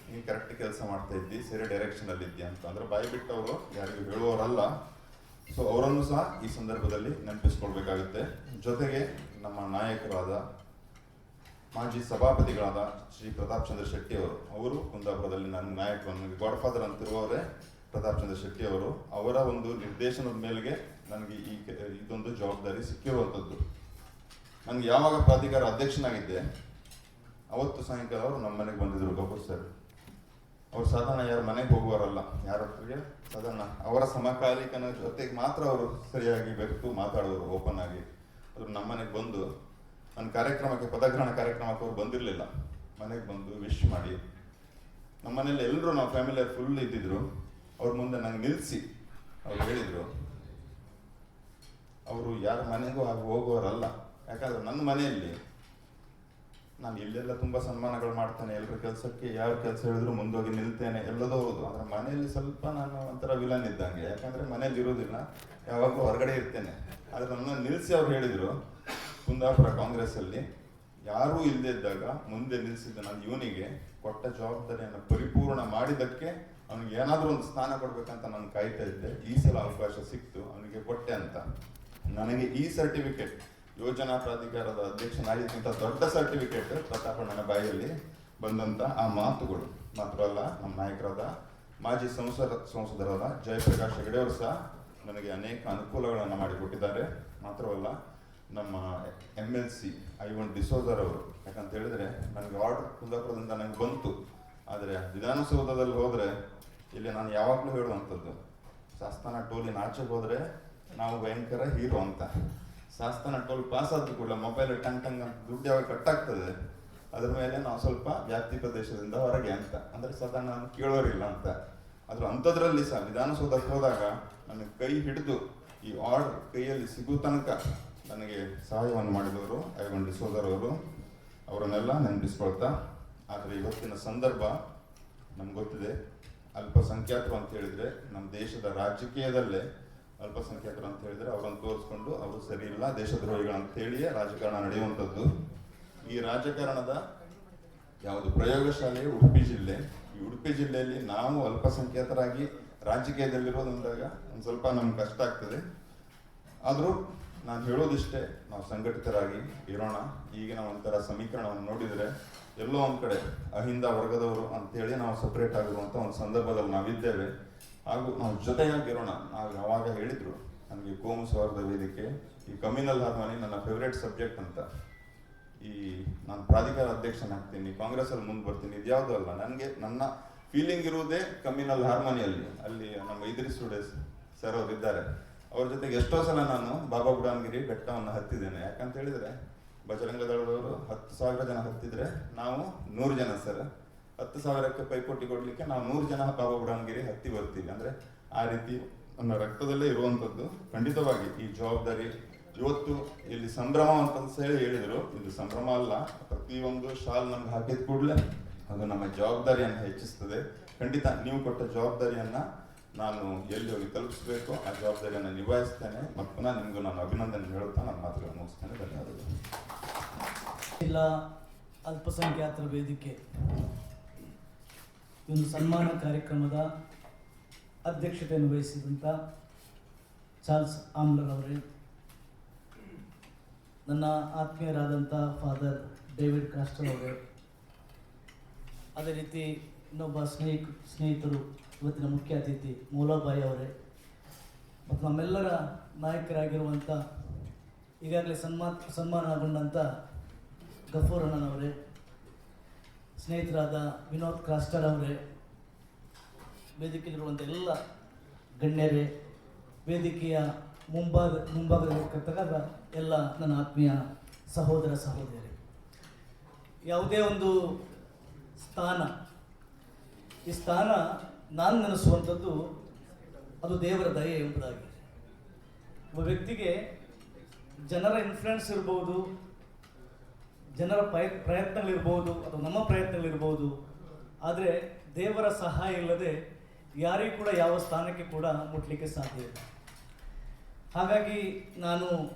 ನೀನು ಕರೆಕ್ಟ್ ಕೆಲಸ ಮಾಡ್ತಾ ಇದ್ದಿ, ಸರಿ ಡೈರೆಕ್ಷನಲ್ಲಿ ಇದ್ದಿ ಅಂತ. ಅಂದರೆ ಬಾಯಿ ಬಿಟ್ಟವರು ಯಾರಿಗೂ ಹೇಳುವವರಲ್ಲ. ಸೊ ಅವರನ್ನು ಸಹ ಈ ಸಂದರ್ಭದಲ್ಲಿ ನೆನಪಿಸ್ಕೊಳ್ಬೇಕಾಗುತ್ತೆ. ಜೊತೆಗೆ ನಮ್ಮ ನಾಯಕರಾದ ಮಾಜಿ ಸಭಾಪತಿಗಳಾದ ಶ್ರೀ ಪ್ರತಾಪ್ ಚಂದ್ರ ಶೆಟ್ಟಿ ಅವರು ಕುಂದಾಪುರದಲ್ಲಿ ನನ್ನ ನಾಯಕರು, ನನಗೆ ಗಾಡ್ ಫಾದರ್ ಅಂತಿರುವವರೇ ಪ್ರತಾಪ್ ಚಂದ್ರ ಶೆಟ್ಟಿ ಅವರು. ಅವರ ಒಂದು ನಿರ್ದೇಶನದ ಮೇಲೆಗೆ ನನಗೆ ಇದೊಂದು ಜವಾಬ್ದಾರಿ ಸಿಕ್ಕಿರುವಂಥದ್ದು. ನನಗೆ ಯಾವಾಗ ಪ್ರಾಧಿಕಾರ ಅಧ್ಯಕ್ಷನಾಗಿದ್ದೆ ಅವತ್ತು ಸಾಯಂಕಾಲ ಅವರು ನಮ್ಮ ಮನೆಗೆ ಬಂದಿದ್ರು ಗಫೂರ್ ಸರ್. ಅವ್ರು ಸಾಧಾರಣ ಯಾರು ಮನೆಗೆ ಹೋಗುವವರಲ್ಲ, ಯಾರ ಹತ್ರಿಗೆ ಸಾಧಾರಣ ಅವರ ಸಮಕಾಲೀಕನ ಜೊತೆಗೆ ಮಾತ್ರ ಅವರು ಸರಿಯಾಗಿ ಬೆರೆತು ಮಾತಾಡೋರು ಓಪನ್ ಆಗಿ. ಅವರು ನಮ್ಮ ಮನೆಗೆ ಬಂದು ನನ್ನ ಕಾರ್ಯಕ್ರಮಕ್ಕೆ, ಪದಗ್ರಹಣ ಕಾರ್ಯಕ್ರಮಕ್ಕೆ ಅವ್ರು ಬಂದಿರಲಿಲ್ಲ, ಮನೆಗೆ ಬಂದು ವಿಶ್ ಮಾಡಿ, ನಮ್ಮ ಮನೇಲಿ ಎಲ್ಲರೂ ನಾವು ಫ್ಯಾಮಿಲಿಯರ್ ಫುಲ್ ಇದ್ದಿದ್ರು. ಅವ್ರ ಮುಂದೆ ನಂಗೆ ನಿಲ್ಲಿಸಿ ಅವ್ರು ಹೇಳಿದರು, ಅವರು ಯಾರ ಮನೆಗೂ ಹಾಗೆ ಹೋಗೋರಲ್ಲ. ಯಾಕಂದ್ರೆ ನನ್ನ ಮನೆಯಲ್ಲಿ ನಾನು ಇಲ್ಲೆಲ್ಲ ತುಂಬ ಸನ್ಮಾನಗಳು ಮಾಡ್ತೇನೆ, ಎಲ್ಲರ ಕೆಲಸಕ್ಕೆ ಯಾವ ಕೆಲಸ ಹೇಳಿದ್ರು ಮುಂದೋಗಿ ನಿಲ್ತೇನೆ, ಎಲ್ಲದೂ ಹೌದು. ಆದರೆ ಮನೆಯಲ್ಲಿ ಸ್ವಲ್ಪ ನಾನು ಒಂಥರ ವಿಲನ್ ಇದ್ದಂಗೆ, ಯಾಕಂದರೆ ಮನೇಲಿ ಇರೋದಿಲ್ಲ, ಯಾವಾಗಲೂ ಹೊರಗಡೆ ಇರ್ತೇನೆ. ಆದರೆ ನನ್ನ ನಿಲ್ಲಿಸಿ ಅವ್ರು ಹೇಳಿದರು, ಕುಂದಾಪುರ ಕಾಂಗ್ರೆಸ್ಸಲ್ಲಿ ಯಾರೂ ಇಲ್ಲದೆ ಇದ್ದಾಗ ಮುಂದೆ ನಿಲ್ಲಿಸಿದ್ದ ನಾನು ಇವನಿಗೆ ಕೊಟ್ಟ ಜವಾಬ್ದಾರಿಯನ್ನು ಪರಿಪೂರ್ಣ ಮಾಡಿದ್ದಕ್ಕೆ ಅವನಿಗೆ ಏನಾದರೂ ಒಂದು ಸ್ಥಾನ ಕೊಡ್ಬೇಕಂತ ನಾನು ಕಾಯ್ತಾ ಇದ್ದೆ. ಈ ಸಲ ಅವಕಾಶ ಸಿಕ್ತು, ಅವನಿಗೆ ಕೊಟ್ಟೆ ಅಂತ. ನನಗೆ ಈ ಸರ್ಟಿಫಿಕೇಟ್ ಯೋಜನಾ ಪ್ರಾಧಿಕಾರದ ಅಧ್ಯಕ್ಷನಾಗಿದ್ದಂಥ ದೊಡ್ಡ ಸರ್ಟಿಫಿಕೇಟ್ ಪ್ರತಾಪಣ್ಣನ ಬಾಯಲ್ಲಿ ಬಂದಂಥ ಆ ಮಾತುಗಳು ಮಾತ್ರವಲ್ಲ, ನಮ್ಮ ನಾಯಕರಾದ ಮಾಜಿ ಸಂಸದರಾದ ಜಯಪ್ರಕಾಶ್ ಹೆಗಡೆ ಅವರು ಸಹ ನನಗೆ ಅನೇಕ ಅನುಕೂಲಗಳನ್ನು ಮಾಡಿಕೊಟ್ಟಿದ್ದಾರೆ. ಮಾತ್ರವಲ್ಲ, ನಮ್ಮ MLC ಐವನ್ ಡಿಸೋಜರ್ ಅವರು, ಯಾಕಂತ ಹೇಳಿದ್ರೆ ನನಗೆ ಆರ್ಡರ್ ಕುಂದಾಪುರದಿಂದ ನನಗೆ ಬಂತು. ಆದರೆ ವಿಧಾನಸೌಧದಲ್ಲಿ ಹೋದರೆ ಇಲ್ಲಿ ನಾನು ಯಾವಾಗಲೂ ಹೇಳುವಂಥದ್ದು, ಶಾಸ್ತಾನ ಟೋಲಿನ ಆಚೆಗೆ ಹೋದರೆ ನಾವು ಭಯಂಕರ ಹೀರೋ ಅಂತ. ಶಾಸ್ತಾನ ಟೋಲ್ ಪಾಸ್ ಆದ್ರೂ ಕೂಡ ಮೊಬೈಲ್ ಟಂಗ್ ಅಂತ ದುಡ್ಡು ಯಾವಾಗ ಕಟ್ಟಾಗ್ತದೆ ಅದ್ರ ಮೇಲೆ ನಾವು ಸ್ವಲ್ಪ ವ್ಯಾಪ್ತಿ ಪ್ರದೇಶದಿಂದ ಹೊರಗೆ ಅಂತ, ಅಂದರೆ ಸಾಧಾರಣ ನಾನು ಕೇಳೋರಿಲ್ಲ ಅಂತ. ಆದರೂ ಅಂಥದ್ರಲ್ಲಿ ಸಹ ವಿಧಾನಸೌಧಕ್ಕೆ ಹೋದಾಗ ನನಗೆ ಕೈ ಹಿಡಿದು ಈ ಆರ್ಡರ್ ಕೈಯಲ್ಲಿ ಸಿಗೋ ತನಕ ನನಗೆ ಸಹಾಯವನ್ನು ಮಾಡಿದವರು ಐವನ್ ಡಿಸೋಜರ್ ಅವರು, ಅವರನ್ನೆಲ್ಲ ನೆನಪಿಸ್ಕೊಳ್ತಾ. ಆದರೆ ಇವತ್ತಿನ ಸಂದರ್ಭ ನಮ್ಗೆ ಗೊತ್ತಿದೆ, ಅಲ್ಪಸಂಖ್ಯಾತರು ಅಂತ ಹೇಳಿದರೆ ನಮ್ಮ ದೇಶದ ರಾಜಕೀಯದಲ್ಲೇ ಅಲ್ಪಸಂಖ್ಯಾತರು ಅಂತ ಹೇಳಿದರೆ ಅವರನ್ನು ತೋರಿಸ್ಕೊಂಡು ಅವರು ಸರಿ ಇಲ್ಲ, ದೇಶದ್ರೋಹಿಗಳು ಅಂತೇಳಿಯೇ ರಾಜಕಾರಣ ನಡೆಯುವಂಥದ್ದು. ಈ ರಾಜಕಾರಣದ ಯಾವುದು ಪ್ರಯೋಗಶಾಲೆ ಉಡುಪಿ ಜಿಲ್ಲೆ. ಈ ಉಡುಪಿ ಜಿಲ್ಲೆಯಲ್ಲಿ ನಾವು ಅಲ್ಪಸಂಖ್ಯಾತರಾಗಿ ರಾಜಕೀಯದಲ್ಲಿರೋದಂದಾಗ ಒಂದು ಸ್ವಲ್ಪ ನಮ್ಗೆ ಕಷ್ಟ ಆಗ್ತದೆ. ಆದರೂ ನಾನು ಹೇಳೋದಿಷ್ಟೇ, ನಾವು ಸಂಘಟಿತರಾಗಿ ಇರೋಣ. ಈಗಿನ ಒಂಥರ ಸಮೀಕರಣವನ್ನು ನೋಡಿದರೆ ಎಲ್ಲೋ ಒಂದು ಕಡೆ ಅಹಿಂದ ವರ್ಗದವರು ಅಂತೇಳಿ ನಾವು ಸಪ್ರೇಟ್ ಆಗಿರುವಂಥ ಒಂದು ಸಂದರ್ಭದಲ್ಲಿ ನಾವಿದ್ದೇವೆ. ಹಾಗೂ ನಾವು ಜೊತೆಯಾಗಿರೋಣ. ನಾವು ಯಾವಾಗ ಹೇಳಿದ್ರು ನನಗೆ ಕೋಮು ಸೌಹಾರ್ದ ವೇದಿಕೆ, ಈ ಕಮ್ಯುನಲ್ ಹಾರ್ಮೋನಿ ನನ್ನ ಫೇವ್ರೇಟ್ ಸಬ್ಜೆಕ್ಟ್ ಅಂತ. ಈ ನಾನು ಪ್ರಾಧಿಕಾರ ಅಧ್ಯಕ್ಷನಾಗ್ತೀನಿ, ಕಾಂಗ್ರೆಸ್ಸಲ್ಲಿ ಮುಂದೆ ಬರ್ತೀನಿ, ಇದ್ಯಾವುದೂ ಅಲ್ಲ. ನನಗೆ ನನ್ನ ಫೀಲಿಂಗ್ ಇರುವುದೇ ಕಮ್ಯುನಲ್ ಹಾರ್ಮೋನಿಯಲ್ಲಿ. ಅಲ್ಲಿ ನಮ್ಮ ಇದ್ರಿಸ್ ಸರ್ ಅವರು ಇದ್ದಾರೆ, ಅವ್ರ ಜೊತೆಗೆ ಎಷ್ಟೋ ಸಲ ನಾನು ಬಾಬಾ ಬುಡಾನ್ಗಿರಿ ಬೆಟ್ಟವನ್ನು ಹತ್ತಿದ್ದೇನೆ. ಯಾಕಂತ ಹೇಳಿದರೆ ಬಜರಂಗ ದಳದವರು 10,000 ಜನ ಹತ್ತಿದ್ರೆ ನಾವು 100 ಜನ ಸರ್, 10,000ಕ್ಕೆ ಪೈಪೋಟಿ ಕೊಡಲಿಕ್ಕೆ ನಾವು 100 ಜನ ಬಾಬಾ ಬುಡಾನ್ಗಿರಿ ಹತ್ತಿ ಬರ್ತೀವಿ. ಅಂದರೆ ಆ ರೀತಿ ನನ್ನ ರಕ್ತದಲ್ಲೇ ಇರುವಂಥದ್ದು. ಖಂಡಿತವಾಗಿ ಈ ಜವಾಬ್ದಾರಿ ಇವತ್ತು ಇಲ್ಲಿ ಸಂಭ್ರಮ ಅಂತ ಹೇಳಿದರು, ಇದು ಸಂಭ್ರಮ ಅಲ್ಲ. ಪ್ರತಿಯೊಂದು ಶಾಲ್ ನಮ್ಗೆ ಹಾಕಿದ ಕೂಡಲೇ ಅದು ನಮ್ಮ ಜವಾಬ್ದಾರಿಯನ್ನು ಹೆಚ್ಚಿಸ್ತದೆ. ಖಂಡಿತ ನೀವು ಕೊಟ್ಟ ಜವಾಬ್ದಾರಿಯನ್ನು ನಾನು ಎಲ್ಲಿ ಹೋಗಿ ತಲುಪಿಸಬೇಕು ಆ ಜವಾಬ್ದಾರಿಯನ್ನು ನಿಭಾಯಿಸ್ತೇನೆ. ಮತ್ತು ಪುನಃ ನಿಮಗೂ ನಾನು ಅಭಿನಂದನೆ ಹೇಳುತ್ತಾ ನನ್ನ ಮಾತುಗಳನ್ನು ಮುಗಿಸ್ತೇನೆ. ಧನ್ಯವಾದಗಳು. ಜಿಲ್ಲಾ ಅಲ್ಪಸಂಖ್ಯಾತರ ವೇದಿಕೆ ಒಂದು ಸನ್ಮಾನ ಕಾರ್ಯಕ್ರಮದ ಅಧ್ಯಕ್ಷತೆಯನ್ನು ವಹಿಸಿದಂಥ ಚಾರ್ಲ್ಸ್ ಆಮ್ಲರ್ ಅವರೇ, ನನ್ನ ಆತ್ಮೀಯರಾದಂಥ ಫಾದರ್ ಡೇವಿಡ್ ಕಾಸ್ಟರ್ ಅವರೇ, ಅದೇ ರೀತಿ ಇನ್ನೊಬ್ಬ ಸ್ನೇಹಿತರು ಇವತ್ತಿನ ಮುಖ್ಯ ಅತಿಥಿ ಮೌಲಾಬಾಯಿ ಅವರೇ, ಮತ್ತು ನಮ್ಮೆಲ್ಲರ ನಾಯಕರಾಗಿರುವಂಥ ಈಗಾಗಲೇ ಸನ್ಮಾನಗೊಂಡಂಥ ಗಫೂರ್ ಅಣ್ಣನವರೇ, ಸ್ನೇಹಿತರಾದ ವಿನೋದ್ ಕ್ರಾಸ್ಟರ್ ಅವರೇ, ವೇದಿಕೆಯಲ್ಲಿರುವಂಥ ಎಲ್ಲ ಗಣ್ಯರೇ, ವೇದಿಕೆಯ ಮುಂಭಾಗದಲ್ಲಿರ್ತಕ್ಕಂಥ ಎಲ್ಲ ನನ್ನ ಆತ್ಮೀಯ ಸಹೋದರ ಸಹೋದರಿ, ಯಾವುದೇ ಒಂದು ಸ್ಥಾನ, ಈ ಸ್ಥಾನ ನಾನು ನೆನೆಸುವಂಥದ್ದು ಅದು ದೇವರ ದಯೆ ಎಂಬುದಾಗಿ. ಒಬ್ಬ ವ್ಯಕ್ತಿಗೆ ಜನರ ಇನ್ಫ್ಲುಯೆನ್ಸ್ ಇರ್ಬೋದು, ಜನರ ಪ್ರಯತ್ನಗಳಿರ್ಬೋದು ಅಥವಾ ನಮ್ಮ ಪ್ರಯತ್ನಗಳಿರ್ಬೋದು, ಆದರೆ ದೇವರ ಸಹಾಯ ಇಲ್ಲದೆ ಯಾರಿಗೂ ಕೂಡ ಯಾವ ಸ್ಥಾನಕ್ಕೆ ಕೂಡ ಮುಟ್ಲಿಕ್ಕೆ ಸಾಧ್ಯ ಇಲ್ಲ. ಹಾಗಾಗಿ ನಾನು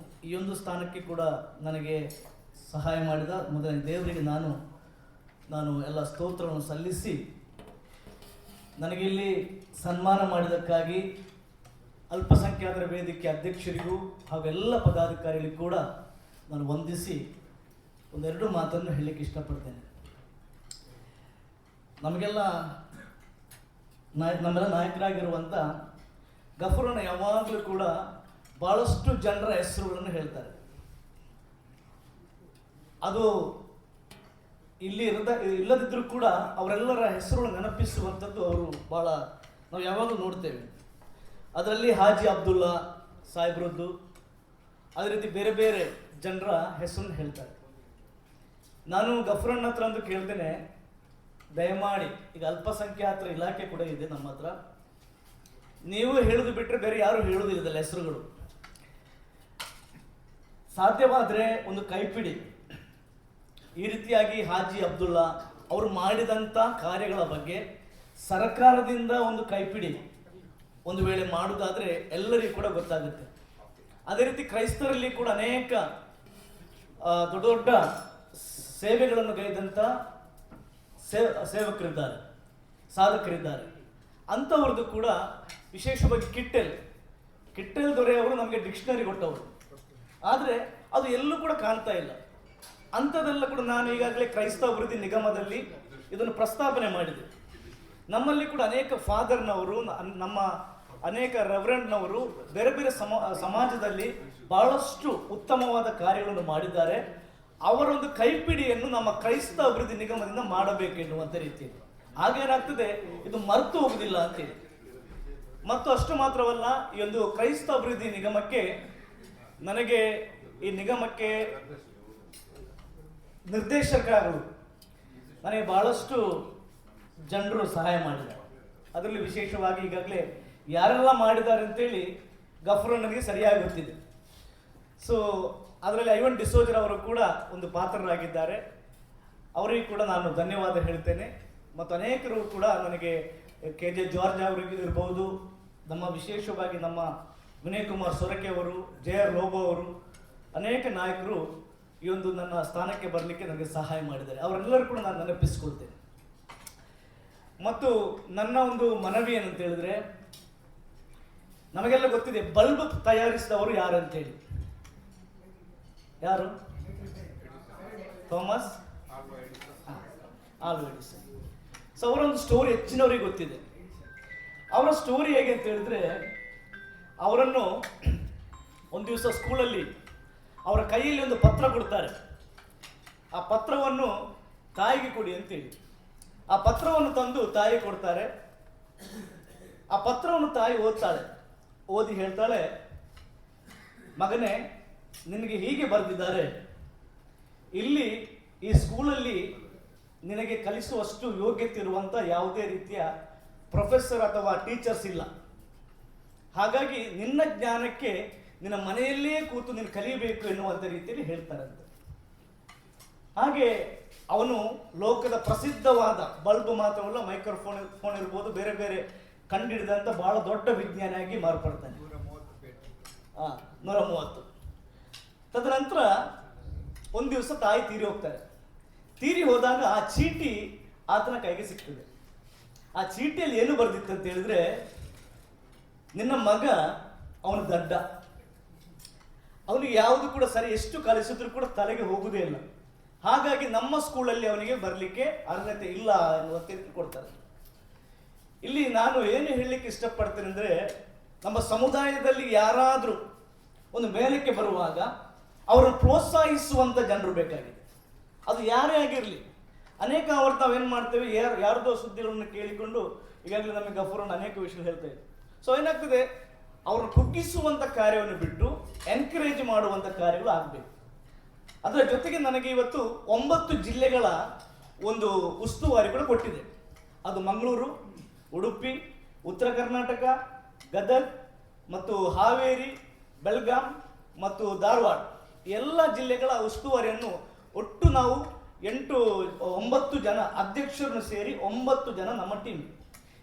ಈ ಒಂದು ಸ್ಥಾನಕ್ಕೆ ಕೂಡ ನನಗೆ ಸಹಾಯ ಮಾಡಿದ ಮೊದಲನೇ ದೇವರಿಗೆ ನಾನು ಎಲ್ಲ ಸ್ತೋತ್ರವನ್ನು ಸಲ್ಲಿಸಿ, ನನಗೆ ಇಲ್ಲಿ ಸನ್ಮಾನ ಮಾಡಿದ್ದಕ್ಕಾಗಿ ಅಲ್ಪಸಂಖ್ಯಾತರ ವೇದಿಕೆ ಅಧ್ಯಕ್ಷರಿಗೂ ಹಾಗೂ ಎಲ್ಲ ಪದಾಧಿಕಾರಿಗಳಿಗೂ ಕೂಡ ನಾನು ವಂದಿಸಿ ಒಂದೆರಡು ಮಾತನ್ನು ಹೇಳಲಿಕ್ಕೆ ಇಷ್ಟಪಡ್ತೇನೆ. ನಮಗೆಲ್ಲ ನಮ್ಮೆಲ್ಲ ನಾಯಕರಾಗಿರುವಂಥ ಗಫೂರಣ್ಣ ಯಾವಾಗಲೂ ಕೂಡ ಭಾಳಷ್ಟು ಜನರ ಹೆಸರುಗಳನ್ನು ಹೇಳ್ತಾರೆ. ಅದು ಇಲ್ಲಿ ಇಲ್ಲದಿದ್ದರೂ ಕೂಡ ಅವರೆಲ್ಲರ ಹೆಸರುಗಳನ್ನು ನೆನಪಿಸುವಂಥದ್ದು ಅವರು ಭಾಳ ನಾವು ಯಾವಾಗಲೂ ನೋಡ್ತೇವೆ. ಅದರಲ್ಲಿ ಹಾಜಿ ಅಬ್ದುಲ್ಲಾ ಸಾಹೇಬ್ರದ್ದು, ಅದೇ ರೀತಿ ಬೇರೆ ಬೇರೆ ಜನರ ಹೆಸರನ್ನು ಹೇಳ್ತಾರೆ. ನಾನು ಗಫೂರಣ್ಣ ಹತ್ರ ಅಂತ ಕೇಳ್ತೇನೆ, ದಯಮಾಡಿ ಈಗ ಅಲ್ಪಸಂಖ್ಯಾತರ ಇಲಾಖೆ ಕೂಡ ಇದೆ ನಮ್ಮ ಹತ್ರ, ನೀವು ಹೇಳೋದು ಬಿಟ್ಟರೆ ಬೇರೆ ಯಾರು ಹೇಳೋದಿಲ್ಲ ಇದೆಲ್ಲ ಹೆಸರುಗಳು. ಸಾಧ್ಯವಾದರೆ ಒಂದು ಕೈಪಿಡಿ ಈ ರೀತಿಯಾಗಿ ಹಾಜಿ ಅಬ್ದುಲ್ಲಾ ಅವರು ಮಾಡಿದಂಥ ಕಾರ್ಯಗಳ ಬಗ್ಗೆ ಸರ್ಕಾರದಿಂದ ಒಂದು ಕೈಪಿಡಿ ಒಂದು ವೇಳೆ ಮಾಡುವುದಾದರೆ ಎಲ್ಲರಿಗೂ ಕೂಡ ಗೊತ್ತಾಗುತ್ತೆ. ಅದೇ ರೀತಿ ಕ್ರೈಸ್ತರಲ್ಲಿ ಕೂಡ ಅನೇಕ ದೊಡ್ಡ ದೊಡ್ಡ ಸೇವೆಗಳನ್ನು ಗೈದಂಥ ಸೇವಕರಿದ್ದಾರೆ, ಸಾಧಕರಿದ್ದಾರೆ. ಅಂಥವ್ರದ್ದು ಕೂಡ ವಿಶೇಷವಾಗಿ ಕಿಟ್ಟೆಲ್ ದೊರೆಯವರು ನಮಗೆ ಡಿಕ್ಷನರಿ ಕೊಟ್ಟವರು, ಆದರೆ ಅದು ಎಲ್ಲೂ ಕೂಡ ಕಾಣ್ತಾ ಇಲ್ಲ. ಅಂಥದ್ದೆಲ್ಲ ಕೂಡ ನಾನು ಈಗಾಗಲೇ ಕ್ರೈಸ್ತ ಅಭಿವೃದ್ಧಿ ನಿಗಮದಲ್ಲಿ ಇದನ್ನು ಪ್ರಸ್ತಾಪನೆ ಮಾಡಿದೆ. ನಮ್ಮಲ್ಲಿ ಕೂಡ ಅನೇಕ ಫಾದರ್ನವರು, ನಮ್ಮ ಅನೇಕ ರೆವರೆಂಡ್ನವರು ಬೇರೆ ಬೇರೆ ಸಮಾಜದಲ್ಲಿ ಬಹಳಷ್ಟು ಉತ್ತಮವಾದ ಕಾರ್ಯಗಳನ್ನು ಮಾಡಿದ್ದಾರೆ. ಅವರೊಂದು ಕೈಪಿಡಿಯನ್ನು ನಮ್ಮ ಕ್ರೈಸ್ತ ಅಭಿವೃದ್ಧಿ ನಿಗಮದಿಂದ ಮಾಡಬೇಕೆನ್ನುವಂಥ ರೀತಿಯಲ್ಲಿ. ಹಾಗೇನಾಗ್ತದೆ, ಇದು ಮರೆತು ಹೋಗುದಿಲ್ಲ ಅಂತೇಳಿ. ಮತ್ತು ಅಷ್ಟು ಮಾತ್ರವಲ್ಲ, ಈ ಒಂದು ಕ್ರೈಸ್ತ ಅಭಿವೃದ್ಧಿ ನಿಗಮಕ್ಕೆ ನನಗೆ ಈ ನಿಗಮಕ್ಕೆ ನಿರ್ದೇಶಕರು ನನಗೆ ಬಹಳಷ್ಟು ಜನರು ಸಹಾಯ ಮಾಡಿದ್ದಾರೆ. ಅದರಲ್ಲಿ ವಿಶೇಷವಾಗಿ ಈಗಾಗಲೇ ಯಾರೆಲ್ಲ ಮಾಡಿದ್ದಾರೆ ಅಂತೇಳಿ ಗಫೂರ್ ನನಗೆ ಸರಿಯಾಗಿ ಗೊತ್ತಿದೆ. ಸೊ ಅದರಲ್ಲಿ ಐವನ್ ಡಿಸೋಜರ್ ಅವರು ಕೂಡ ಒಂದು ಪಾತ್ರರಾಗಿದ್ದಾರೆ. ಅವರಿಗೂ ಕೂಡ ನಾನು ಧನ್ಯವಾದ ಹೇಳ್ತೇನೆ. ಮತ್ತು ಅನೇಕರು ಕೂಡ ನನಗೆ KJ ಜಾರ್ಜ್ ಅವರಿಗೆ ಇರ್ಬೋದು, ನಮ್ಮ ವಿಶೇಷವಾಗಿ ನಮ್ಮ ವಿನಯ್ ಕುಮಾರ್ ಸೊರಕೆ ಅವರು, JR ಲೋಬೋ ಅವರು, ಅನೇಕ ನಾಯಕರು ಈ ಒಂದು ನನ್ನ ಸ್ಥಾನಕ್ಕೆ ಬರಲಿಕ್ಕೆ ನನಗೆ ಸಹಾಯ ಮಾಡಿದ್ದಾರೆ. ಅವರೆಲ್ಲರೂ ಕೂಡ ನಾನು ನೆನಪಿಸ್ಕೊಳ್ತೇನೆ. ಮತ್ತು ನನ್ನ ಒಂದು ಮನವಿ ಏನಂತ ಹೇಳಿದ್ರೆ, ನಮಗೆಲ್ಲ ಗೊತ್ತಿದೆ ಬಲ್ಬ್ ತಯಾರಿಸಿದವರು ಯಾರಂತೇಳಿ. ಯಾರು? ಥಾಮಸ್ ಆಲ್ವಾ ಎಡಿಸನ್. ಸೊ ಅವರೊಂದು ಸ್ಟೋರಿ ಹೆಚ್ಚಿನವರಿಗೆ ಗೊತ್ತಿದೆ. ಅವರ ಸ್ಟೋರಿ ಹೇಗೆ ಅಂತ ಹೇಳಿದ್ರೆ, ಅವರನ್ನು ಒಂದು ದಿವಸ ಸ್ಕೂಲಲ್ಲಿ ಅವರ ಕೈಯಲ್ಲಿ ಒಂದು ಪತ್ರ ಕೊಡ್ತಾರೆ. ಆ ಪತ್ರವನ್ನು ತಾಯಿಗೆ ಕೊಡಿ ಅಂತೇಳಿ ಆ ಪತ್ರವನ್ನು ತಂದು ತಾಯಿ ಕೊಡ್ತಾರೆ. ಆ ಪತ್ರವನ್ನು ತಾಯಿ ಓದ್ತಾಳೆ. ಓದಿ ಹೇಳ್ತಾಳೆ, ಮಗನೇ, ನಿನಗೆ ಹೀಗೆ ಬರೆದಿದ್ದಾರೆ, ಇಲ್ಲಿ ಈ ಸ್ಕೂಲಲ್ಲಿ ನಿನಗೆ ಕಲಿಸುವಷ್ಟು ಯೋಗ್ಯತೆ ಇರುವಂಥ ಯಾವುದೇ ರೀತಿಯ ಪ್ರೊಫೆಸರ್ ಅಥವಾ ಟೀಚರ್ಸ್ ಇಲ್ಲ. ಹಾಗಾಗಿ ನಿನ್ನ ಜ್ಞಾನಕ್ಕೆ ನಿನ್ನ ಮನೆಯಲ್ಲೇ ಕೂತು ನೀನು ಕಲಿಯಬೇಕು ಎನ್ನುವಂಥ ರೀತಿಯಲ್ಲಿ ಹೇಳ್ತಾರಂತೆ. ಹಾಗೆ ಅವನು ಲೋಕದ ಪ್ರಸಿದ್ಧವಾದ ಬಲ್ಬ್ ಮಾತ್ರವಲ್ಲ, ಮೈಕ್ರೋಫೋನ್ ಇರ್ಬೋದು, ಬೇರೆ ಬೇರೆ ಕಂಡಿಡಿದಂಥ ಬಹಳ ದೊಡ್ಡ ವಿಜ್ಞಾನಿಯಾಗಿ ಮಾರ್ಪಡ್ತಾನೆ. 130. ತದನಂತರ ಒಂದು ದಿವಸ ತಾಯಿ ತೀರಿ ಹೋಗ್ತಾರೆ. ತೀರಿ ಹೋದಾಗ ಆ ಚೀಟಿ ಆತನ ಕೈಗೆ ಸಿಗ್ತದೆ. ಆ ಚೀಟಿಯಲ್ಲಿ ಏನು ಬರೆದಿತ್ತು ಅಂತ ಹೇಳಿದ್ರೆ, ನಿನ್ನ ಮಗ ಅವನು ದಡ್ಡ, ಅವನಿಗೆ ಯಾವುದು ಕೂಡ ಸರಿ, ಎಷ್ಟು ಕಲಿಸಿದ್ರು ಕೂಡ ತಲೆಗೆ ಹೋಗುವುದೇ ಇಲ್ಲ. ಹಾಗಾಗಿ ನಮ್ಮ ಸ್ಕೂಲಲ್ಲಿ ಅವನಿಗೆ ಬರಲಿಕ್ಕೆ ಅರ್ಹತೆ ಇಲ್ಲ ಎನ್ನುವ ತೀರ್ಪು ಕೊಡ್ತಾರೆ. ಇಲ್ಲಿ ನಾನು ಏನು ಹೇಳಲಿಕ್ಕೆ ಇಷ್ಟಪಡ್ತೇನೆ ಅಂದರೆ, ನಮ್ಮ ಸಮುದಾಯದಲ್ಲಿ ಯಾರಾದರೂ ಒಂದು ಮೇಲಕ್ಕೆ ಬರುವಾಗ ಅವರನ್ನು ಪ್ರೋತ್ಸಾಹಿಸುವಂಥ ಜನರು ಬೇಕಾಗಿದೆ. ಅದು ಯಾರೇ ಆಗಿರಲಿ. ಅನೇಕ ಅವರು ತಾವೇನು ಮಾಡ್ತೇವೆ, ಯಾರ್ದೋ ಸುದ್ದಿಗಳನ್ನು ಕೇಳಿಕೊಂಡು ಈಗಾಗಲೇ ನಮಗೆ ಗಫೂರನ್ನು ಅನೇಕ ವಿಷಯ ಹೇಳ್ತಾ ಇದ್ದೆ. ಸೊ ಏನಾಗ್ತದೆ, ಅವ್ರನ್ನ ಕುಗ್ಗಿಸುವಂಥ ಕಾರ್ಯವನ್ನು ಬಿಟ್ಟು ಎನ್ಕರೇಜ್ ಮಾಡುವಂಥ ಕಾರ್ಯಗಳು ಆಗಬೇಕು. ಅದರ ಜೊತೆಗೆ ನನಗೆ ಇವತ್ತು 9 ಜಿಲ್ಲೆಗಳ ಒಂದು ಉಸ್ತುವಾರಿ ಕೂಡ ಕೊಟ್ಟಿದೆ. ಅದು ಮಂಗಳೂರು, ಉಡುಪಿ, ಉತ್ತರ ಕರ್ನಾಟಕ, ಗದಗ್ ಮತ್ತು ಹಾವೇರಿ, ಬೆಳಗಾಂ ಮತ್ತು ಧಾರವಾಡ ಎಲ್ಲ ಜಿಲ್ಲೆಗಳ ಉಸ್ತುವಾರಿಯನ್ನು ಒಟ್ಟು ನಾವು 9 ಜನ ಅಧ್ಯಕ್ಷರನ್ನು ಸೇರಿ 9 ಜನ ನಮ್ಮ ಟೀಮ್.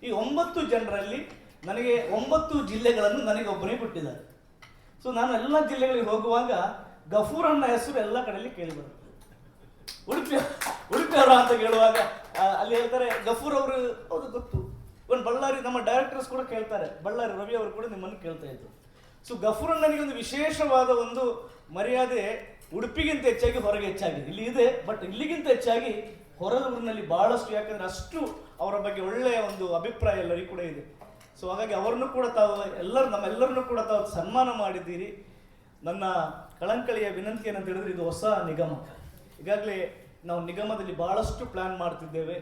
ಈ 9 ಜನರಲ್ಲಿ ನನಗೆ 9 ಜಿಲ್ಲೆಗಳನ್ನು ನನಗೆ ಒಬ್ಬನೇ ಕೊಟ್ಟಿದ್ದಾರೆ. ಸೊ ನಾನು ಎಲ್ಲ ಜಿಲ್ಲೆಗಳಿಗೆ ಹೋಗುವಾಗ ಗಫೂರನ್ನ ಹೆಸರು ಎಲ್ಲ ಕಡೆಯಲ್ಲಿ ಕೇಳಿ ಬರುತ್ತೆ. ಉಡುಪಿಯವರ ಅಂತ ಕೇಳುವಾಗ ಅಲ್ಲಿ ಹೇಳ್ತಾರೆ ಗಫೂರ್ ಅವರು, ಹೌದು ಗೊತ್ತು. ಒಂದು ಬಳ್ಳಾರಿ ನಮ್ಮ ಡೈರೆಕ್ಟರ್ಸ್ ಕೂಡ ಕೇಳ್ತಾರೆ, ಬಳ್ಳಾರಿ ರವಿ ಅವರು ಕೂಡ ನಿಮ್ಮನ್ನು ಕೇಳ್ತಾ ಇದ್ರು. ಸೊ ಗಫೂರನ್ ನನಗೆ ಒಂದು ವಿಶೇಷವಾದ ಒಂದು ಮರ್ಯಾದೆ ಉಡುಪಿಗಿಂತ ಹೆಚ್ಚಾಗಿ ಹೊರಗೆ ಹೆಚ್ಚಾಗಿದೆ. ಇಲ್ಲಿ ಇದೆ, ಬಟ್ ಇಲ್ಲಿಗಿಂತ ಹೆಚ್ಚಾಗಿ ಹೊರದೂರಿನಲ್ಲಿ ಬಹಳಷ್ಟು, ಯಾಕಂದ್ರೆ ಅಷ್ಟು ಅವರ ಬಗ್ಗೆ ಒಳ್ಳೆಯ ಒಂದು ಅಭಿಪ್ರಾಯ ಎಲ್ಲರಿಗೂ ಕೂಡ ಇದೆ. ಸೊ ಹಾಗಾಗಿ ಅವರನ್ನು ಕೂಡ ತಾವು ನಮ್ಮೆಲ್ಲರನ್ನು ಕೂಡ ತಾವು ಸನ್ಮಾನ ಮಾಡಿದ್ದೀರಿ. ನನ್ನ ಕಳಂಕಳಿಯ ವಿನಂತಿ ಏನಂತ ಹೇಳಿದ್ರೆ, ಇದು ಹೊಸ ನಿಗಮ. ಈಗಾಗಲೇ ನಾವು ನಿಗಮದಲ್ಲಿ ಬಹಳಷ್ಟು ಪ್ಲಾನ್ ಮಾಡ್ತಿದ್ದೇವೆ,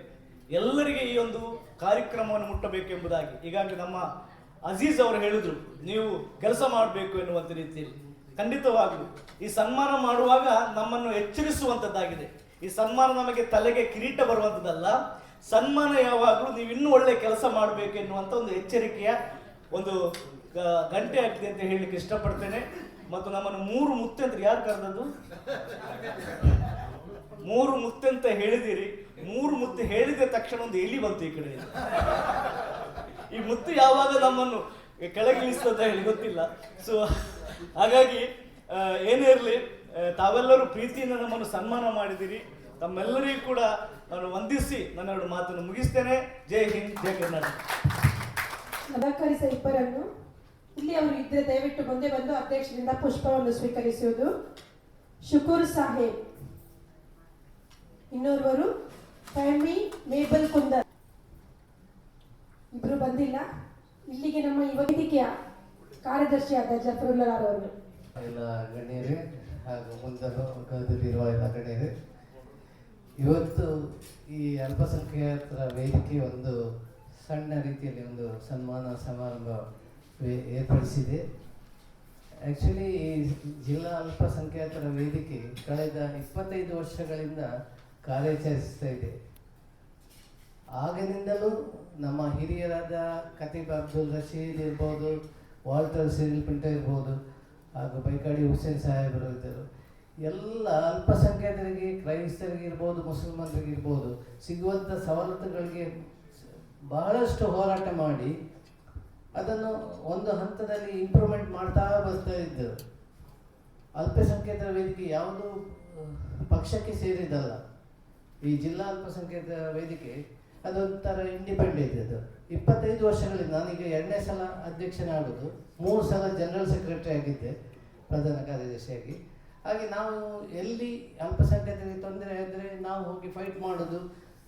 ಎಲ್ಲರಿಗೆ ಈ ಒಂದು ಕಾರ್ಯಕ್ರಮವನ್ನು ಮುಟ್ಟಬೇಕೆಂಬುದಾಗಿ. ಈಗಾಗಲೇ ನಮ್ಮ ಅಜೀಜ್ ಅವರು ಹೇಳಿದ್ರು, ನೀವು ಕೆಲಸ ಮಾಡಬೇಕು ಎನ್ನುವಂಥ ರೀತಿಯಲ್ಲಿ. ಖಂಡಿತವಾಗಲೂ ಈ ಸನ್ಮಾನ ಮಾಡುವಾಗ ನಮ್ಮನ್ನು ಎಚ್ಚರಿಸುವಂಥದ್ದಾಗಿದೆ. ಈ ಸನ್ಮಾನ ನಮಗೆ ತಲೆಗೆ ಕಿರೀಟ ಬರುವಂಥದ್ದಲ್ಲ. ಸನ್ಮಾನ ಯಾವಾಗಲೂ ನೀವು ಇನ್ನೂ ಒಳ್ಳೆ ಕೆಲಸ ಮಾಡಬೇಕು ಎನ್ನುವಂಥ ಒಂದು ಎಚ್ಚರಿಕೆಯ ಒಂದು ಗಂಟೆ ಆಗ್ತದೆ ಅಂತ ಹೇಳಲಿಕ್ಕೆ ಇಷ್ಟಪಡ್ತೇನೆ. ಮತ್ತು ನಮ್ಮನ್ನು 3 ಮುತ್ತೆ ಅಂತ ಯಾರು ಕರೆದದ್ದು? 3 ಮುತ್ತೆ ಅಂತ ಹೇಳಿದಿರಿ. 3 ಮುತ್ತೆ ಹೇಳಿದ ತಕ್ಷಣ ಒಂದು ಎಲಿ ಬಂತು ಈ ಕಡೆ. ಈ ಮುತ್ತು ಯಾವಾಗ ನಮ್ಮನ್ನು ಕೆಳಗಿಳಿಸ್ತದ ಹೇಳಿ ಗೊತ್ತಿಲ್ಲ. ಸೊ ಹಾಗಾಗಿ ಏನೇ ಇರಲಿ, ತಾವೆಲ್ಲರೂ ಪ್ರೀತಿಯಿಂದ ನಮ್ಮನ್ನು ಸನ್ಮಾನ ಮಾಡಿದಿರಿ. ತಮ್ಮೆಲ್ಲರಿಗೂ ಕೂಡ ನಾನು ವಂದಿಸಿ ನನ್ನ 2 ಮಾತನ್ನು ಮುಗಿಸ್ತೇನೆ. ಜೈ ಹಿಂದ್, ಜೈ ಕರ್ನಾಟಕ. ಅಲಂಕರಿಸ ಇಬ್ಬರನ್ನು ಇಲ್ಲಿ ಅವರು ಇದ್ದರೆ ದಯವಿಟ್ಟು ಮುಂದೆ ಬಂದು ಅಧ್ಯಕ್ಷರಿಂದ ಪುಷ್ಪವನ್ನು ಸ್ವೀಕರಿಸುವುದು. ಶುಕೂರ್ ಸಾಹೇಬ್, ಇನ್ನೋರ್ವರು ಫ್ಯಾಮಿ ಮೇಬಲ್ ಕುಂದರ್, ಇಬ್ರು ಬಂದಿಲ್ಲ. ಇಲ್ಲಿಗೆ ನಮ್ಮ ಈ ವೇದಿಕೆಯ ಕಾರ್ಯದರ್ಶಿಯಾದ ಜಫರುಲ್ಲಾರ್ ಅವರು. ಎಲ್ಲ ಗಣ್ಯರೇ ಹಾಗೂ ಮುಂದಲ್ಲಿರುವ ಎಲ್ಲ ಗಣ್ಯರೇ, ಇವತ್ತು ಈ ಅಲ್ಪಸಂಖ್ಯಾತರ ವೇದಿಕೆ ಒಂದು ಸಣ್ಣ ರೀತಿಯಲ್ಲಿ ಒಂದು ಸನ್ಮಾನ ಸಮಾರಂಭ ಏರ್ಪಡಿಸಿದೆ. ಆ್ಯಕ್ಚುಲಿ ಈ ಜಿಲ್ಲಾ ಅಲ್ಪಸಂಖ್ಯಾತರ ವೇದಿಕೆ ಕಳೆದ 25 ವರ್ಷಗಳಿಂದ ಕಾರ್ಯಾಚರಿಸ್ತಾ ಇದೆ. ಆಗಿನಿಂದಲೂ ನಮ್ಮ ಹಿರಿಯರಾದ ಖತೀಬ್ ಅಬ್ದುಲ್ ರಶೀದ್ ಇರ್ಬೋದು, ವಾಲ್ಟರ್ ಸಿರಿಲ್ ಪಿಂಟೋ ಇರ್ಬೋದು, ಹಾಗೂ ಬೈಕಾಡಿ ಹುಸೇನ್ ಸಾಹೇಬರು ಇದ್ದರು. ಎಲ್ಲ ಅಲ್ಪಸಂಖ್ಯಾತರಿಗೆ, ಕ್ರೈಸ್ತರಿಗೆ ಇರ್ಬೋದು, ಮುಸಲ್ಮಾನರಿಗೆ ಇರ್ಬೋದು, ಸಿಗುವಂಥ ಸವಲತ್ತುಗಳಿಗೆ ಬಹಳಷ್ಟು ಹೋರಾಟ ಮಾಡಿ ಅದನ್ನು ಒಂದು ಹಂತದಲ್ಲಿ ಇಂಪ್ರೂವ್ಮೆಂಟ್ ಮಾಡ್ತಾ ಬರ್ತಾ ಇದ್ದರು. ಅಲ್ಪಸಂಖ್ಯಾತರ ವೇದಿಕೆ ಯಾವುದು ಪಕ್ಷಕ್ಕೆ ಸೇರಿದಲ್ಲ. ಈ ಜಿಲ್ಲಾ ಅಲ್ಪಸಂಖ್ಯಾತರ ವೇದಿಕೆ ಅದೊಂಥರ ಇಂಡಿಪೆಂಡೆಂಟ್. ಅದು 25 ವರ್ಷಗಳಿಂದ, ನಾನೀಗ 2ನೇ ಸಲ ಅಧ್ಯಕ್ಷನಾಗೋದು, 3 ಸಲ ಜನರಲ್ ಸೆಕ್ರೆಟರಿ ಆಗಿದ್ದೆ, ಪ್ರಧಾನ ಕಾರ್ಯದರ್ಶಿಯಾಗಿ. ಹಾಗೆ ನಾವು ಎಲ್ಲಿ ಅಲ್ಪಸಂಖ್ಯಾತರಿಗೆ ತೊಂದರೆ ಆದರೆ ನಾವು ಹೋಗಿ ಫೈಟ್ ಮಾಡೋದು.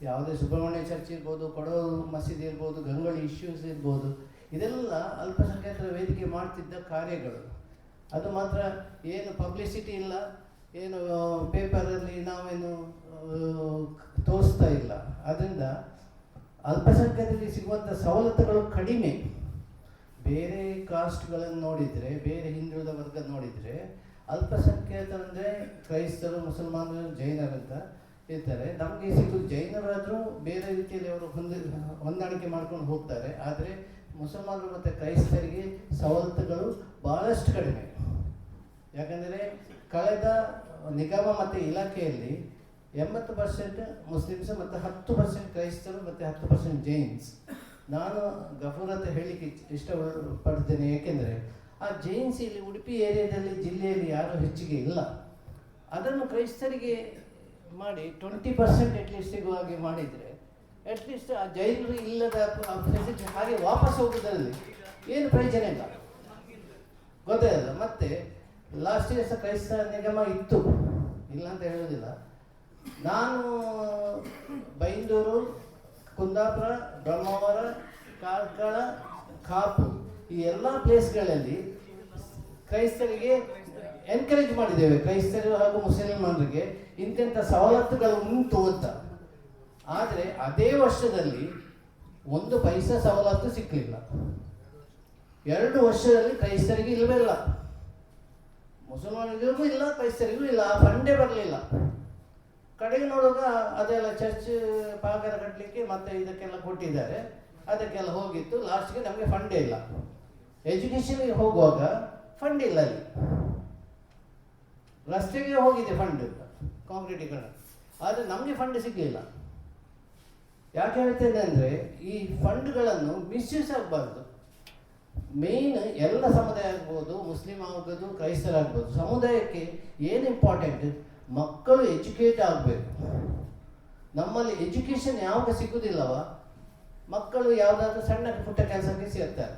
ಯಾವುದೇ ಸುಬ್ರಹ್ಮಣ್ಯ ಚರ್ಚ್ ಇರ್ಬೋದು, ಕೊಡೂರು ಮಸೀದಿ ಇರ್ಬೋದು, ಗಂಗೊಳ್ಳಿ ಇಶ್ಯೂಸ್ ಇರ್ಬೋದು, ಇದೆಲ್ಲ ಅಲ್ಪಸಂಖ್ಯಾತರ ವೇದಿಕೆ ಮಾಡ್ತಿದ್ದ ಕಾರ್ಯಗಳು. ಅದು ಮಾತ್ರ ಏನು ಪಬ್ಲಿಸಿಟಿ ಇಲ್ಲ, ಏನು ಪೇಪರಲ್ಲಿ ನಾವೇನು ತೋರಿಸ್ತಾ ಇಲ್ಲ. ಆದ್ದರಿಂದ ಅಲ್ಪಸಂಖ್ಯಾತರಿಗೆ ಸಿಗುವಂಥ ಸವಲತ್ತುಗಳು ಕಡಿಮೆ. ಬೇರೆ ಕಾಸ್ಟ್ಗಳನ್ನು ನೋಡಿದರೆ, ಬೇರೆ ಹಿಂದುಳಿದ ವರ್ಗ ನೋಡಿದರೆ, ಅಲ್ಪಸಂಖ್ಯಾತರಂದರೆ ಕ್ರೈಸ್ತರು, ಮುಸಲ್ಮಾನರು, ಜೈನರಂತ ಇರ್ತಾರೆ. ನಮಗೆ ಸಿಗೋದು ಜೈನರಾದರೂ ಬೇರೆ ರೀತಿಯಲ್ಲಿ ಅವರು ಹೊಂದಾಣಿಕೆ ಮಾಡ್ಕೊಂಡು ಹೋಗ್ತಾರೆ. ಆದರೆ ಮುಸಲ್ಮಾನರು ಮತ್ತು ಕ್ರೈಸ್ತರಿಗೆ ಸವಲತ್ತುಗಳು ಭಾಳಷ್ಟು ಕಡಿಮೆ. ಯಾಕಂದರೆ ಕಳೆದ ನಿಗಮ ಮತ್ತು ಇಲಾಖೆಯಲ್ಲಿ 80% ಮುಸ್ಲಿಮ್ಸ್ ಮತ್ತು 10% ಕ್ರೈಸ್ತರು ಮತ್ತು 10% ಜೈನ್ಸ್. ನಾನು ಗಫೂರ್ ಅಂತ ಹೇಳಲಿಕ್ಕೆ ಇಷ್ಟಪಡ್ತೇನೆ. ಏಕೆಂದರೆ ಆ ಜೈನ್ಸ್ ಇಲ್ಲಿ ಉಡುಪಿ ಏರಿಯಾದಲ್ಲಿ, ಜಿಲ್ಲೆಯಲ್ಲಿ ಯಾರೂ ಹೆಚ್ಚಿಗೆ ಇಲ್ಲ. ಅದನ್ನು ಕ್ರೈಸ್ತರಿಗೆ ಮಾಡಿ 20% ಅಟ್ಲೀಸ್ಟ್ ಸಿಗುವ ಹಾಗೆ ಮಾಡಿದರೆ, ಅಟ್ಲೀಸ್ಟ್ ಆ ಜೈನರು ಇಲ್ಲದ ಫೆಸಿಲಿಟಿ ಹಾಗೆ ವಾಪಸ್ ಹೋಗೋದ್ರಲ್ಲಿ ಏನು ಪ್ರಯೋಜನ ಇಲ್ಲ, ಗೊತ್ತಾಗಲ್ಲ. ಮತ್ತು ಲಾಸ್ಟ್ ಇಯರ್ ಸಹ ಕ್ರೈಸ್ತ ನಿಗಮ ಇತ್ತು, ಇಲ್ಲ ಅಂತ ಹೇಳೋದಿಲ್ಲ. ನಾನು ಬೈಂದೂರು, ಕುಂದಾಪುರ, ಬ್ರಹ್ಮಾವರ, ಕಾರ್ಕಳ, ಕಾಪು ಈ ಎಲ್ಲ ಪ್ಲೇಸ್ಗಳಲ್ಲಿ ಕ್ರೈಸ್ತರಿಗೆ ಎನ್ಕರೇಜ್ ಮಾಡಿದ್ದೇವೆ, ಕ್ರೈಸ್ತರು ಹಾಗೂ ಮುಸಲ್ಮಾನರಿಗೆ ಇಂತೆಂಥ ಸವಲತ್ತುಗಳು ಉಂಟು ಅಂತ. ಆದರೆ ಅದೇ ವರ್ಷದಲ್ಲಿ 1 ಪೈಸಾ ಸವಲತ್ತು ಸಿಕ್ಕಲಿಲ್ಲ. 2 ವರ್ಷದಲ್ಲಿ ಕ್ರೈಸ್ತರಿಗೆ ಇಲ್ಲವೇ ಇಲ್ಲ, ಮುಸಲ್ಮಾನರಿಗೂ ಇಲ್ಲ, ಕ್ರೈಸ್ತರಿಗೂ ಇಲ್ಲ, ಆ ಫಂಡೇ ಬರಲಿಲ್ಲ. ಕಡೆಗೆ ನೋಡುವಾಗ ಅದೆಲ್ಲ ಚರ್ಚ್ ಪಾಕರ ಕಟ್ಟಲಿಕ್ಕೆ ಮತ್ತೆ ಇದಕ್ಕೆಲ್ಲ ಕೊಟ್ಟಿದ್ದಾರೆ, ಅದಕ್ಕೆಲ್ಲ ಹೋಗಿತ್ತು. ಲಾಸ್ಟ್ಗೆ ನಮಗೆ ಫಂಡೇ ಇಲ್ಲ. ಎಜುಕೇಷನ್ಗೆ ಹೋಗುವಾಗ ಫಂಡ್ ಇಲ್ಲ, ಅಲ್ಲಿ ರಸ್ತೆಗೆ ಹೋಗಿದೆ ಫಂಡ್, ಕಾಂಕ್ರೀಟೀಕರಣ, ಆದರೆ ನಮಗೆ ಫಂಡ್ ಸಿಗಲಿಲ್ಲ. ಯಾಕೆ ಹೇಳ್ತೇನೆ ಅಂದರೆ ಈ ಫಂಡ್ಗಳನ್ನು ಮಿಸ್ಯೂಸ್ ಆಗಬಾರ್ದು. ಮೇಯ್ನ್ ಎಲ್ಲ ಸಮುದಾಯ ಆಗ್ಬೋದು, ಮುಸ್ಲಿಂ ಆಗ್ಬೋದು, ಕ್ರೈಸ್ತರಾಗ್ಬೋದು, ಸಮುದಾಯಕ್ಕೆ ಏನು ಇಂಪಾರ್ಟೆಂಟ್, ಮಕ್ಕಳು ಎಜುಕೇಟ್ ಆಗಬೇಕು. ನಮ್ಮಲ್ಲಿ ಎಜುಕೇಷನ್ ಯಾವಾಗ ಸಿಗುವುದಿಲ್ಲವ, ಮಕ್ಕಳು ಯಾವುದಾದ್ರೂ ಸಣ್ಣ ಪುಟ್ಟ ಕೆಲಸಕ್ಕೆ ಸೇರ್ತಾರೆ.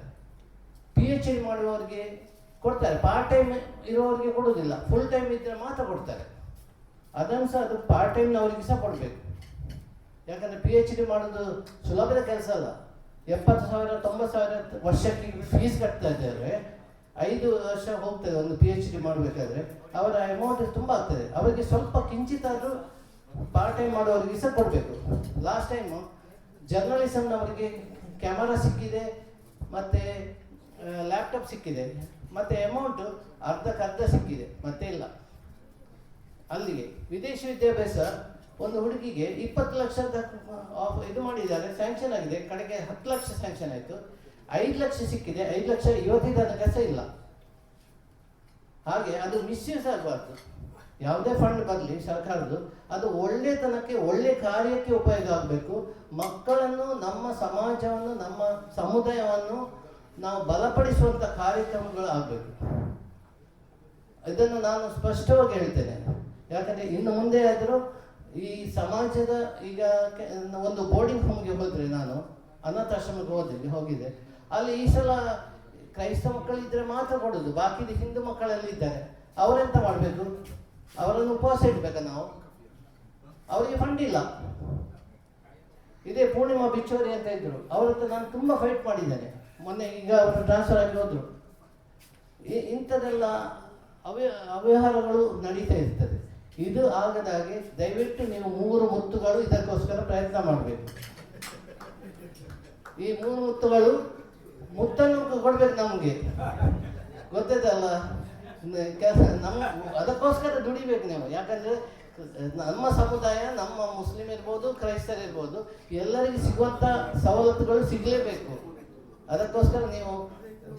PhD ಮಾಡುವವರಿಗೆ ಕೊಡ್ತಾರೆ, ಪಾರ್ಟ್ ಟೈಮ್ ಇರುವವರಿಗೆ ಕೊಡೋದಿಲ್ಲ, ಫುಲ್ ಟೈಮ್ ಇದ್ದರೆ ಮಾತ್ರ ಕೊಡ್ತಾರೆ. ಅದನ್ನು ಸಹ ಅದು ಪಾರ್ಟ್ ಟೈಮ್ನವರಿಗೆ ಸಹ ಕೊಡಬೇಕು. ಯಾಕಂದರೆ PhD ಮಾಡೋದು ಸುಲಭದ ಕೆಲಸ ಅಲ್ಲ. 70,000 90,000 ವರ್ಷಕ್ಕೆ ಫೀಸ್ ಕಟ್ತಾ ಇದ್ದಾರೆ. 5 ವರ್ಷ ಹೋಗ್ತದೆ ಒಂದು PhD ಮಾಡಬೇಕಾದ್ರೆ, ಅವರ ಅಮೌಂಟ್ ತುಂಬ ಆಗ್ತದೆ. ಅವರಿಗೆ ಸ್ವಲ್ಪ ಕಿಂಚಿತಾದರೂ ಪಾರ್ಟ್ ಟೈಮ್ ಮಾಡೋರಿಗೆ ಸಹ ಕೊಡಬೇಕು. ಲಾಸ್ಟ್ ಟೈಮು ಜರ್ನಲಿಸಮ್ನವರಿಗೆ ಕ್ಯಾಮರಾ ಸಿಕ್ಕಿದೆ, ಮತ್ತು ಲ್ಯಾಪ್ಟಾಪ್ ಸಿಕ್ಕಿದೆ, ಮತ್ತು ಅಮೌಂಟು ಅರ್ಧಕ್ಕರ್ಧ ಸಿಕ್ಕಿದೆ, ಮತ್ತೆ ಇಲ್ಲ. ಅಲ್ಲಿಗೆ ವಿದೇಶಿ ವಿದ್ಯಾಭ್ಯಾಸ ಒಂದು ಹುಡುಗಿಗೆ 20 ಲಕ್ಷದ ಇದು ಮಾಡಿದ್ದಾರೆ, ಸ್ಯಾಂಕ್ಷನ್ ಆಗಿದೆ. ಕಡೆಗೆ 10 ಲಕ್ಷ ಸ್ಯಾಂಕ್ಷನ್ ಆಯಿತು, 5 ಲಕ್ಷ ಸಿಕ್ಕಿದೆ, 5 ಲಕ್ಷ ಇವತ್ತಿನ ತನಕ ಸಹ ಇಲ್ಲ. ಹಾಗೆ ಅದು ಮಿಸ್ಯೂಸ್ ಆಗಬಾರ್ದು. ಯಾವುದೇ ಫಂಡ್ ಬರಲಿ ಸರ್ಕಾರದ್ದು, ಅದು ಒಳ್ಳೆತನಕ್ಕೆ, ಒಳ್ಳೆ ಕಾರ್ಯಕ್ಕೆ ಉಪಯೋಗ ಆಗಬೇಕು. ಮಕ್ಕಳನ್ನು, ನಮ್ಮ ಸಮಾಜವನ್ನು, ನಮ್ಮ ಸಮುದಾಯವನ್ನು ನಾವು ಬಲಪಡಿಸುವಂಥ ಕಾರ್ಯಕ್ರಮಗಳು ಆಗಬೇಕು. ಇದನ್ನು ನಾನು ಸ್ಪಷ್ಟವಾಗಿ ಹೇಳ್ತೇನೆ. ಯಾಕಂದರೆ ಇನ್ನು ಮುಂದೆ ಆದರೂ ಈ ಸಮಾಜದ, ಈಗ ಒಂದು ಬೋರ್ಡಿಂಗ್ ಹೋಮ್ಗೆ ಹೋದರೆ, ನಾನು ಅನಾಥಾಶ್ರಮಕ್ಕೆ ಹೋಗಿದೆ, ಅಲ್ಲಿ ಈ ಸಲ ಕ್ರೈಸ್ತ ಮಕ್ಕಳಿದ್ದರೆ ಮಾತ್ರ ಕೊಡೋದು, ಬಾಕಿ ಹಿಂದೂ ಮಕ್ಕಳೆಲ್ಲ ಇದ್ದಾರೆ. ಅವರೆಂತ ಮಾಡಬೇಕು? ಅವರನ್ನು ಉಪವಾಸ ಇಡಬೇಕಾ ನಾವು? ಅವರಿಗೆ ಫಂಡ್ ಇಲ್ಲ. ಇದೇ ಪೂರ್ಣಿಮಾ ಬಿಚ್ಚೋರಿ ಅಂತ ಇದ್ರು, ಅವ್ರ ಹತ್ರ ನಾನು ತುಂಬ ಫೈಟ್ ಮಾಡಿದ್ದೇನೆ. ಮೊನ್ನೆ ಈಗ ಅವರು ಟ್ರಾನ್ಸ್ಫರ್ ಆಗಿ ಹೋದರು. ಇಂಥದ್ದೆಲ್ಲ ಅವ್ಯವಹಾರಗಳು ನಡೀತಾ ಇರ್ತದೆ. ಇದು ಆಗದಾಗೆ ದಯವಿಟ್ಟು ನೀವು 3 ಮುತ್ತುಗಳು ಇದಕ್ಕೋಸ್ಕರ ಪ್ರಯತ್ನ ಮಾಡಬೇಕು. ಈ 3 ಮುತ್ತುಗಳು ಮುತ್ತನ್ನು ಕೊಡ್ಬೇಕು ನಮಗೆ, ಗೊತ್ತೈತಲ್ಲ? ಅದಕ್ಕೋಸ್ಕರ ದುಡಿಬೇಕು ನೀವು. ಯಾಕಂದರೆ ನಮ್ಮ ಸಮುದಾಯ, ನಮ್ಮ ಮುಸ್ಲಿಂ ಇರ್ಬೋದು, ಕ್ರೈಸ್ತರಿರ್ಬೋದು, ಎಲ್ಲರಿಗೂ ಸಿಗುವಂಥ ಸವಲತ್ತುಗಳು ಸಿಗಲೇಬೇಕು. ಅದಕ್ಕೋಸ್ಕರ ನೀವು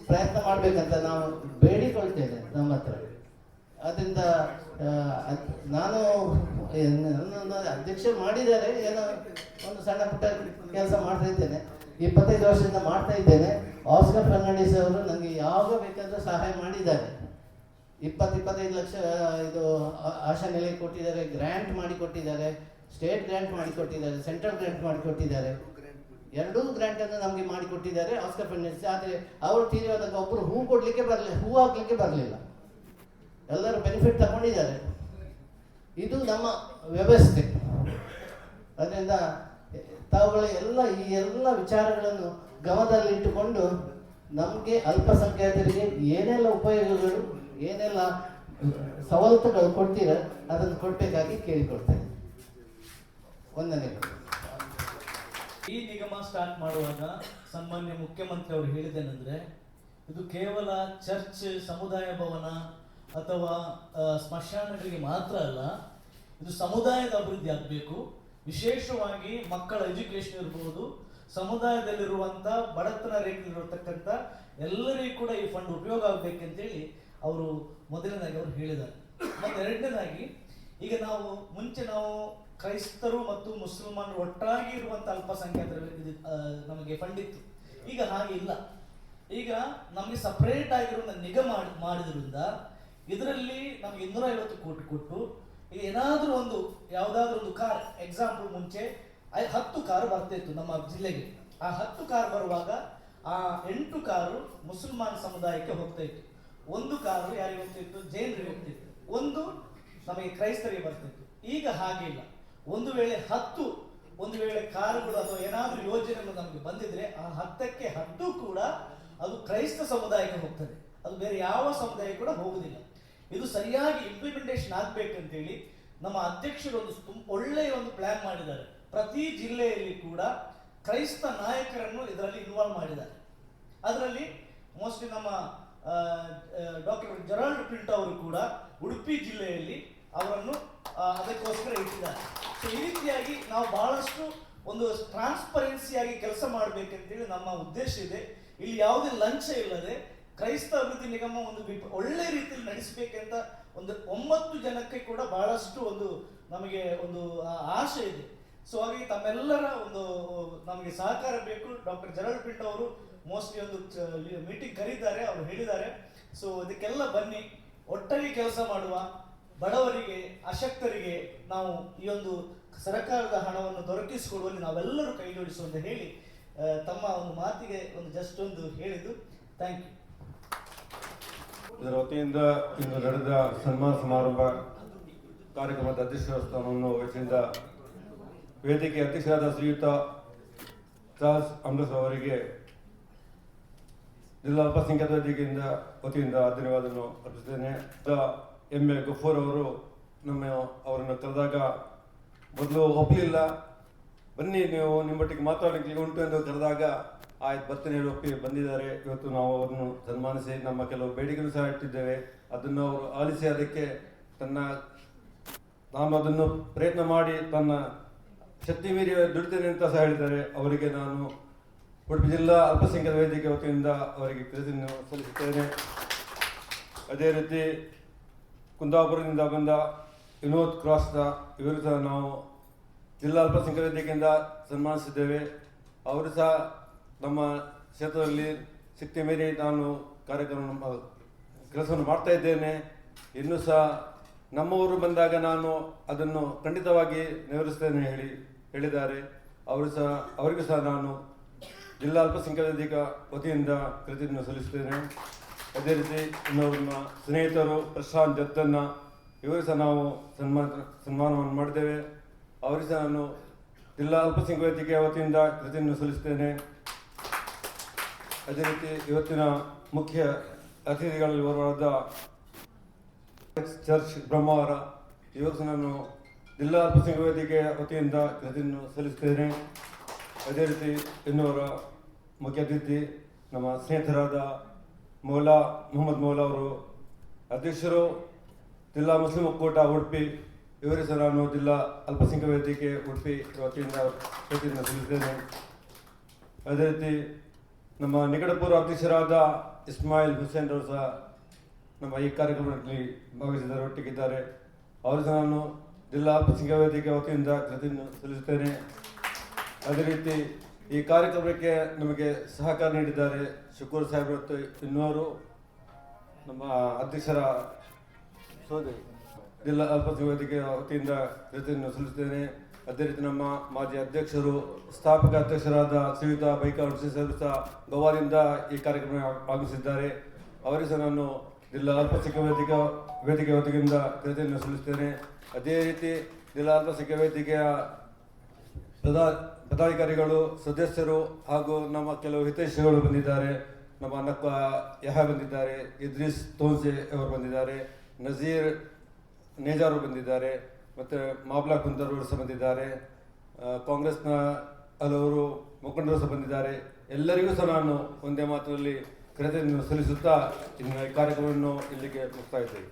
ಪ್ರಯತ್ನ ಮಾಡಬೇಕಂತ ನಾವು ಬೇಡಿಕೊಳ್ತೇನೆ ನಮ್ಮ ಹತ್ರ. ಅದರಿಂದ ನಾನು ನನ್ನ ಅಧ್ಯಕ್ಷರು ಮಾಡಿದ್ದಾರೆ, ಏನೋ ಒಂದು ಸಣ್ಣ ಪುಟ್ಟ ಕೆಲಸ ಮಾಡ್ತಾ ಇದ್ದೇನೆ. 25 ವರ್ಷದಿಂದ ಮಾಡ್ತಾ ಇದ್ದೇನೆ. ಆಸ್ಕರ್ ಫರ್ನಾಂಡಿಸ್ ಅವರು ನನಗೆ ಯಾವಾಗ ಬೇಕಾದರೂ ಸಹಾಯ ಮಾಡಿದ್ದಾರೆ. 20-25 ಲಕ್ಷ ಇದು ಆಶಾ ನೆಲೆ ಕೊಟ್ಟಿದ್ದಾರೆ, ಗ್ರ್ಯಾಂಟ್ ಮಾಡಿ ಕೊಟ್ಟಿದ್ದಾರೆ, ಸ್ಟೇಟ್ ಗ್ರ್ಯಾಂಟ್ ಮಾಡಿ ಕೊಟ್ಟಿದ್ದಾರೆ, ಸೆಂಟ್ರಲ್ ಗ್ರ್ಯಾಂಟ್ ಮಾಡಿ ಕೊಟ್ಟಿದ್ದಾರೆ. 2 ಗ್ರ್ಯಾಂಟನ್ನು ನಮಗೆ ಮಾಡಿಕೊಟ್ಟಿದ್ದಾರೆ ಆಸ್ಕರ್ ಫರ್ನಾಂಡಿಸ್. ಆದರೆ ಅವರು ತೀರಿಯಾದಾಗ ಒಬ್ಬರು ಹೂ ಹಾಕಲಿಕ್ಕೆ ಬರಲಿಲ್ಲ. ಎಲ್ಲರೂ ಬೆನಿಫಿಟ್ ತಗೊಂಡಿದ್ದಾರೆ. ಇದು ನಮ್ಮ ವ್ಯವಸ್ಥೆ. ಅದರಿಂದ ತಾವುಗಳ ಈ ಎಲ್ಲ ವಿಚಾರಗಳನ್ನು ಗಮನದಲ್ಲಿಟ್ಟುಕೊಂಡು ನಮಗೆ ಅಲ್ಪಸಂಖ್ಯಾತರಿಗೆ ಏನೆಲ್ಲ ಉಪಯೋಗಗಳು, ಏನೆಲ್ಲ ಸವಲತ್ತುಗಳು ಕೊಡ್ತೀರ ಅದನ್ನು ಕೊಡಬೇಕಾಗಿ ಕೇಳಿಕೊಳ್ತೇನೆ. ವಂದನೆಗಳು. ಈ ನಿಗಮ ಸ್ಟಾರ್ಟ್ ಮಾಡುವಾಗ ಸನ್ಮಾನ್ಯ ಮುಖ್ಯಮಂತ್ರಿ ಅವರು ಹೇಳಿದ್ದೇನೆಂದ್ರೆ, ಇದು ಕೇವಲ ಚರ್ಚ್, ಸಮುದಾಯ ಭವನ ಅಥವಾ ಸ್ಮಶಾನಗಳಿಗೆ ಮಾತ್ರ ಅಲ್ಲ, ಇದು ಸಮುದಾಯದ ಅಭಿವೃದ್ಧಿ ಆಗಬೇಕು. ವಿಶೇಷವಾಗಿ ಮಕ್ಕಳ ಎಜುಕೇಶನ್ ಇರ್ಬೋದು, ಸಮುದಾಯದಲ್ಲಿರುವಂಥ ಬಡತನ ರೇಖೆಯಲ್ಲಿರತಕ್ಕಂಥ ಎಲ್ಲರಿಗೂ ಕೂಡ ಈ ಫಂಡ್ ಉಪಯೋಗ ಆಗಬೇಕಂತೇಳಿ ಅವರು ಮೊದಲನೇದಾಗಿ ಅವರು ಹೇಳಿದ್ದಾರೆ. ಮತ್ತು ಎರಡನೇದಾಗಿ, ಈಗ ಮುಂಚೆ ನಾವು ಕ್ರೈಸ್ತರು ಮತ್ತು ಮುಸಲ್ಮಾನರು ಒಟ್ಟಾಗಿ ಇರುವಂಥ ಅಲ್ಪಸಂಖ್ಯಾತರ ನಮಗೆ ಫಂಡ್ ಇತ್ತು. ಈಗ ಹಾಗೆ ಇಲ್ಲ. ಈಗ ನಮಗೆ ಸಪರೇಟ್ ಆಗಿರುವಂಥ ನಿಗಮ ಮಾಡಿದ್ರಿಂದ ಇದರಲ್ಲಿ ನಮಗೆ 250 ಕೋಟಿ ಕೊಟ್ಟು, ಈಗ ಯಾವುದಾದ್ರೂ ಒಂದು ಕಾರ್, ಎಕ್ಸಾಂಪಲ್ ಮುಂಚೆ 10 ಕಾರು ಬರ್ತಾ ಇತ್ತು ನಮ್ಮ ಜಿಲ್ಲೆಗೆ. ಆ 10 ಕಾರು ಬರುವಾಗ ಆ 8 ಕಾರು ಮುಸಲ್ಮಾನ್ ಸಮುದಾಯಕ್ಕೆ ಹೋಗ್ತಾ ಇತ್ತು. ಒಂದು ಕಾರು ಯಾರಿಗೆ ಹೋಗ್ತಿತ್ತು, ಜೈನರಿಗೆ ಹೋಗ್ತಿತ್ತು, ಒಂದು ನಮಗೆ ಕ್ರೈಸ್ತರಿಗೆ ಬರ್ತಿತ್ತು. ಈಗ ಹಾಗಿಲ್ಲ. ಒಂದು ವೇಳೆ ಕಾರುಗಳು ಅಥವಾ ಏನಾದರೂ ಯೋಜನೆಗಳು ನಮಗೆ ಬಂದಿದ್ರೆ ಆ 10ಕ್ಕೆ 10 ಕೂಡ ಅದು ಕ್ರೈಸ್ತ ಸಮುದಾಯಕ್ಕೆ ಹೋಗ್ತದೆ, ಅದು ಬೇರೆ ಯಾವ ಸಮುದಾಯ ಕೂಡ ಹೋಗುದಿಲ್ಲ. ಇದು ಸರಿಯಾಗಿ ಇಂಪ್ಲಿಮೆಂಟೇಷನ್ ಆಗ್ಬೇಕಂತೇಳಿ ನಮ್ಮ ಅಧ್ಯಕ್ಷರು ಒಳ್ಳೆಯ ಒಂದು ಪ್ಲಾನ್ ಮಾಡಿದ್ದಾರೆ. ಪ್ರತಿ ಜಿಲ್ಲೆಯಲ್ಲಿ ಕೂಡ ಕ್ರೈಸ್ತ ನಾಯಕರನ್ನು ಇದರಲ್ಲಿ ಇನ್ವಾಲ್ವ್ ಮಾಡಿದ್ದಾರೆ. ಅದರಲ್ಲಿ ಮೋಸ್ಟ್ಲಿ ನಮ್ಮ ಡಾಕ್ಟರ್ ಜೆರಾಲ್ಡ್ ಪಿಂಟೋ ಅವರು ಕೂಡ ಉಡುಪಿ ಜಿಲ್ಲೆಯಲ್ಲಿ ಅವರನ್ನು ಅದಕ್ಕೋಸ್ಕರ ಇಟ್ಟಿದ್ದಾರೆ. ಸೊ ಈ ರೀತಿಯಾಗಿ ನಾವು ಬಹಳಷ್ಟು ಒಂದು ಟ್ರಾನ್ಸ್ಪರೆನ್ಸಿಯಾಗಿ ಕೆಲಸ ಮಾಡಬೇಕಂತೇಳಿ ನಮ್ಮ ಉದ್ದೇಶ ಇದೆ. ಇಲ್ಲಿ ಯಾವುದೇ ಲಂಚ ಇಲ್ಲದೆ ಕ್ರೈಸ್ತ ಅಭಿವೃದ್ಧಿ ನಿಗಮ ಒಂದು ಒಳ್ಳೆ ರೀತಿಯಲ್ಲಿ ನಡೆಸಬೇಕಂತ ಒಂದು 9 ಜನಕ್ಕೆ ಕೂಡ ಬಹಳಷ್ಟು ಒಂದು ನಮಗೆ ಒಂದು ಆಶೆ ಇದೆ. ಸೊ ಹಾಗಾಗಿ ತಮ್ಮೆಲ್ಲರ ಒಂದು ನಮಗೆ ಸಹಕಾರ ಬೇಕು. ಡಾಕ್ಟರ್ ಜೆರಾಲ್ಡ್ ಪಿಂಟೋ ಅವರು ಮೋಸ್ಟ್ಲಿ ಒಂದು ಮೀಟಿಂಗ್ ಕರೀತಾರೆ, ಅವರು ಹೇಳಿದ್ದಾರೆ. ಸೊ ಇದಕ್ಕೆಲ್ಲ ಬನ್ನಿ, ಒಟ್ಟಾಗಿ ಕೆಲಸ ಮಾಡುವ, ಬಡವರಿಗೆ ಅಶಕ್ತರಿಗೆ ನಾವು ಈ ಒಂದು ಸರ್ಕಾರದ ಹಣವನ್ನು ದೊರಕಿಸಿಕೊಡುವಲ್ಲಿ ನಾವೆಲ್ಲರೂ ಕೈ ಜೋಡಿಸು ಅಂತ ಹೇಳಿ ತಮ್ಮ ಒಂದು ಮಾತಿಗೆ ಒಂದು ಜಸ್ಟ್ ಒಂದು ಹೇಳಿದ್ದು. Thank you. ಇದರ ವತಿಯಿಂದ ಇಂದು ನಡೆದ ಸನ್ಮಾನ ಸಮಾರಂಭ ಕಾರ್ಯಕ್ರಮದ ಅಧ್ಯಕ್ಷ ಸ್ಥಾನವನ್ನು ವಹಿಸಿದ ವೇದಿಕೆ ಅಧ್ಯಕ್ಷರಾದ ಶ್ರೀಯುತ ಚಾರ್ಲ್ಸ್ ಅಂಬಸ್ ಅವರಿಗೆ ಜಿಲ್ಲಾ ಅಲ್ಪಸಂಖ್ಯಾತ ವೇದಿಕೆಯಿಂದ ವತಿಯಿಂದ ಧನ್ಯವಾದವನ್ನು ಅರ್ಪಿಸುತ್ತೇನೆ. ಎಂ.ಎ. ಗಫೂರ್ ಅವರು ಅವರನ್ನು ಕರೆದಾಗ ಮೊದಲು ಒಪ್ಪಲಿಲ್ಲ, ಬನ್ನಿ ನೀವು ನಿಮ್ಮೊಟ್ಟಿಗೆ ಮಾತಾಡಲಿಕ್ಕೆ ಉಂಟು ಎಂದು ಕರೆದಾಗ ಆಯ್ತು ಬರ್ತೇನೆ ಹೇಳಿ ಒಪ್ಪಿ ಬಂದಿದ್ದಾರೆ. ಇವತ್ತು ನಾವು ಅವರನ್ನು ಸನ್ಮಾನಿಸಿ ನಮ್ಮ ಕೆಲವು ಬೇಡಿಕೆಗಳು ಸಹ ಇಟ್ಟಿದ್ದೇವೆ. ಅದನ್ನು ಅವರು ಆಲಿಸಿ ಅದಕ್ಕೆ ನಾನು ಅದನ್ನು ಪ್ರಯತ್ನ ಮಾಡಿ ತನ್ನ ಶಕ್ತಿ ಮೀರಿ ದುಡಿತೇನೆ ಅಂತ ಸಹ ಹೇಳಿದ್ದಾರೆ. ಅವರಿಗೆ ನಾನು ಉಡುಪಿ ಜಿಲ್ಲಾ ಅಲ್ಪಸಂಖ್ಯಾತ ವೇದಿಕೆ ವತಿಯಿಂದ ಅವರಿಗೆ ಕೃತಜ್ಞತೆ ಸಲ್ಲಿಸುತ್ತೇನೆ. ಅದೇ ರೀತಿ ಕುಂದಾಪುರದಿಂದ ಬಂದ ವಿನೋದ್ ಕ್ರಾಸ್ತ ಇವರು ಸಹ ನಾವು ಜಿಲ್ಲಾ ಅಲ್ಪಸಂಖ್ಯಾತ ವೇದಿಕೆಯಿಂದ ಸನ್ಮಾನಿಸಿದ್ದೇವೆ. ಅವರು ಸಹ ನಮ್ಮ ಕ್ಷೇತ್ರದಲ್ಲಿ ಶಕ್ತಿ ಮೀರಿ ನಾನು ಕೆಲಸವನ್ನು ಮಾಡ್ತಾ ಇದ್ದೇನೆ. ಇನ್ನೂ ಸಹ ನಮ್ಮವರು ಬಂದಾಗ ನಾನು ಅದನ್ನು ಖಂಡಿತವಾಗಿ ನೆರವೇರಿಸ್ತೇನೆ ಹೇಳಿದ್ದಾರೆ. ಅವರಿಗೂ ಸಹ ನಾನು ಜಿಲ್ಲಾ ಅಲ್ಪಸಂಖ್ಯಾತ ವೇದಿಕೆ ವತಿಯಿಂದ ಕೃತಜ್ಞತೆ ಸಲ್ಲಿಸುತ್ತೇನೆ. ಅದೇ ರೀತಿ ಇನ್ನೊಬ್ಬರ ಸ್ನೇಹಿತರು ಪ್ರಶಾಂತ್ ಜತ್ತನ್ನ ಇವರು ಸಹ ನಾವು ಸನ್ಮಾನವನ್ನು ಮಾಡಿದ್ದೇವೆ. ಅವರಿಗೆ ಸಹ ನಾನು ಜಿಲ್ಲಾ ಅಲ್ಪಸಂಖ್ಯಾತ ವೇದಿಕೆಯ ವತಿಯಿಂದ ಕೃತಜ್ಞತೆ ಸಲ್ಲಿಸುತ್ತೇನೆ. ಅದೇ ರೀತಿ ಇವತ್ತಿನ ಮುಖ್ಯ ಅತಿಥಿಗಳಲ್ಲಿ ಬರುವಾದ ಚರ್ಚ್ ಬ್ರಹ್ಮವರ ಇವರು ಸಹ ನಾನು ಜಿಲ್ಲಾ ಅಲ್ಪಸಂಖ್ಯಾತ ವೇದಿಕೆಯ ವತಿಯಿಂದ ಕೃತಜ್ಞತೆ ಸಲ್ಲಿಸುತ್ತೇನೆ. ಅದೇ ರೀತಿ ಇನ್ನೋರ ಮುಖ್ಯ ಅತಿಥಿ ನಮ್ಮ ಸ್ನೇಹಿತರಾದ ಮೊಹಮ್ಮದ್ ಮೌಲಾ ಅವರು, ಅಧ್ಯಕ್ಷರು ಜಿಲ್ಲಾ ಮುಸ್ಲಿಂ ಒಕ್ಕೂಟ ಉಡುಪಿ, ಇವರಿಗೆ ಸಹ ನಾನು ಜಿಲ್ಲಾ ಅಲ್ಪಸಂಖ್ಯಾತ ವೇದಿಕೆ ಉಡುಪಿ ವತಿಯಿಂದ ಕೃತಜ್ಞತೆ ಸಲ್ಲಿಸುತ್ತೇನೆ. ಅದೇ ರೀತಿ ನಮ್ಮ ನಿಕಟಪೂರ್ವ ಅಧ್ಯಕ್ಷರಾದ ಇಸ್ಮಾಯಿಲ್ ಹುಸೇನ್ ಅವರು ಸಹ ನಮ್ಮ ಈ ಕಾರ್ಯಕ್ರಮದಲ್ಲಿ ಭಾಗವಹಿಸಿದ್ದಾರೆ, ಒಟ್ಟಿಗಿದ್ದಾರೆ. ಅವರು ಸಹ ನಾನು ಜಿಲ್ಲಾ ಅಲ್ಪಸಂಖ್ಯಾತ ವೇದಿಕೆ ವತಿಯಿಂದ ಕೃತಜ್ಞತೆ ಸಲ್ಲಿಸುತ್ತೇನೆ. ಅದೇ ರೀತಿ ಈ ಕಾರ್ಯಕ್ರಮಕ್ಕೆ ನಮಗೆ ಸಹಕಾರ ನೀಡಿದ್ದಾರೆ ಶುಕೂರ್ ಸಾಹೇಬ್ ಮತ್ತು ಇನ್ನೋರು ನಮ್ಮ ಅಧ್ಯಕ್ಷರ ಸೋದರಿ ಜಿಲ್ಲಾ ಅಲ್ಪಸಂಖ್ಯಾತ ವೇದಿಕೆ ವತಿಯಿಂದ ಕೃತಜ್ಞತೆ ಸಲ್ಲಿಸುತ್ತೇನೆ. ಅದೇ ರೀತಿ ನಮ್ಮ ಮಾಜಿ ಅಧ್ಯಕ್ಷರು ಸ್ಥಾಪಕ ಅಧ್ಯಕ್ಷರಾದ ಶ್ರೀಯುತ ಬೈಕಾಡ್ ಸರ್ ಸಹ ಗೋವಾದಿಂದ ಈ ಕಾರ್ಯಕ್ರಮ ಆಗಮಿಸಿದ್ದಾರೆ. ಅವರಿಗೆ ಸಹ ನಾನು ಜಿಲ್ಲಾ ಅಲ್ಪಸಂಖ್ಯಾತ ವೇದಿಕೆ ವತಿಯಿಂದ ಕೃತಜ್ಞತೆ ಸಲ್ಲಿಸುತ್ತೇನೆ. ಅದೇ ರೀತಿ ಜಿಲ್ಲಾ ಅಲ್ಪಸಂಖ್ಯಾತ ವೇದಿಕೆಯ ಪದಾಧಿಕಾರಿಗಳು, ಸದಸ್ಯರು ಹಾಗೂ ನಮ್ಮ ಕೆಲವು ಹಿತೈಷಿಗಳು ಬಂದಿದ್ದಾರೆ. ನಮ್ಮ ನಕ್ಕ ಯಹ ಬಂದಿದ್ದಾರೆ, ಇದ್ರಿಸ್ ತೋನ್ಸೆ ಅವರು ಬಂದಿದ್ದಾರೆ, ನಜೀರ್ ನೇಜಾರು ಬಂದಿದ್ದಾರೆ, ಮತ್ತು ಮಾಬ್ಲಾ ಕುಂದರ್ ಸಹ ಬಂದಿದ್ದಾರೆ, ಕಾಂಗ್ರೆಸ್ನ ಹಲವರು ಮುಖಂಡರು ಸಹ ಬಂದಿದ್ದಾರೆ. ಎಲ್ಲರಿಗೂ ಸಹ ನಾನು ಒಂದೇ ಮಾತಿನಲ್ಲಿ ಕೃತಜ್ಞತೆ ಸಲ್ಲಿಸುತ್ತಾ ಇನ್ನು ಈ ಕಾರ್ಯಕ್ರಮವನ್ನು ಇಲ್ಲಿಗೆ ಮುಕ್ತಾಯ ಇದ್ದೇವೆ.